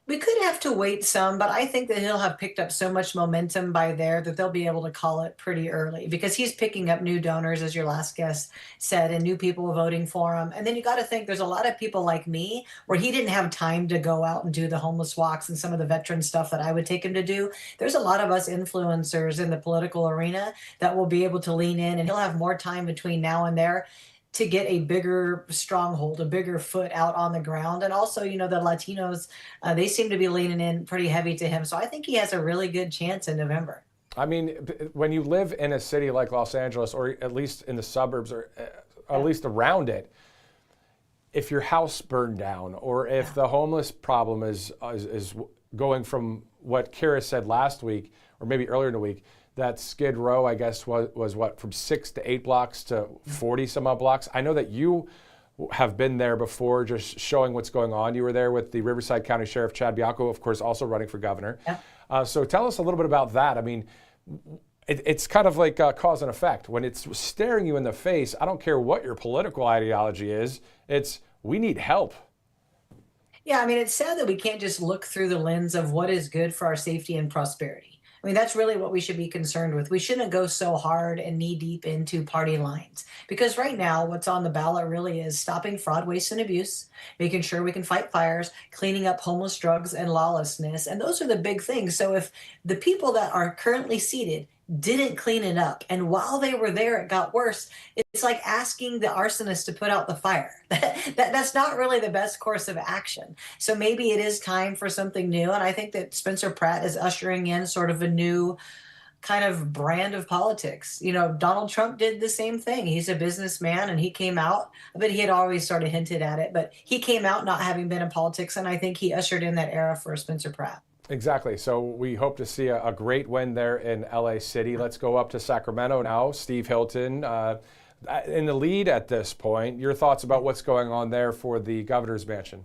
We could have to wait some, but I think that he'll have picked up so much momentum by there that they'll be able to call it pretty early because he's picking up new donors, as your last guest said, and new people voting for him. And then you got to think there's a lot of people like me where he didn't have time to go out and do the homeless walks and some of the veteran stuff that I would take him to do. There's a lot of us influencers in the political arena that will be able to lean in, and he'll have more time between now and there to get a bigger stronghold, a bigger foot out on the ground. And also, the Latinos, they seem to be leaning in pretty heavy to him. So I think he has a really good chance in November. I mean, when you live in a city like Los Angeles, or at least in the suburbs, or at least around it, if your house burned down, or if the homeless problem is going from what Kira said last week, or maybe earlier in the week, that Skid Row, I guess, was what, from 6 to 8 blocks to 40 some odd blocks. I know that you have been there before, just showing what's going on. You were there with the Riverside County Sheriff Chad Bianco, of course, also running for governor. Yeah. So tell us a little bit about that. I mean, it's kind of like cause and effect. When it's staring you in the face, I don't care what your political ideology is, it's we need help. Yeah, I mean, it's sad that we can't just look through the lens of what is good for our safety and prosperity. I mean, that's really what we should be concerned with. We shouldn't go so hard and knee deep into party lines, because right now what's on the ballot really is stopping fraud, waste, and abuse, making sure we can fight fires, cleaning up homeless, drugs, and lawlessness. And those are the big things. So if the people that are currently seated didn't clean it up, and while they were there, it got worse, it's like asking the arsonist to put out the fire. That's not really the best course of action. So maybe it is time for something new. And I think that Spencer Pratt is ushering in sort of a new kind of brand of politics. You know, Donald Trump did the same thing. He's a businessman, and he came out, but he had always sort of hinted at it, but he came out not having been in politics. And I think he ushered in that era for Spencer Pratt. Exactly. So we hope to see a great win there in LA City. Let's go up to Sacramento now. Steve Hilton in the lead at this point. Your thoughts about what's going on there for the governor's mansion?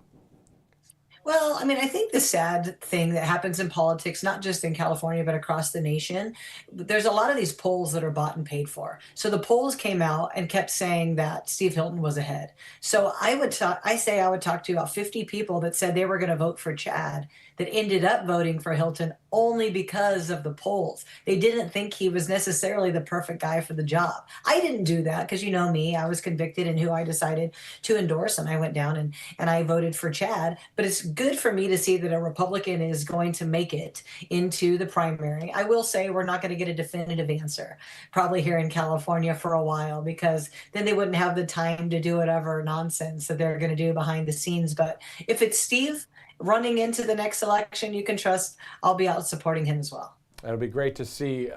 Well, I mean, I think the sad thing that happens in politics, not just in California, but across the nation, there's a lot of these polls that are bought and paid for. So the polls came out and kept saying that Steve Hilton was ahead. So I would talk to about 50 people that said they were going to vote for Chad, that ended up voting for Hilton only because of the polls. They didn't think he was necessarily the perfect guy for the job. I didn't do that because, you know me, I was convicted in who I decided to endorse, and I went down and I voted for Chad. But it's good for me to see that a Republican is going to make it into the primary. I will say we're not going to get a definitive answer probably here in California for a while, because then they wouldn't have the time to do whatever nonsense that they're going to do behind the scenes. But if it's Steve running into the next election, you can trust I'll be out supporting him as well. It'll be great to see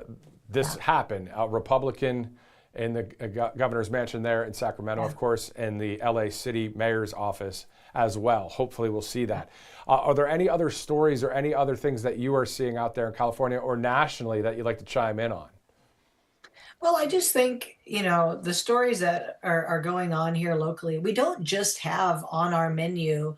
this happen. A Republican in the governor's mansion there in Sacramento, of course, and the LA City mayor's office as well. Hopefully we'll see that. Are there any other stories or any other things that you are seeing out there in California or nationally that you'd like to chime in on? Well, I just think, you know, the stories that are going on here locally, we don't just have on our menu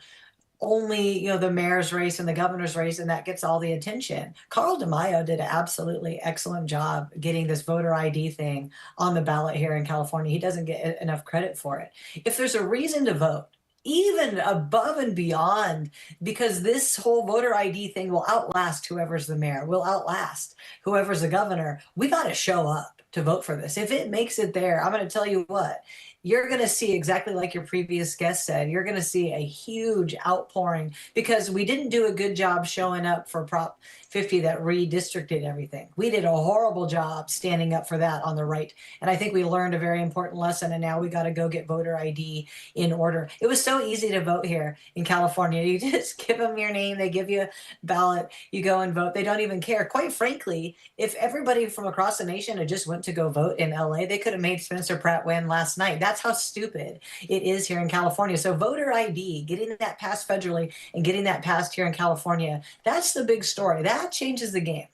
only, you know, the mayor's race and the governor's race, and that gets all the attention. Carl DeMaio did an absolutely excellent job getting this voter ID thing on the ballot here in California. He doesn't get enough credit for it. If there's a reason to vote, even above and beyond, because this whole voter ID thing will outlast whoever's the mayor, will outlast whoever's the governor, we got to show up to vote for this. If it makes it there, I'm going to tell you what, you're going to see exactly like your previous guest said, you're going to see a huge outpouring, because we didn't do a good job showing up for Prop 50 that redistricted everything. We did a horrible job standing up for that on the right. And I think we learned a very important lesson, and now we got to go get voter ID in order. It was so easy to vote here in California. You just give them your name, they give you a ballot, you go and vote. They don't even care. Quite frankly, if everybody from across the nation had just went to go vote in LA, they could have made Spencer Pratt win last night. That's how stupid it is here in California. So voter ID, getting that passed federally and getting that passed here in California, that's the big story. That changes the game.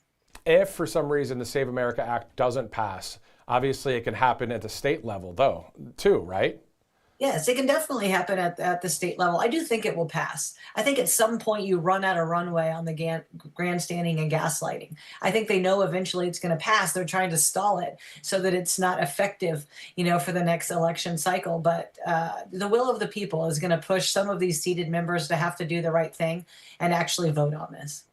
If for some reason the Save America Act doesn't pass, obviously it can happen at the state level though, too, right? Yes, it can definitely happen at the state level. I do think it will pass. I think at some point you run out of runway on the grandstanding and gaslighting. I think they know eventually it's going to pass. They're trying to stall it so that it's not effective, you know, for the next election cycle. But the will of the people is going to push some of these seated members to have to do the right thing and actually vote on this.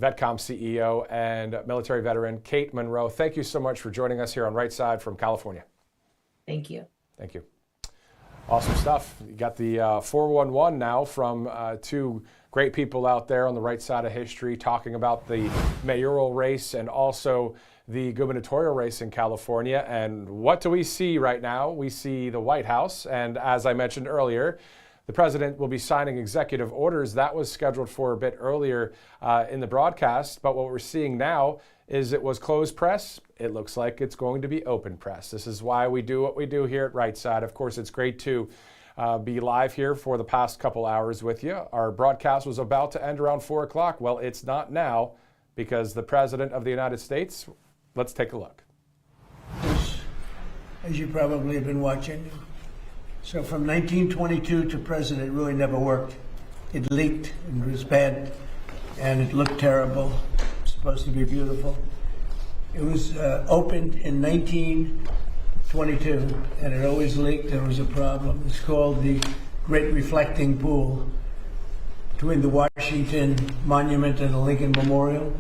VetCom CEO and military veteran Kate Monroe, thank you so much for joining us here on Right Side from California. Thank you. Thank you. Awesome stuff. You got the 411 now from two great people out there on the right side of history talking about the mayoral race and also the gubernatorial race in California. And what do we see right now? We see the White House. And as I mentioned earlier, the president will be signing executive orders. That was scheduled for a bit earlier in the broadcast. But what we're seeing now is it was closed press. It looks like it's going to be open press. This is why we do what we do here at Right Side. Of course, it's great to be live here for the past couple hours with you. Our broadcast was about to end around 4 o'clock. Well, it's not now because the President of the United States, let's take a look. As you probably have been watching. So from 1922 to present, it really never worked. It leaked and it was bad and it looked terrible. It was supposed to be beautiful. It was opened in 1922 and it always leaked and it was a problem. It's called the Great Reflecting Pool between the Washington Monument and the Lincoln Memorial.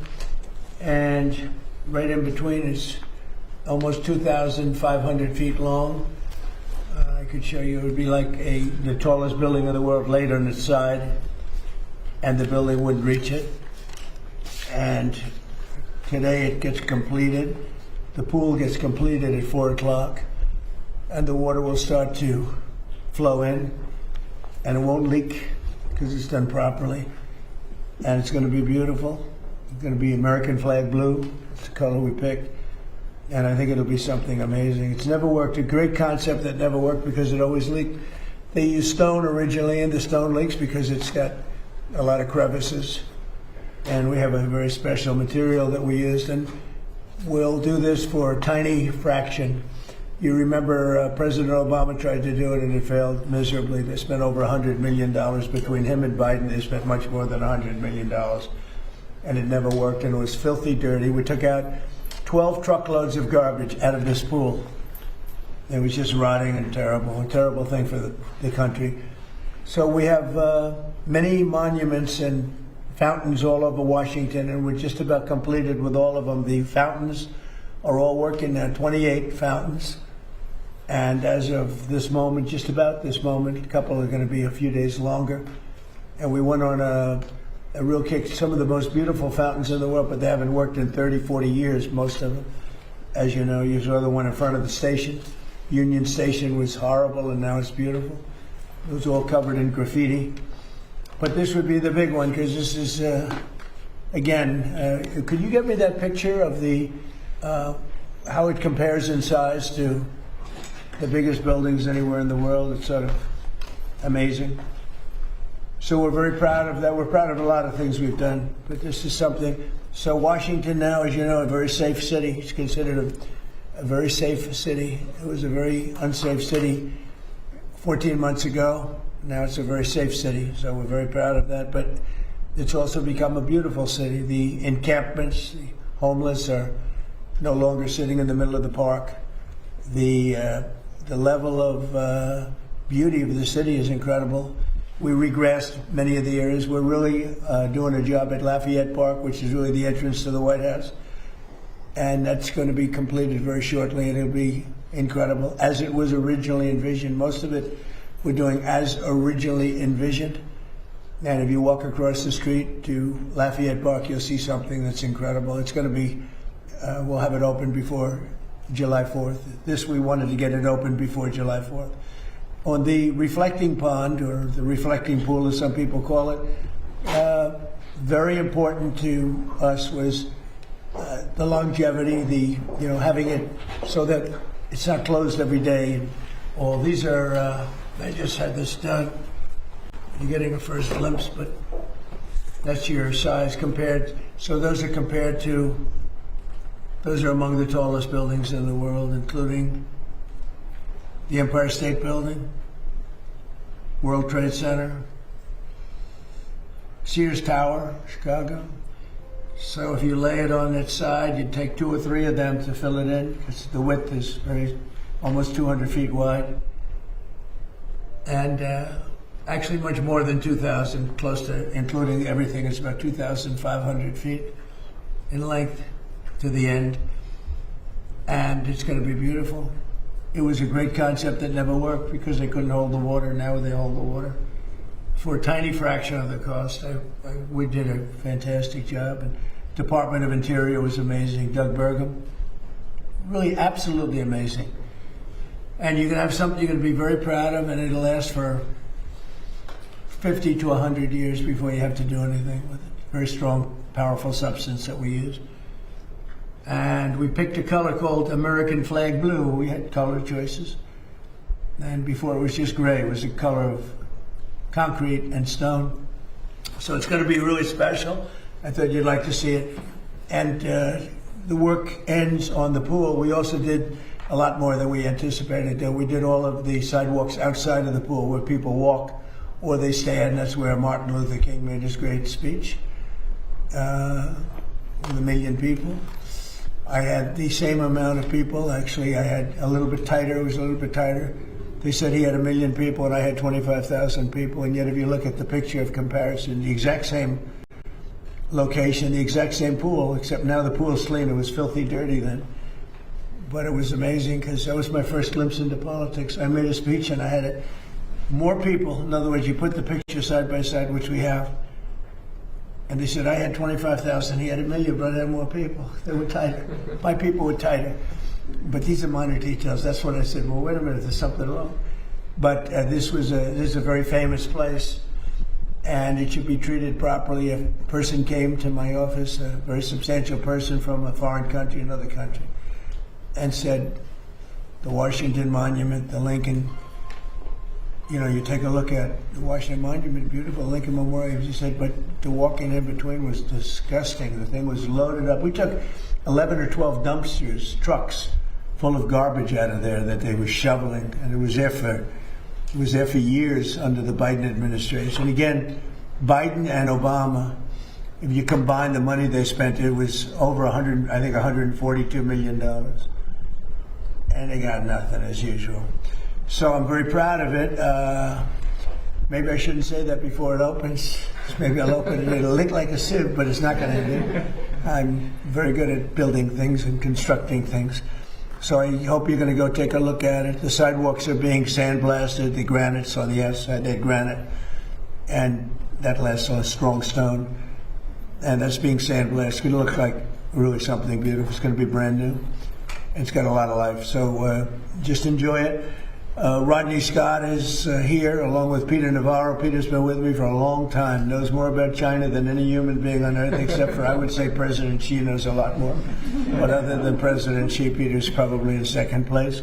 And right in between is almost 2,500 feet long. I could show you, it would be like the tallest building in the world laid on its side, and the building wouldn't reach it. And today it gets completed. The pool gets completed at 4 o'clock, and the water will start to flow in, and it won't leak because it's done properly. And it's going to be beautiful. It's going to be American flag blue. It's the color we picked. And I think it'll be something amazing. It's never worked. A great concept that never worked because it always leaked. They used stone originally, and the stone leaks because it's got a lot of crevices. And we have a very special material that we used, and we'll do this for a tiny fraction. You remember President Obama tried to do it, and it failed miserably. They spent over $100 million between him and Biden. They spent much more than $100 million, and it never worked, and it was filthy dirty. We took out 12 truckloads of garbage out of this pool. It was just rotting and terrible, a terrible thing for the country. So we have many monuments and fountains all over Washington, and we're just about completed with all of them. The fountains are all working now, 28 fountains. And as of this moment, just about this moment, a couple are going to be a few days longer. And we went on a real kick. Some of the most beautiful fountains in the world, but they haven't worked in 30, 40 years, most of them. As you know, you saw the one in front of the station. Union Station was horrible, and now it's beautiful. It was all covered in graffiti. But this would be the big one, because this is, again, could you get me that picture of the how it compares in size to the biggest buildings anywhere in the world? It's sort of amazing. So we're very proud of that. We're proud of a lot of things we've done, but this is something. So Washington now, as you know, a very safe city. It's considered a very safe city. It was a very unsafe city 14 months ago. Now it's a very safe city, so we're very proud of that. But it's also become a beautiful city. The encampments, the homeless are no longer sitting in the middle of the park. The level of beauty of the city is incredible. We regressed many of the areas. We're really doing a job at Lafayette Park, which is really the entrance to the White House. And that's going to be completed very shortly, and it'll be incredible, as it was originally envisioned. Most of it we're doing as originally envisioned. And if you walk across the street to Lafayette Park, you'll see something that's incredible. It's going to be, we'll have it open before July 4th. This, we wanted to get it open before July 4th. On the reflecting pond, or the reflecting pool as some people call it, very important to us was the longevity, having it so that it's not closed every day. And all these are, I just had this done. You're getting a first glimpse, but that's your size compared. So those are compared to, those are among the tallest buildings in the world, including the Empire State Building, World Trade Center, Sears Tower, Chicago. So if you lay it on its side, you'd take 2 or 3 of them to fill it in, because the width is almost 200 feet wide. And actually much more than 2,000, close to, including everything, it's about 2,500 feet in length to the end. And it's going to be beautiful. It was a great concept that never worked because they couldn't hold the water. Now they hold the water for a tiny fraction of the cost. We did a fantastic job. And Department of Interior was amazing. Doug Burgum, really absolutely amazing. And you're going to have something you're going to be very proud of, and it'll last for 50 to 100 years before you have to do anything with it. Very strong, powerful substance that we use. And we picked a color called American Flag Blue. We had color choices. And before it was just gray. It was the color of concrete and stone. So it's going to be really special. I thought you'd like to see it. And the work ends on the pool. We also did a lot more than we anticipated. We did all of the sidewalks outside of the pool where people walk or they stand. That's where Martin Luther King made his great speech with 1 million people. I had the same amount of people. Actually, I had a little bit tighter. It was a little bit tighter. They said he had 1 million people and I had 25,000 people. And yet if you look at the picture of comparison, the exact same location, the exact same pool, except now the pool's clean. It was filthy dirty then. But it was amazing because that was my first glimpse into politics. I made a speech and I had it. More people, in other words, you put the picture side by side, which we have, and they said I had 25,000, he had 1 million, but I had more people. They were tighter. My people were tighter. But these are minor details. That's what I said. Well, wait a minute, there's something wrong. But this is a very famous place, and it should be treated properly. A person came to my office, a very substantial person from a foreign country, another country, and said, the Washington Monument, the Lincoln, you take a look at the Washington Monument, beautiful, Lincoln Memorial. He said, but the walking in between was disgusting. The thing was loaded up. We took 11 or 12 dumpsters, trucks, full of garbage out of there that they were shoveling, and it was there for years under the Biden administration. Again, Biden and Obama, if you combine the money they spent, it was over $142 million. And they got nothing as usual. So I'm very proud of it. Maybe I shouldn't say that before it opens. Maybe I'll open it. It'll look like a sieve, but it's not going to do. I'm very good at building things and constructing things. So I hope you're going to go take a look at it. The sidewalks are being sandblasted. The granite's on the outside. They're granite. And that lasts on a strong stone. And that's being sandblasted. It's going to look like really something beautiful. It's going to be brand new. It's got a lot of life. So just enjoy it. Rodney Scott is here along with Peter Navarro. Peter's been with me for a long time, knows more about China than any human being on earth, except for, I would say, President Xi knows a lot more. But other than President Xi, Peter's probably in second place,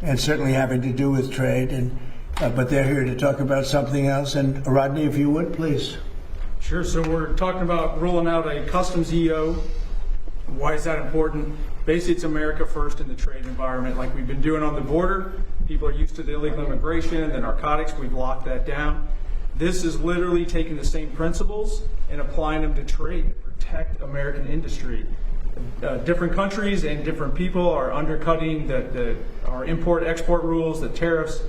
and certainly having to do with trade. And but they're here to talk about something else. And Rodney, if you would, please. Sure. So we're talking about rolling out a customs EO. Why is that important? Basically, it's America first in the trade environment, like we've been doing on the border. People are used to the illegal immigration, the narcotics, we've locked that down. This is literally taking the same principles and applying them to trade to protect American industry. Different countries and different people are undercutting our import-export rules, the tariffs,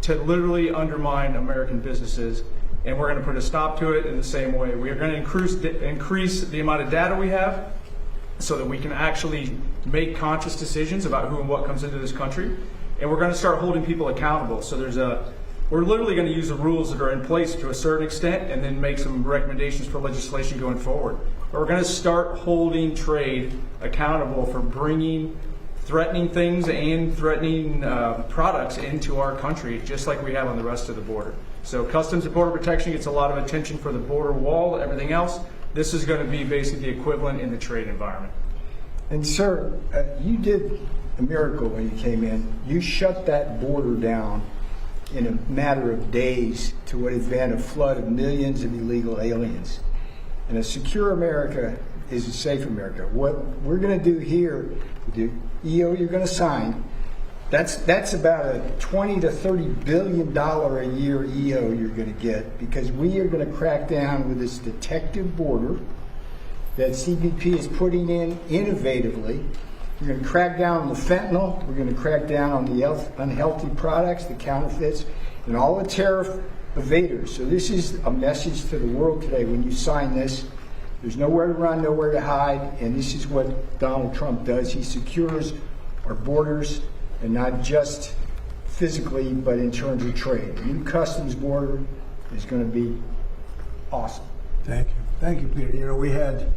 to literally undermine American businesses. And we're going to put a stop to it in the same way. We are going to increase the amount of data we have so that we can actually make conscious decisions about who and what comes into this country. And we're going to start holding people accountable. So we're literally going to use the rules that are in place to a certain extent and then make some recommendations for legislation going forward. But we're going to start holding trade accountable for bringing threatening things and threatening products into our country, just like we have on the rest of the border. So Customs and Border Protection gets a lot of attention for the border wall, everything else. This is going to be basically the equivalent in the trade environment. And sir, you did a miracle when you came in. You shut that border down in a matter of days to what has been a flood of millions of illegal aliens. And a secure America is a safe America. What we're going to do here, the EO you're going to sign, that's about a $20 to $30 billion a year EO you're going to get, because we are going to crack down with this detective border that CBP is putting in innovatively. We're going to crack down on the fentanyl. We're going to crack down on the unhealthy products, the counterfeits, and all the tariff evaders. So this is a message to the world today. When you sign this, there's nowhere to run, nowhere to hide, and this is what Donald Trump does. He secures our borders, and not just physically, but in terms of trade. The new customs border is going to be awesome. Thank you. Thank you, Peter. You know, we had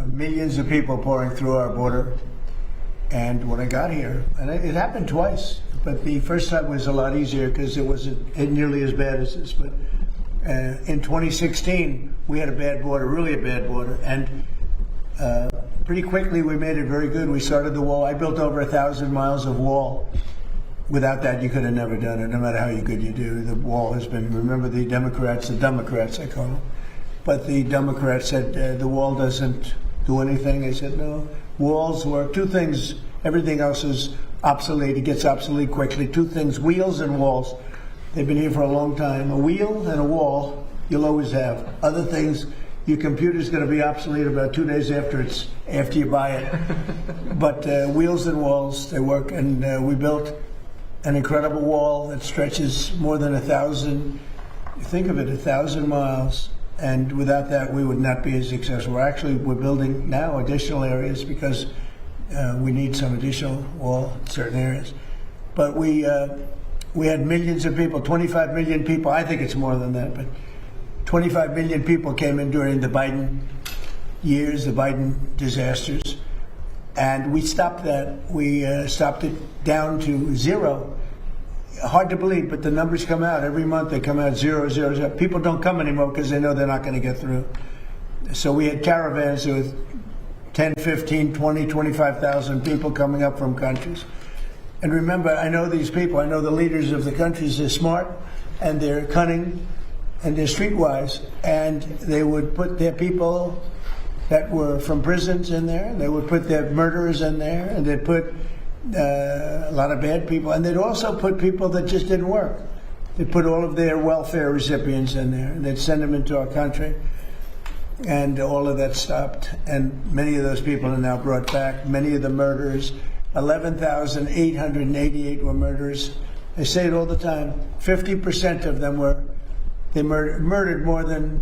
millions of people pouring through our border. And when I got here, and it happened twice, but the first time was a lot easier because it wasn't nearly as bad as this. But in 2016, we had a bad border, really a bad border. And pretty quickly, we made it very good. We started the wall. I built over 1,000 miles of wall without that, you could have never done it, no matter how good you do. The wall has been, remember the Democrats I call them, but the Democrats said the wall doesn't do anything. They said, no, walls work. Two things, everything else is obsolete. It gets obsolete quickly. Two things, wheels and walls. They've been here for a long time. A wheel and a wall, you'll always have. Other things, your computer's going to be obsolete about 2 days after you buy it. But wheels and walls, they work. And we built an incredible wall that stretches more than 1,000, think of it, 1,000 miles. And without that, we would not be as successful. Actually, we're building now additional areas because we need some additional wall in certain areas. But we had millions of people, 25 million people. I think it's more than that, but 25 million people came in during the Biden years, the Biden disasters. And we stopped that. We stopped it down to 0. Hard to believe, but the numbers come out. Every month they come out 0, 0, 0. People don't come anymore because they know they're not going to get through. So we had caravans with 10, 15, 20, 25,000 people coming up from countries. And remember, I know these people. I know the leaders of the countries. They're smart and they're cunning and they're streetwise. And they would put their people that were from prisons in there. They would put their murderers in there, and they'd put a lot of bad people. And they'd also put people that just didn't work. They'd put all of their welfare recipients in there, and they'd send them into our country. And all of that stopped. And many of those people are now brought back. Many of the murderers, 11,888 were murderers. I say it all the time. 50% of them murdered more than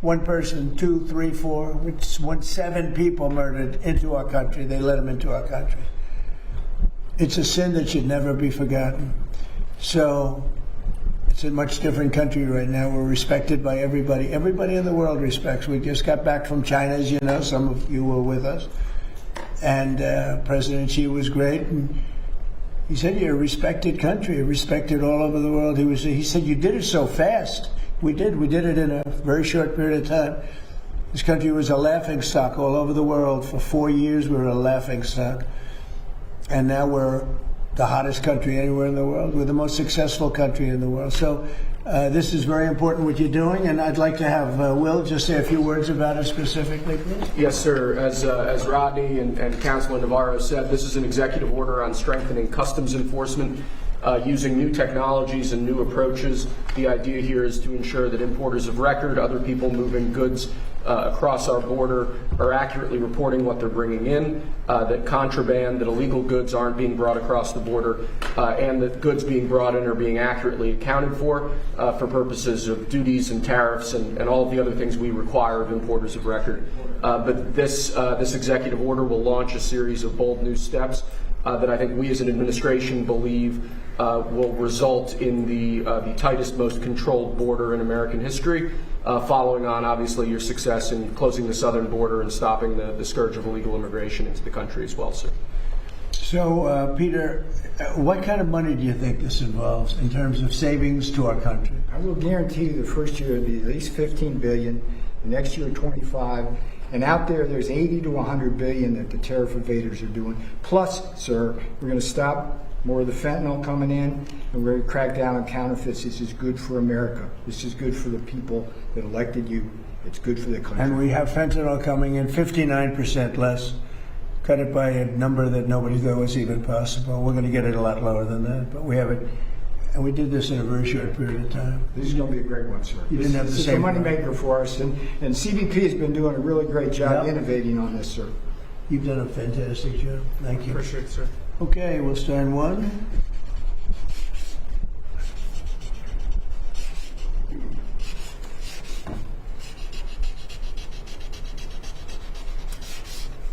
one person, 2, 3, 4, 7 people murdered into our country. They let them into our country. It's a sin that should never be forgotten. So it's a much different country right now. We're respected by everybody. Everybody in the world respects. We just got back from China, as you know. Some of you were with us. And President Xi was great. And he said, you're a respected country, respected all over the world. He said, you did it so fast. We did. We did it in a very short period of time. This country was a laughingstock all over the world. For 4 years, we were a laughingstock. And now we're the hottest country anywhere in the world. We're the most successful country in the world. So this is very important what you're doing. And I'd like to have Will just say a few words about it specifically, please. Yes, sir. As Rodney and Councilman Navarro said, this is an executive order on strengthening customs enforcement using new technologies and new approaches. The idea here is to ensure that importers of record, other people moving goods across our border, are accurately reporting what they're bringing in, that contraband, that illegal goods aren't being brought across the border, and that goods being brought in are being accurately accounted for purposes of duties and tariffs and all of the other things we require of importers of record. But this executive order will launch a series of bold new steps that I think we as an administration believe will result in the tightest, most controlled border in American history, following on, obviously, your success in closing the southern border and stopping the scourge of illegal immigration into the country as well, sir. So, Peter, what kind of money do you think this involves in terms of savings to our country? I will guarantee you the first year will be at least $15 billion, the next year 25, and out there's 80 to 100 billion that the tariff evaders are doing. Plus, sir, we're going to stop more of the fentanyl coming in, and we're going to crack down on counterfeits. This is good for America. This is good for the people that elected you. It's good for the country. And we have fentanyl coming in 59% less. Cut it by a number that nobody thought was even possible. We're going to get it a lot lower than that, but we have it. And we did this in a very short period of time. This is going to be a great one, sir. You didn't have this the is same a moneymaker for us, and CBP has been doing a really great job innovating on this, sir. You've done a fantastic job. Thank you. Appreciate it, sir. Okay, we'll start in one.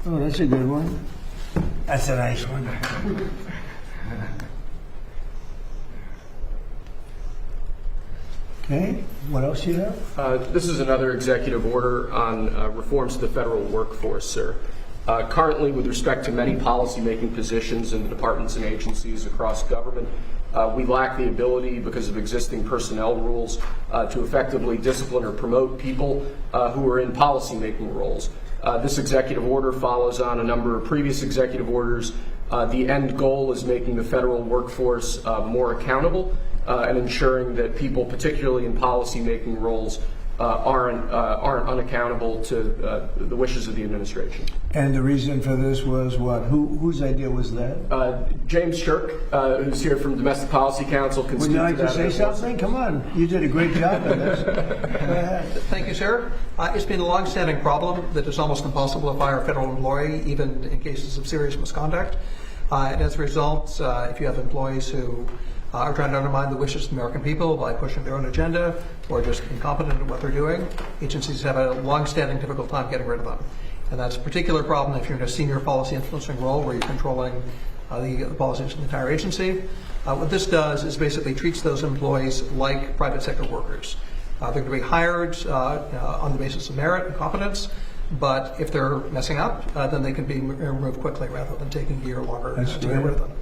Oh, that's a good one. That's a nice one. Okay, what else do you have? This is another executive order on reforms to the federal workforce, sir. Currently, with respect to many policymaking positions in the departments and agencies across government, we lack the ability, because of existing personnel rules, to effectively discipline or promote people who are in policymaking roles. This executive order follows on a number of previous executive orders The end goal is making the federal workforce more accountable and ensuring that people, particularly in policy-making roles, aren't unaccountable to the wishes of the administration. And the reason for this was what? Whose idea was that? James Shirk, who's here from Domestic Policy Council, can Would speak you like to to that. say something? Come on, you did a great job on this. Go ahead. Thank you, sir. It's been a long-standing problem that it's almost impossible to fire a federal employee, even in cases of serious misconduct. And as a result, if you have employees who are trying to undermine the wishes of the American people by pushing their own agenda or just incompetent at what they're doing, agencies have a long-standing difficult time getting rid of them. And that's a particular problem if you're in a senior policy influencing role where you're controlling the policies of the entire agency. What this does is basically treats those employees like private sector workers. They're going to be hired on the basis of merit and competence, but if they're messing up, then they can be removed quickly rather than taking a year or longer to get rid of them.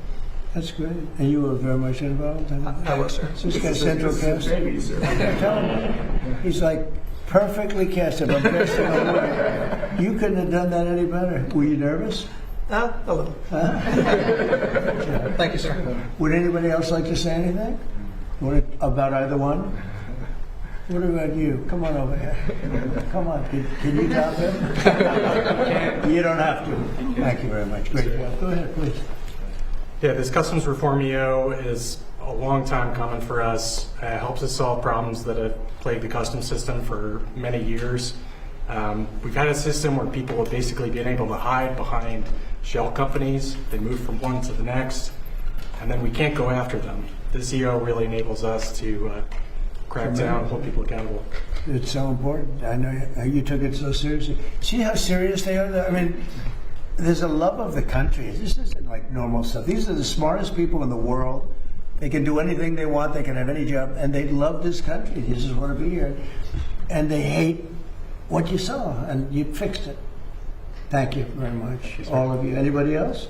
That's great. And you were very much involved in that? I was, sir. This guy's central cast. Tell him. He's like perfectly casted. I'm casting a movie. You couldn't have done that any better. Were you nervous? A little. Thank you, sir. Would anybody else like to say anything? About either one? What about you? Come on over here. Come on. Can you top him? You don't have to. Thank you very much. Great job. Go ahead, please. Yeah, this customs reform EO is a long time coming for us. Helps us solve problems that have plagued the customs system for many years. We've had a system where people have basically been able to hide behind shell companies. They move from one to the next, and then we can't go after them. This EO really enables us to crack down and hold people accountable. It's so important. I know you took it so seriously. See how serious they are? I mean, there's a love of the country. This isn't like normal stuff. These are the smartest people in the world. They can do anything they want. They can have any job. And they love this country. They just want to be here. And they hate what you saw. And you fixed it. Thank you very much, all of you. Anybody else?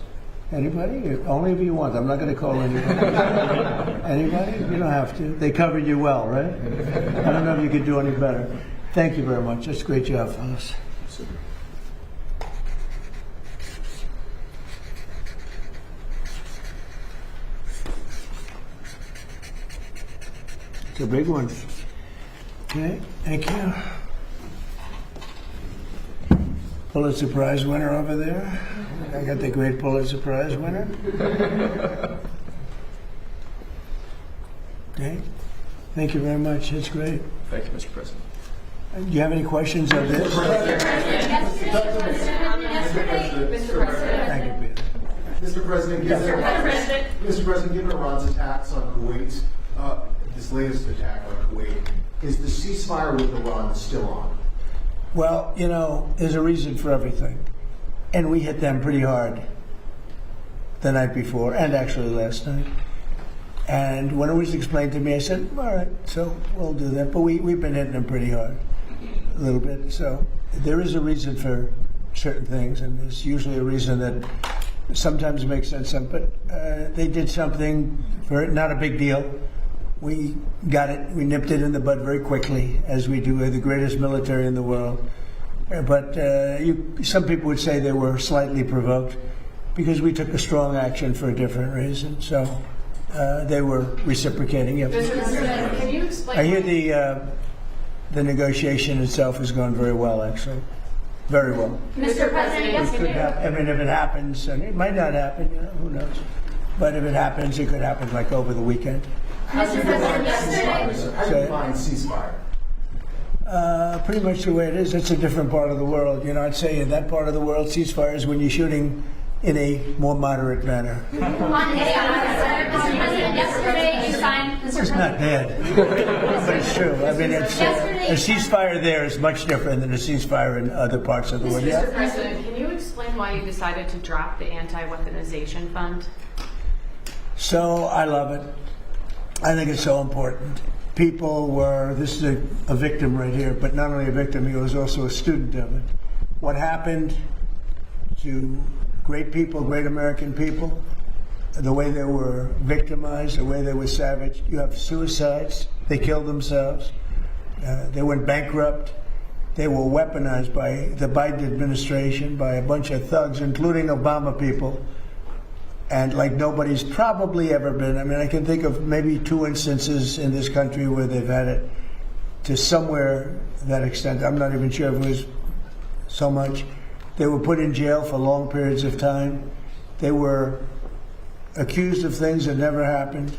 Anybody? Only if you want. I'm not going to call anybody. Anybody? You don't have to. They covered you well, right? I don't know if you could do any better. Thank you very much. That's a great job, fellas. It's a big one. Okay, thank you. Pulitzer Prize winner over there. I got the great Pulitzer Prize winner. Okay, thank you very much. That's great. Thank you, Mr. President. Do you have any questions of this? Thank you, Peter. Mr. President, given Iran's attacks on Kuwait, this latest attack on Kuwait, is the ceasefire with Iran still on? Well, you know, there's a reason for everything. And we hit them pretty hard the night before, and actually last night. And when it was explained to me, I said, all right, so we'll do that. But we've been hitting them pretty hard, a little bit. So there is a reason for certain things, and there's usually a reason that sometimes makes sense. But they did something, not a big deal. We got it, we nipped it in the bud very quickly, as we do. We're the greatest military in the world. But some people would say they were slightly provoked because we took a strong action for a different reason. So they were reciprocating. Yep. Can you explain? I hear the negotiation itself has gone very well, actually. Very well. Mr. President, yes, It could happen. I mean, if it happens, and it might not happen, you know, who knows. But if it happens, it could happen like over the weekend. Mr. President, yesterday. How do you define ceasefire? Pretty much the way it is. It's a different part of the world. You know, I'd say in that part of the world, ceasefire is when you're shooting in a more moderate manner. Mr. President, yesterday you signed. It's not bad, but it's true. I mean, it's a ceasefire there is much different than a ceasefire in other parts of the world. Mr. President, can you explain why you decided to drop the anti-weaponization fund? So I love it. I think it's so important. People were, this is a victim right here, but not only a victim, he was also a student of it. What happened to great people, great American people, the way they were victimized, the way they were savaged. You have suicides, they killed themselves, they went bankrupt, they were weaponized by the Biden administration, by a bunch of thugs, including Obama people, and like nobody's probably ever been. I mean, I can think of maybe 2 instances in this country where they've had it to somewhere that extent. I'm not even sure if it was so much. They were put in jail for long periods of time. They were accused of things that never happened.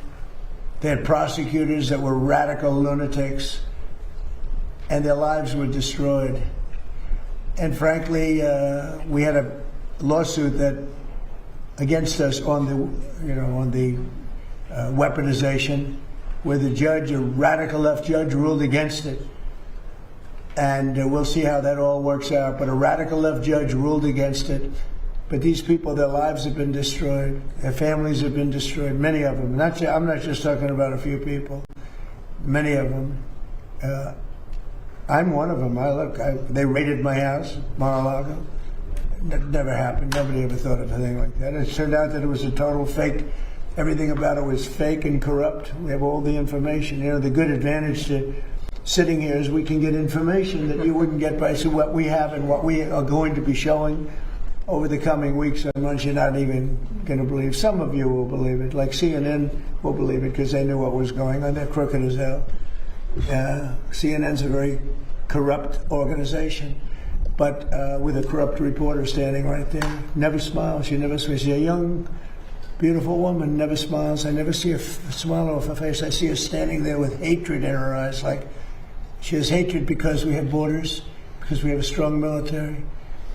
They had prosecutors that were radical lunatics, and their lives were destroyed. And frankly, we had a lawsuit that against us on the weaponization, where the judge, a radical left judge, ruled against it. And we'll see how that all works out. But a radical left judge ruled against it. But these people, their lives have been destroyed. Their families have been destroyed. Many of them. I'm not just talking about a few people. Many of them. I'm one of them. They raided my house, Mar-a-Lago. That never happened. Nobody ever thought of a thing like that. It turned out that it was a total fake. Everything about it was fake and corrupt. We have all the information. You know, the good advantage to sitting here is we can get information that you wouldn't get by what we have and what we are going to be showing over the coming weeks and months. You're not even going to believe. Some of you will believe it. Like CNN will believe it because they knew what was going on. They're crooked as hell. CNN's a very corrupt organization, but with a corrupt reporter standing right there. Never smiles. She never smiles. She's a young, beautiful woman, never smiles. I never see a smile off her face. I see her standing there with hatred in her eyes. Like she has hatred because we have borders, because we have a strong military,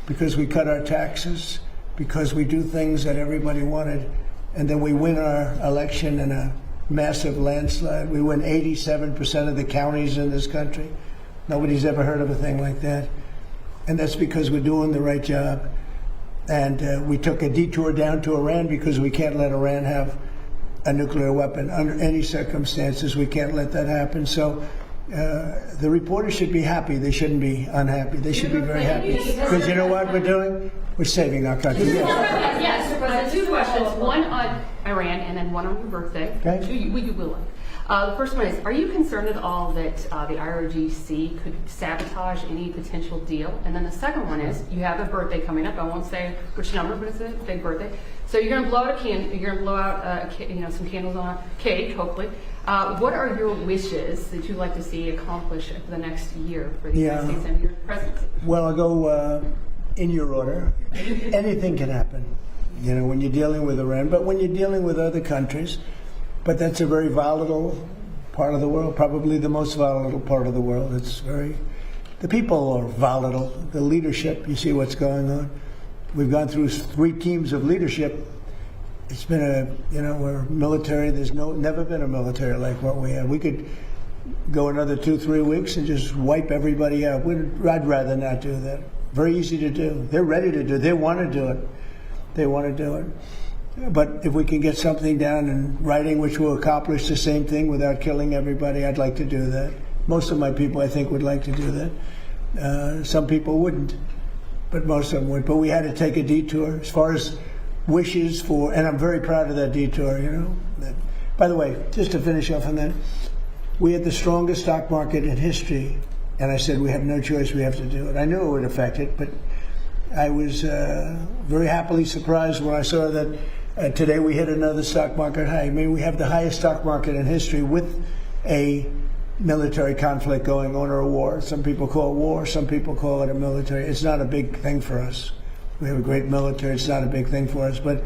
because we cut our taxes, because we do things that everybody wanted, and then we win our election in a massive landslide. We win 87% of the counties in this country. Nobody's ever heard of a thing like that. And that's because we're doing the right job. And we took a detour down to Iran because we can't let Iran have a nuclear weapon under any circumstances. We can't let that happen. So the reporters should be happy. They shouldn't be unhappy. They should be very happy. Because you know what we're doing? We're saving our country. Yes, President, 2 questions. One on Iran and then one on your birthday. Okay. You will. The first one is, are you concerned at all that the IRGC could sabotage any potential deal? And then the second one is, you have a birthday coming up. I won't say which number, but it's a big birthday. So you're going to blow out some candles on a cake, hopefully. What are your wishes that you'd like to see accomplished for the next year for the United States and your presidency? Well, I'll go in your order. Anything can happen, you know, when you're dealing with Iran, but when you're dealing with other countries. But that's a very volatile part of the world, probably the most volatile part of the world. The people are volatile. The leadership, you see what's going on. We've gone through 3 teams of leadership. It's been we're military. There's never been a military like what we have. We could go another 2-3 weeks and just wipe everybody out. I'd rather not do that. Very easy to do. They're ready to do it. They want to do it. They want to do it. But if we can get something down in writing which will accomplish the same thing without killing everybody, I'd like to do that. Most of my people, I think, would like to do that. Some people wouldn't, but most of them would. But we had to take a detour as far as wishes for, and I'm very proud of that detour, you know. By the way, just to finish off on that, we had the strongest stock market in history, and I said we have no choice, we have to do it. I knew it would affect it, but I was very happily surprised when I saw that today we hit another stock market high. I mean, we have the highest stock market in history with a military conflict going on, or a war. Some people call it war, some people call it a military. It's not a big thing for us. We have a great military. It's not a big thing for us. But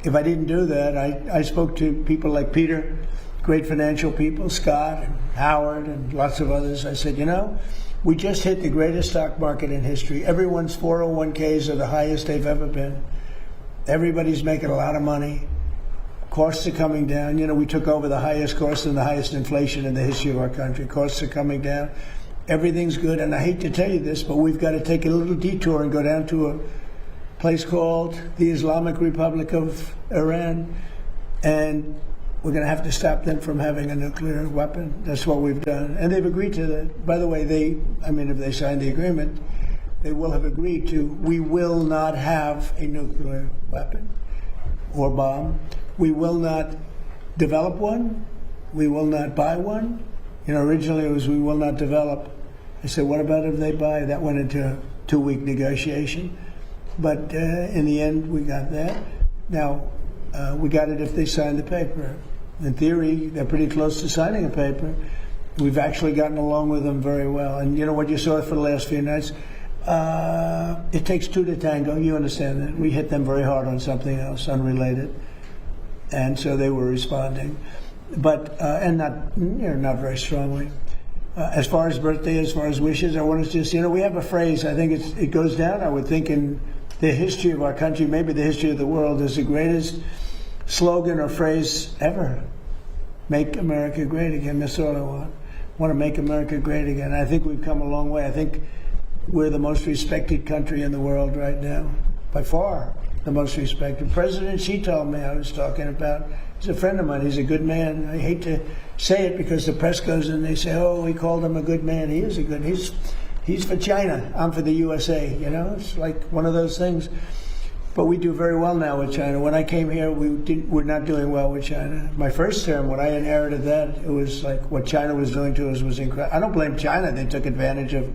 if I didn't do that, I spoke to people like Peter, great financial people, Scott and Howard and lots of others. I said, you know, we just hit the greatest stock market in history. Everyone's 401ks are the highest they've ever been. Everybody's making a lot of money. Costs are coming down. You know, we took over the highest cost and the highest inflation in the history of our country. Costs are coming down. Everything's good. And I hate to tell you this, but we've got to take a little detour and go down to a place called the Islamic Republic of Iran. And we're going to have to stop them from having a nuclear weapon. That's what we've done. And they've agreed to that. By the way, if they sign the agreement, they will have agreed to, we will not have a nuclear weapon or bomb. We will not develop one. We will not buy one. You know, originally it was, we will not develop. I said, what about if they buy? That went into a 2-week negotiation. But in the end, we got that. Now, We got it if they signed the paper. In theory, they're pretty close to signing a paper. We've actually gotten along with them very well. And you know what you saw for the last few nights? It takes two to tango. You understand that. We hit them very hard on something else, unrelated. And so they were responding. But, and not very strongly. As far as birthday, as far as wishes, I want to just, we have a phrase, I think it goes down, I would think, in the history of our country, maybe the history of the world, is the greatest slogan or phrase ever. Make America great again. That's all I want. I want to make America great again. I think we've come a long way. I think we're the most respected country in the world right now. By far, the most respected. President Xi told me, I was talking about, he's a friend of mine. He's a good man. I hate to say it because the press goes and they say, oh, we called him a good man. He is a good, he's for China. I'm for the USA. It's like one of those things. But we do very well now with China. When I came here, we're not doing well with China. My first term, when I inherited that, it was like what China was doing to us was incredible. I don't blame China. They took advantage of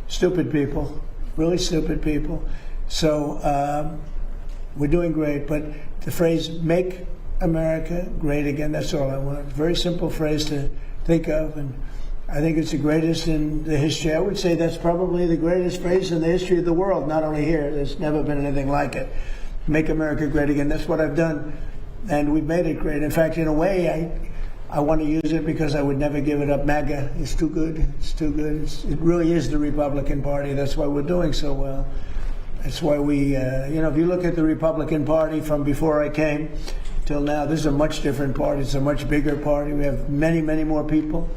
stupid people, really stupid people. So we're doing great. But the phrase, make America great again, that's all I want. Very simple phrase to think of. And I think it's the greatest in the history. I would say that's probably the greatest phrase in the history of the world, not only here. There's never been anything like it. Make America great again. That's what I've done, and we've made it great. In fact, in a way, I want to use it because I would never give it up. MAGA is too good. It's too good. It really is the Republican Party. That's why we're doing so well. That's why we, if you look at the Republican Party from before I came till now, this is a much different party. It's a much bigger party. We have many, many more people.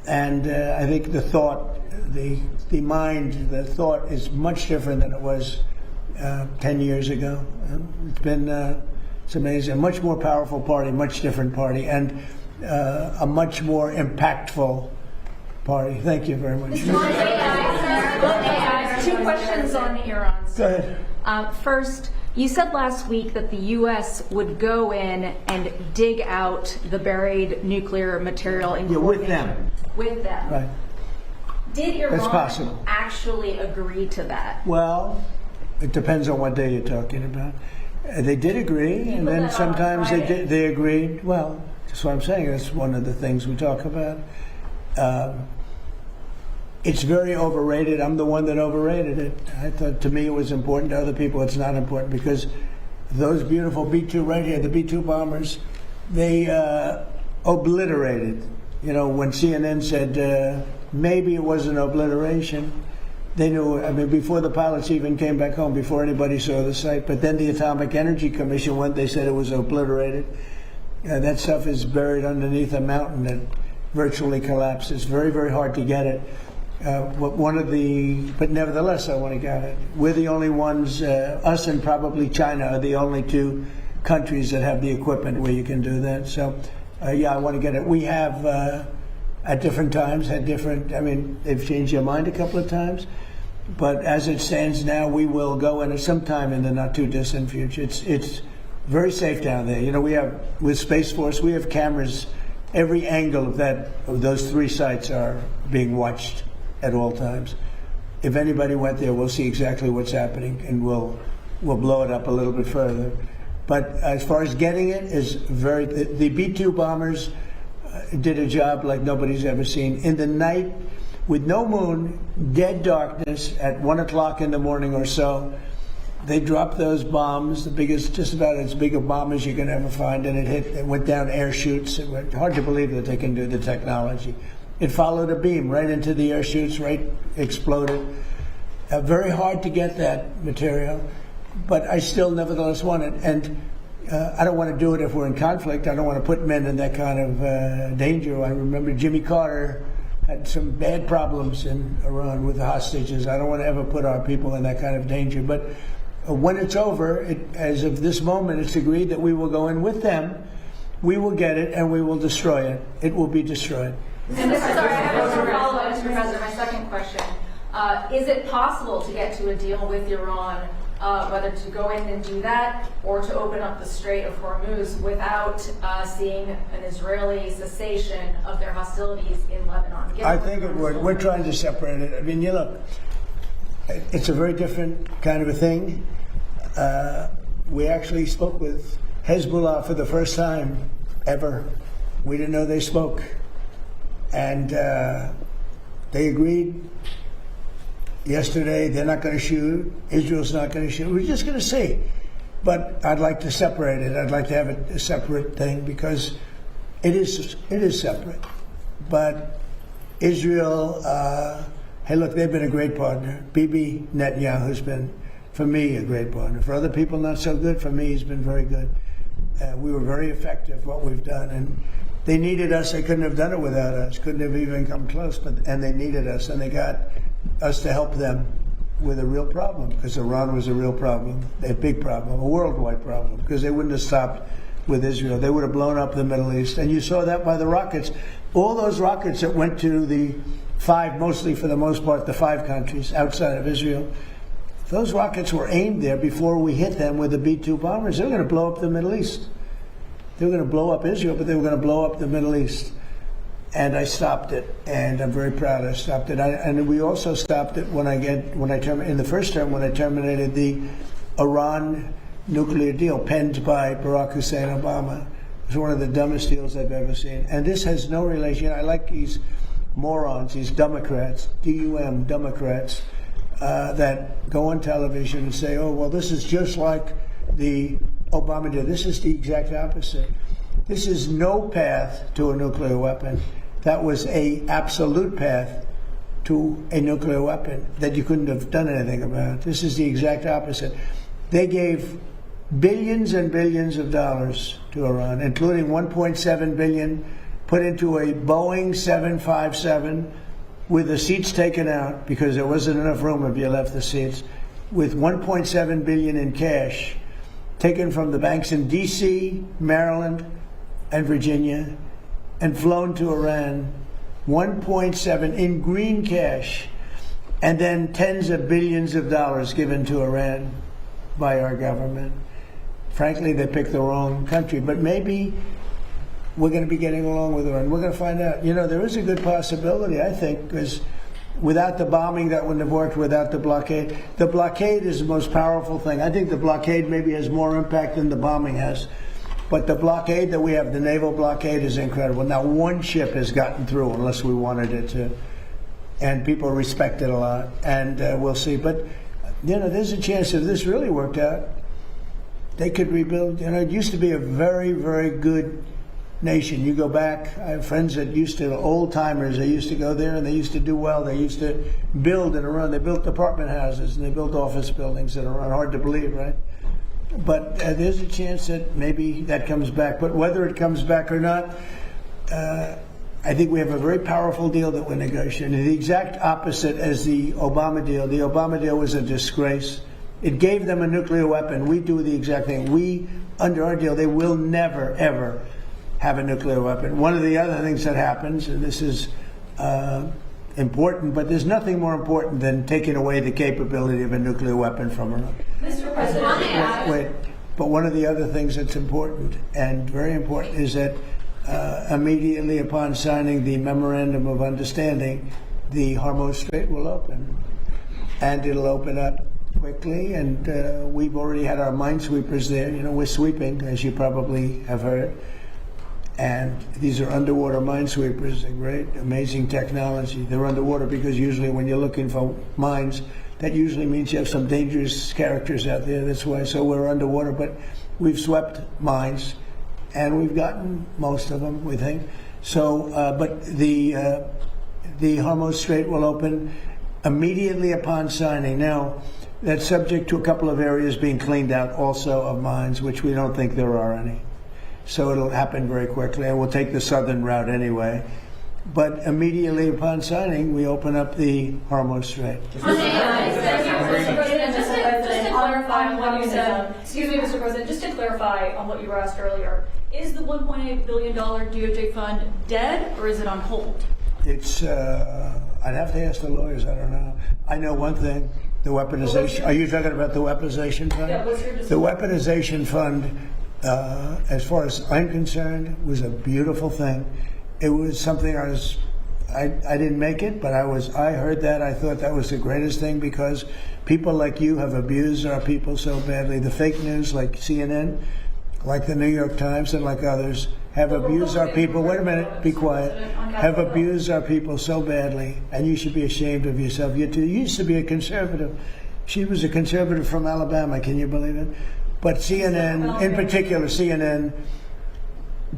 And I think the thought, the mind, the thought is much different than it was 10 years ago. It's been, it's amazing. A much more powerful party, much different party, and a much more impactful party. Thank you very much. Two questions on Iran. Go ahead. First, you said last week that the U.S. would go in and dig out the buried nuclear material in with them. With them. Right. Did Iran actually agree to that? Well, it depends on what day you're talking about. They did agree, and then sometimes they agreed. Well, that's what I'm saying. That's one of the things we talk about. It's very overrated. I'm the one that overrated it. I thought, to me, it was important. To other people, it's not important, because those beautiful B-2 right here, the B-2 bombers, they obliterated. When CNN said maybe it was an obliteration, they knew, before the pilots even came back home, before anybody saw the site. But then the Atomic Energy Commission went, they said it was obliterated. That stuff is buried underneath a mountain that virtually collapses. Very, very hard to get it. But nevertheless, I want to get it. We're the only ones, us and probably China are the only two countries that have the equipment where you can do that. So, I want to get it. We have, at different times, had different, they've changed their mind a couple of times. But as it stands now, we will go in at some time in the not too distant future. It's very safe down there. We have, with Space Force, we have cameras. Every angle of those three sites are being watched at all times. If anybody went there, we'll see exactly what's happening, and we'll blow it up a little bit further. But as far as getting it, is the B-2 bombers did a job like nobody's ever seen. In the night, with no moon, dead darkness, at 1 o'clock in the morning or so, they dropped those bombs, the biggest, just about as big a bomb as you can ever find, and it went down air chutes. It was hard to believe that they can do the technology. It followed a beam right into the air chutes, exploded. Very hard to get that material, but I still nevertheless want it. And I don't want to do it if we're in conflict. I don't want to put men in that kind of danger. I remember Jimmy Carter had some bad problems in Iran with the hostages. I don't want to ever put our people in that kind of danger. But when it's over, as of this moment, it's agreed that we will go in with them. We will get it, and we will destroy it. It will be destroyed. And this is sorry, I have a follow-up, Mr. President. My second question. Is it possible to get to a deal with Iran, whether to go in and do that or to open up the Strait of Hormuz without seeing an Israeli cessation of their hostilities in Lebanon? I think it would. We're trying to separate it. Look, it's a very different kind of a thing. We actually spoke with Hezbollah, for the first time ever, we didn't know they spoke. And they agreed yesterday they're not going to shoot. Israel's not going to shoot. We're just going to see. But I'd like to separate it. I'd like to have a separate thing because it is separate. But Israel, hey, look, they've been a great partner. Bibi Netanyahu's been, for me, a great partner. For other people, not so good. For me, he's been very good. We were very effective, what we've done. And they needed us. They couldn't have done it without us. Couldn't have even come close. And they needed us. And they got us to help them with a real problem, because Iran was a real problem, a big problem, a worldwide problem, because they wouldn't have stopped with Israel. They would have blown up the Middle East. And you saw that by the rockets. All those rockets that went to the five, mostly for the most part, the 5 countries outside of Israel, those rockets were aimed there before we hit them with the B-2 bombers. They were going to blow up the Middle East. They were going to blow up Israel, but they were going to blow up the Middle East. And I stopped it, and I'm very proud I stopped it. And we also stopped it in the first term when I terminated the Iran nuclear deal penned by Barack Hussein Obama. It was one of the dumbest deals I've ever seen. And this has no relation. I like these morons, these Democrats, D-U-M, Democrats, that go on television and say, oh, well, this is just like the Obama deal. This is the exact opposite. This is no path to a nuclear weapon. That was an absolute path to a nuclear weapon that you couldn't have done anything about. This is the exact opposite. They gave billions and billions of dollars to Iran, including $1.7 billion put into a Boeing 757 with the seats taken out because there wasn't enough room if you left the seats, with $1.7 billion in cash taken from the banks in D.C., Maryland, and Virginia, and flown to Iran, 1.7 in green cash, and then tens of billions of dollars given to Iran by our government. Frankly, they picked the wrong country, but maybe we're going to be getting along with Iran. We're going to find out. You know, there is a good possibility, I think, because without the bombing, that wouldn't have worked, without the blockade. The blockade is the most powerful thing. I think the blockade maybe has more impact than the bombing has. But the blockade that we have, the naval blockade, is incredible. Now, one ship has gotten through, unless we wanted it to, and people respect it a lot, and we'll see. But, you know, there's a chance if this really worked out, they could rebuild. You know, it used to be a very, very good nation. You go back, I have friends that used to, old timers, they used to go there and they used to do well. They used to build in Iran. They built apartment houses and they built office buildings in Iran. Hard to believe, right? But there's a chance that maybe that comes back. But whether it comes back or not, I think we have a very powerful deal that we're negotiating. The exact opposite as the Obama deal. The Obama deal was a disgrace. It gave them a nuclear weapon. We do the exact thing. We, under our deal, they will never, ever have a nuclear weapon. One of the other things that happens, and this is important, but there's nothing more important than taking away the capability of a nuclear weapon from Iran. Mr. President, wait. But one of the other things that's important, and very important, is that immediately upon signing the Memorandum of Understanding, the Hormuz Strait will open. And it'll open up quickly, and we've already had our minesweepers there. You know, we're sweeping, as you probably have heard. And these are underwater minesweepers, a great, amazing technology. They're underwater because usually when you're looking for mines, that usually means you have some dangerous characters out there. That's why, so we're underwater, but we've swept mines, and we've gotten most of them, we think. So, but the Hormuz Strait will open immediately upon signing. Now, that's subject to a couple of areas being cleaned out also of mines, which we don't think there are any. So it'll happen very quickly, and we'll take the southern route anyway. But immediately upon signing, we open up the Hormuz Strait. Just to clarify on what you said, excuse me, Mr. President, just to clarify on what you were asked earlier, is the $1.8 billion DOJ fund dead, or is it on hold? It's, I'd have to ask the lawyers, I don't know. I know one thing, the weaponization, are you talking about the weaponization fund? Yeah, what's your the weaponization fund, as far as I'm concerned, was a beautiful thing. It was something I didn't make it, but I heard that. I thought that was the greatest thing because people like you have abused our people so badly. The fake news like CNN like the New York Times and like others, have abused our people. Wait a minute, be quiet. Have abused our people so badly, and you should be ashamed of yourself. You used to be a conservative. She was a conservative from Alabama, can you believe it? But CNN, in particular, CNN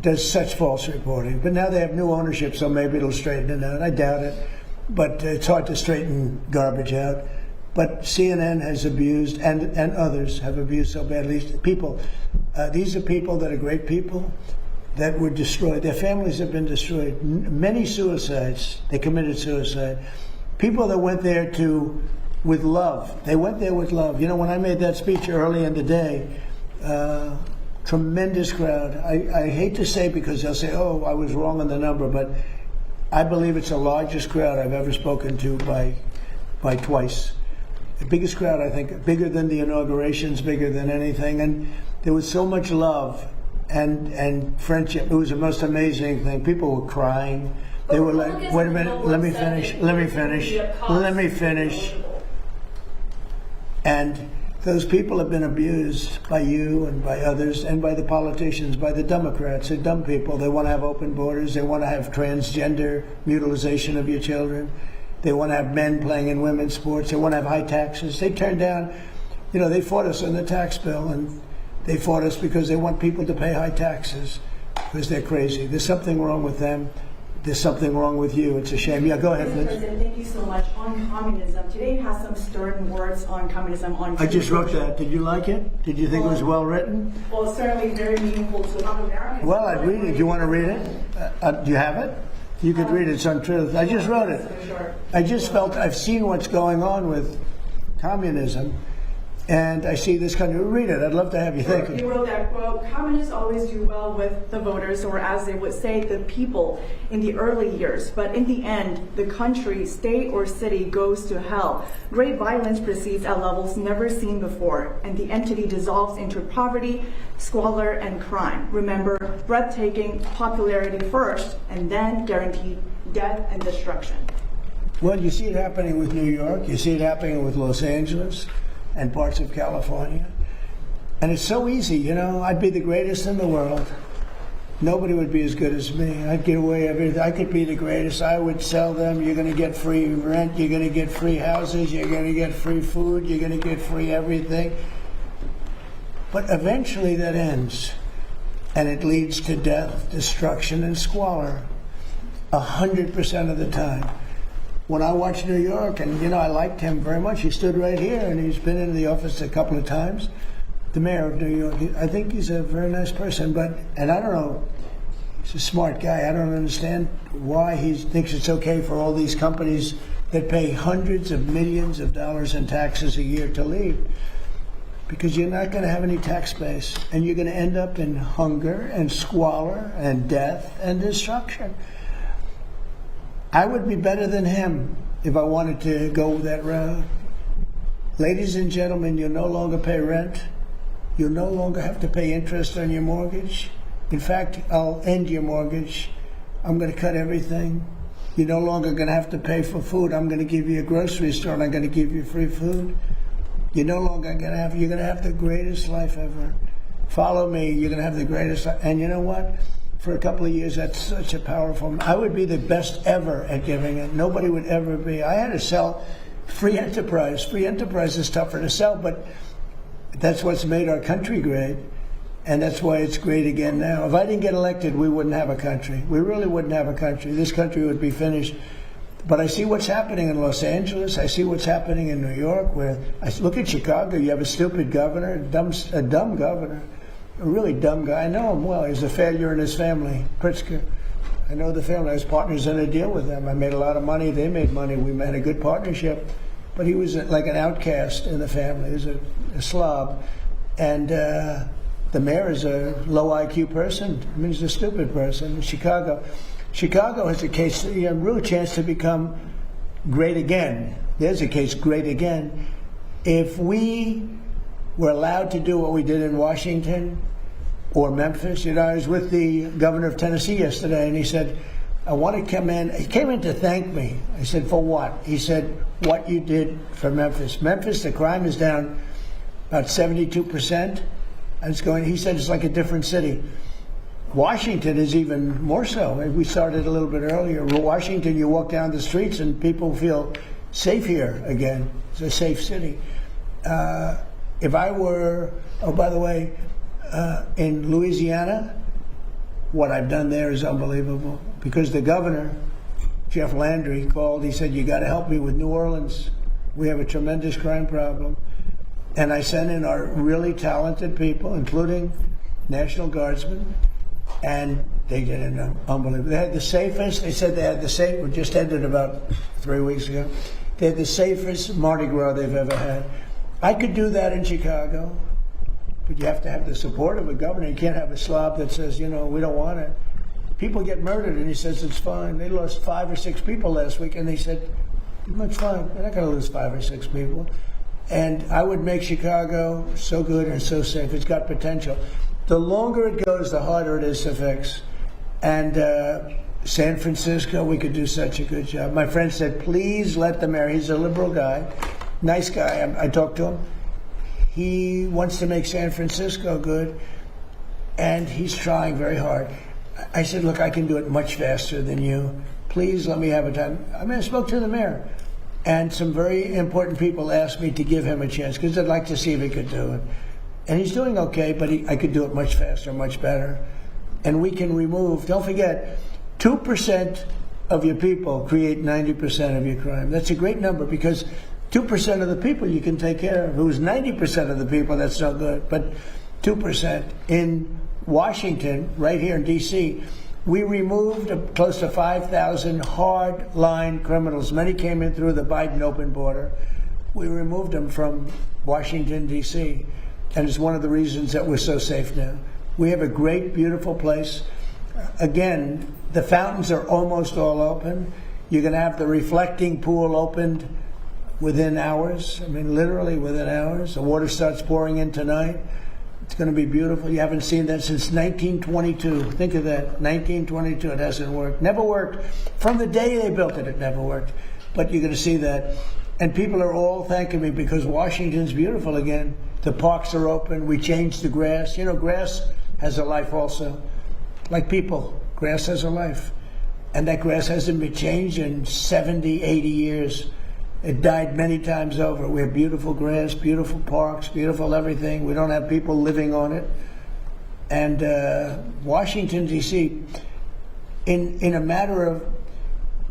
does such false reporting. But now they have new ownership, so maybe it'll straighten it out. I doubt it. But it's hard to straighten garbage out. But CNN has abused, and others have abused so badly. People, these are people that are great people that were destroyed. Their families have been destroyed. Many suicides. They committed suicide. People that went there with love. They went there with love. You know, when I made that speech early in the day, tremendous crowd. I hate to say because they'll say, oh, I was wrong on the number, but I believe it's the largest crowd I've ever spoken to by twice. The biggest crowd, I think, bigger than the inaugurations, bigger than anything. And there was so much love and friendship. It was the most amazing thing. People were crying. They were like, wait a minute, let me finish. And those people have been abused by you and by others and by the politicians, by the Democrats. They're dumb people. They want to have open borders. They want to have transgender mutilization of your children. They want to have men playing in women's sports. They want to have high taxes. They turned down, you know, they fought us on the tax bill, and they fought us because they want people to pay high taxes because they're crazy. There's something wrong with them. There's something wrong with you. It's a shame. Yeah, go ahead, Mr. Liz. President, thank you so much. On communism, today has some stirring words on communism. I just wrote that. Did you like it? Did you think it was well written? Well, it's certainly very meaningful to a lot of Americans. Well, I'd read it. Do you want to read it? Do you have it? You could read it. It's untruth. I just wrote it. I just felt I've seen what's going on with communism, and I see this country. Read it. I'd love to have you think. You wrote that, quote, communists always do well with the voters, or as they would say, the people in the early years. But in the end, the country, state, or city goes to hell. Great violence proceeds at levels never seen before, and the entity dissolves into poverty, squalor, and crime. Remember, breathtaking popularity first, and then guaranteed death and destruction. Well, you see it happening with New York. You see it happening with Los Angeles and parts of California. And it's so easy, you know. I'd be the greatest in the world. Nobody would be as good as me. I'd get away everything. I could be the greatest. I would sell them. You're going to get free rent. You're going to get free houses. You're going to get free food. You're going to get free everything. But eventually that ends. And it leads to death, destruction, and squalor 100% of the time. When I watched New York, and, you know, I liked him very much. He stood right here, and he's been in the office a couple of times. The mayor of New York, I think he's a very nice person, and I don't know, he's a smart guy. I don't understand why he thinks it's okay for all these companies that pay hundreds of millions of dollars in taxes a year to leave. Because you're not going to have any tax base, and you're going to end up in hunger and squalor and death and destruction. I would be better than him if I wanted to go that route. Ladies and gentlemen, you'll no longer pay rent. You'll no longer have to pay interest on your mortgage. In fact, I'll end your mortgage. I'm going to cut everything. You're no longer going to have to pay for food. I'm going to give you a grocery store, and I'm going to give you free food. You're no longer going to have, you're going to have the greatest life ever. Follow me, you're going to have the greatest life. And you know what? For a couple of years, that's such a powerful, I would be the best ever at giving it. Nobody would ever be. I had to sell free enterprise. Free enterprise is tougher to sell, but that's what's made our country great. And that's why it's great again now. If I didn't get elected, we wouldn't have a country. We really wouldn't have a country. This country would be finished. But I see what's happening in Los Angeles. I see what's happening in New York. Where I look at Chicago, you have a stupid governor, a dumb governor, a really dumb guy. I know him well. He's a failure in his family, Pritzker. I know the family. I was partners in a deal with them. I made a lot of money. They made money. We had a good partnership. But he was like an outcast in the family. He was a slob. And the mayor is a low IQ person. I mean, he's a stupid person. In Chicago has a case, a real chance to become great again. There's a case, great again. If we were allowed to do what we did in Washington or Memphis, you know, I was with the governor of Tennessee yesterday, and he said, I want to come in. He came in to thank me. I said, for what? He said, what you did for Memphis. Memphis, the crime is down about 72%. And he said it's like a different city. Washington is even more so. We started a little bit earlier. Washington, you walk down the streets and people feel safe here again. It's a safe city. If I were, oh, by the way, in Louisiana, what I've done there is unbelievable. Because the governor, Jeff Landry, called. He said, you got to help me with New Orleans. We have a tremendous crime problem. And I sent in our really talented people, including National Guardsmen, and they did it unbelievable. They had the safest, they said they had the safe, we just ended about 3 weeks ago. They had the safest Mardi Gras they've ever had. I could do that in Chicago, but you have to have the support of a governor. You can't have a slob that says, we don't want it. People get murdered, and he says it's fine. They lost 5 or 6 people last week, and they said, it's fine. They're not going to lose 5 or 6 people. And I would make Chicago so good and so safe. It's got potential. The longer it goes, the harder it is to fix. And San Francisco, we could do such a good job. My friend said, please let the mayor, he's a liberal guy, nice guy. I talked to him. He wants to make San Francisco good, and he's trying very hard. I said, look, I can do it much faster than you. Please let me have a time. I spoke to the mayor, and some very important people asked me to give him a chance because I'd like to see if he could do it. And he's doing okay, but I could do it much faster, much better. And we can remove, don't forget, 2% of your people create 90% of your crime. That's a great number because 2% of the people you can take care of. It was 90% of the people, that's not good. But 2%. In Washington, right here in D.C., we removed close to 5,000 hard-line criminals. Many came in through the Biden open border. We removed them from Washington, D.C., and it's one of the reasons that we're so safe now. We have a great, beautiful place. Again, the fountains are almost all open. You're going to have the reflecting pool opened within hours. I mean, literally within hours. The water starts pouring in tonight. It's going to be beautiful. You haven't seen that since 1922. Think of that, 1922. It hasn't worked. Never worked. From the day they built it, it never worked. But you're going to see that. And people are all thanking me because Washington's beautiful again. The parks are open. We changed the grass. Grass has a life also. Like people, grass has a life. And that grass hasn't been changed in 70, 80 years. It died many times over. We have beautiful grass, beautiful parks, beautiful everything. We don't have people living on it. And Washington, D.C., in a matter of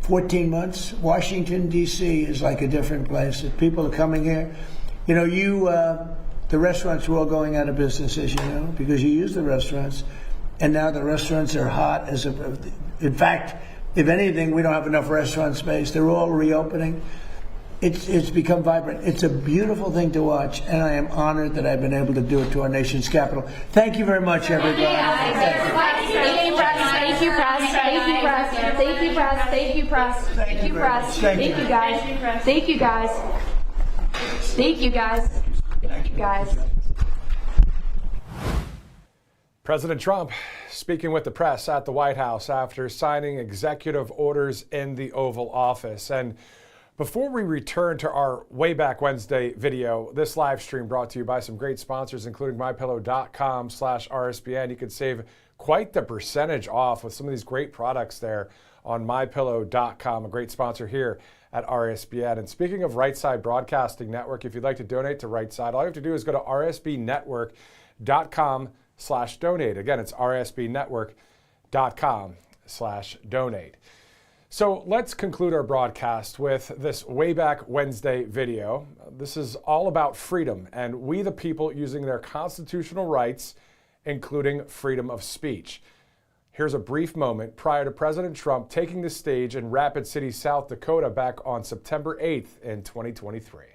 14 months, Washington, D.C. is like a different place. People are coming here. The restaurants are all going out of business, as you know, because you use the restaurants. And now the restaurants are hot. In fact, if anything, we don't have enough restaurant space. They're all reopening. It's become vibrant. It's a beautiful thing to watch, and I am honored that I've been able to do it to our nation's capital. Thank you very much, everybody. Thank you, press. Thank you, press. Thank you, press. Thank you, press. Thank you, press. Thank you, press. Thank you, guys. Thank you, guys. Thank you, guys. Thank you, guys. President Trump speaking with the press at the White House after signing executive orders in the Oval Office. And before we return to our Way Back Wednesday video, this live stream brought to you by some great sponsors, including mypillow.com/RSBN. You can save quite the percentage off with some of these great products there on mypillow.com, a great sponsor here at RSBN. And speaking of Right Side Broadcasting Network, if you'd like to donate to Right Side, all you have to do is go to rsbnetwork.com/donate. Again, it's rsbnetwork.com/donate. So let's conclude our broadcast with this Way Back Wednesday video. This is all about freedom and we the people using their constitutional rights, including freedom of speech. Here's a brief moment prior to President Trump taking the stage in Rapid City, South Dakota back on September 8th in 2023.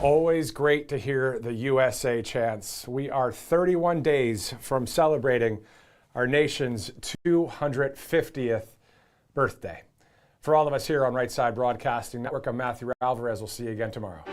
Always great to hear the USA chants. We are 31 days from celebrating our nation's 250th birthday. For all of us here on Right Side Broadcasting Network, I'm Matthew Alvarez. We'll see you again tomorrow.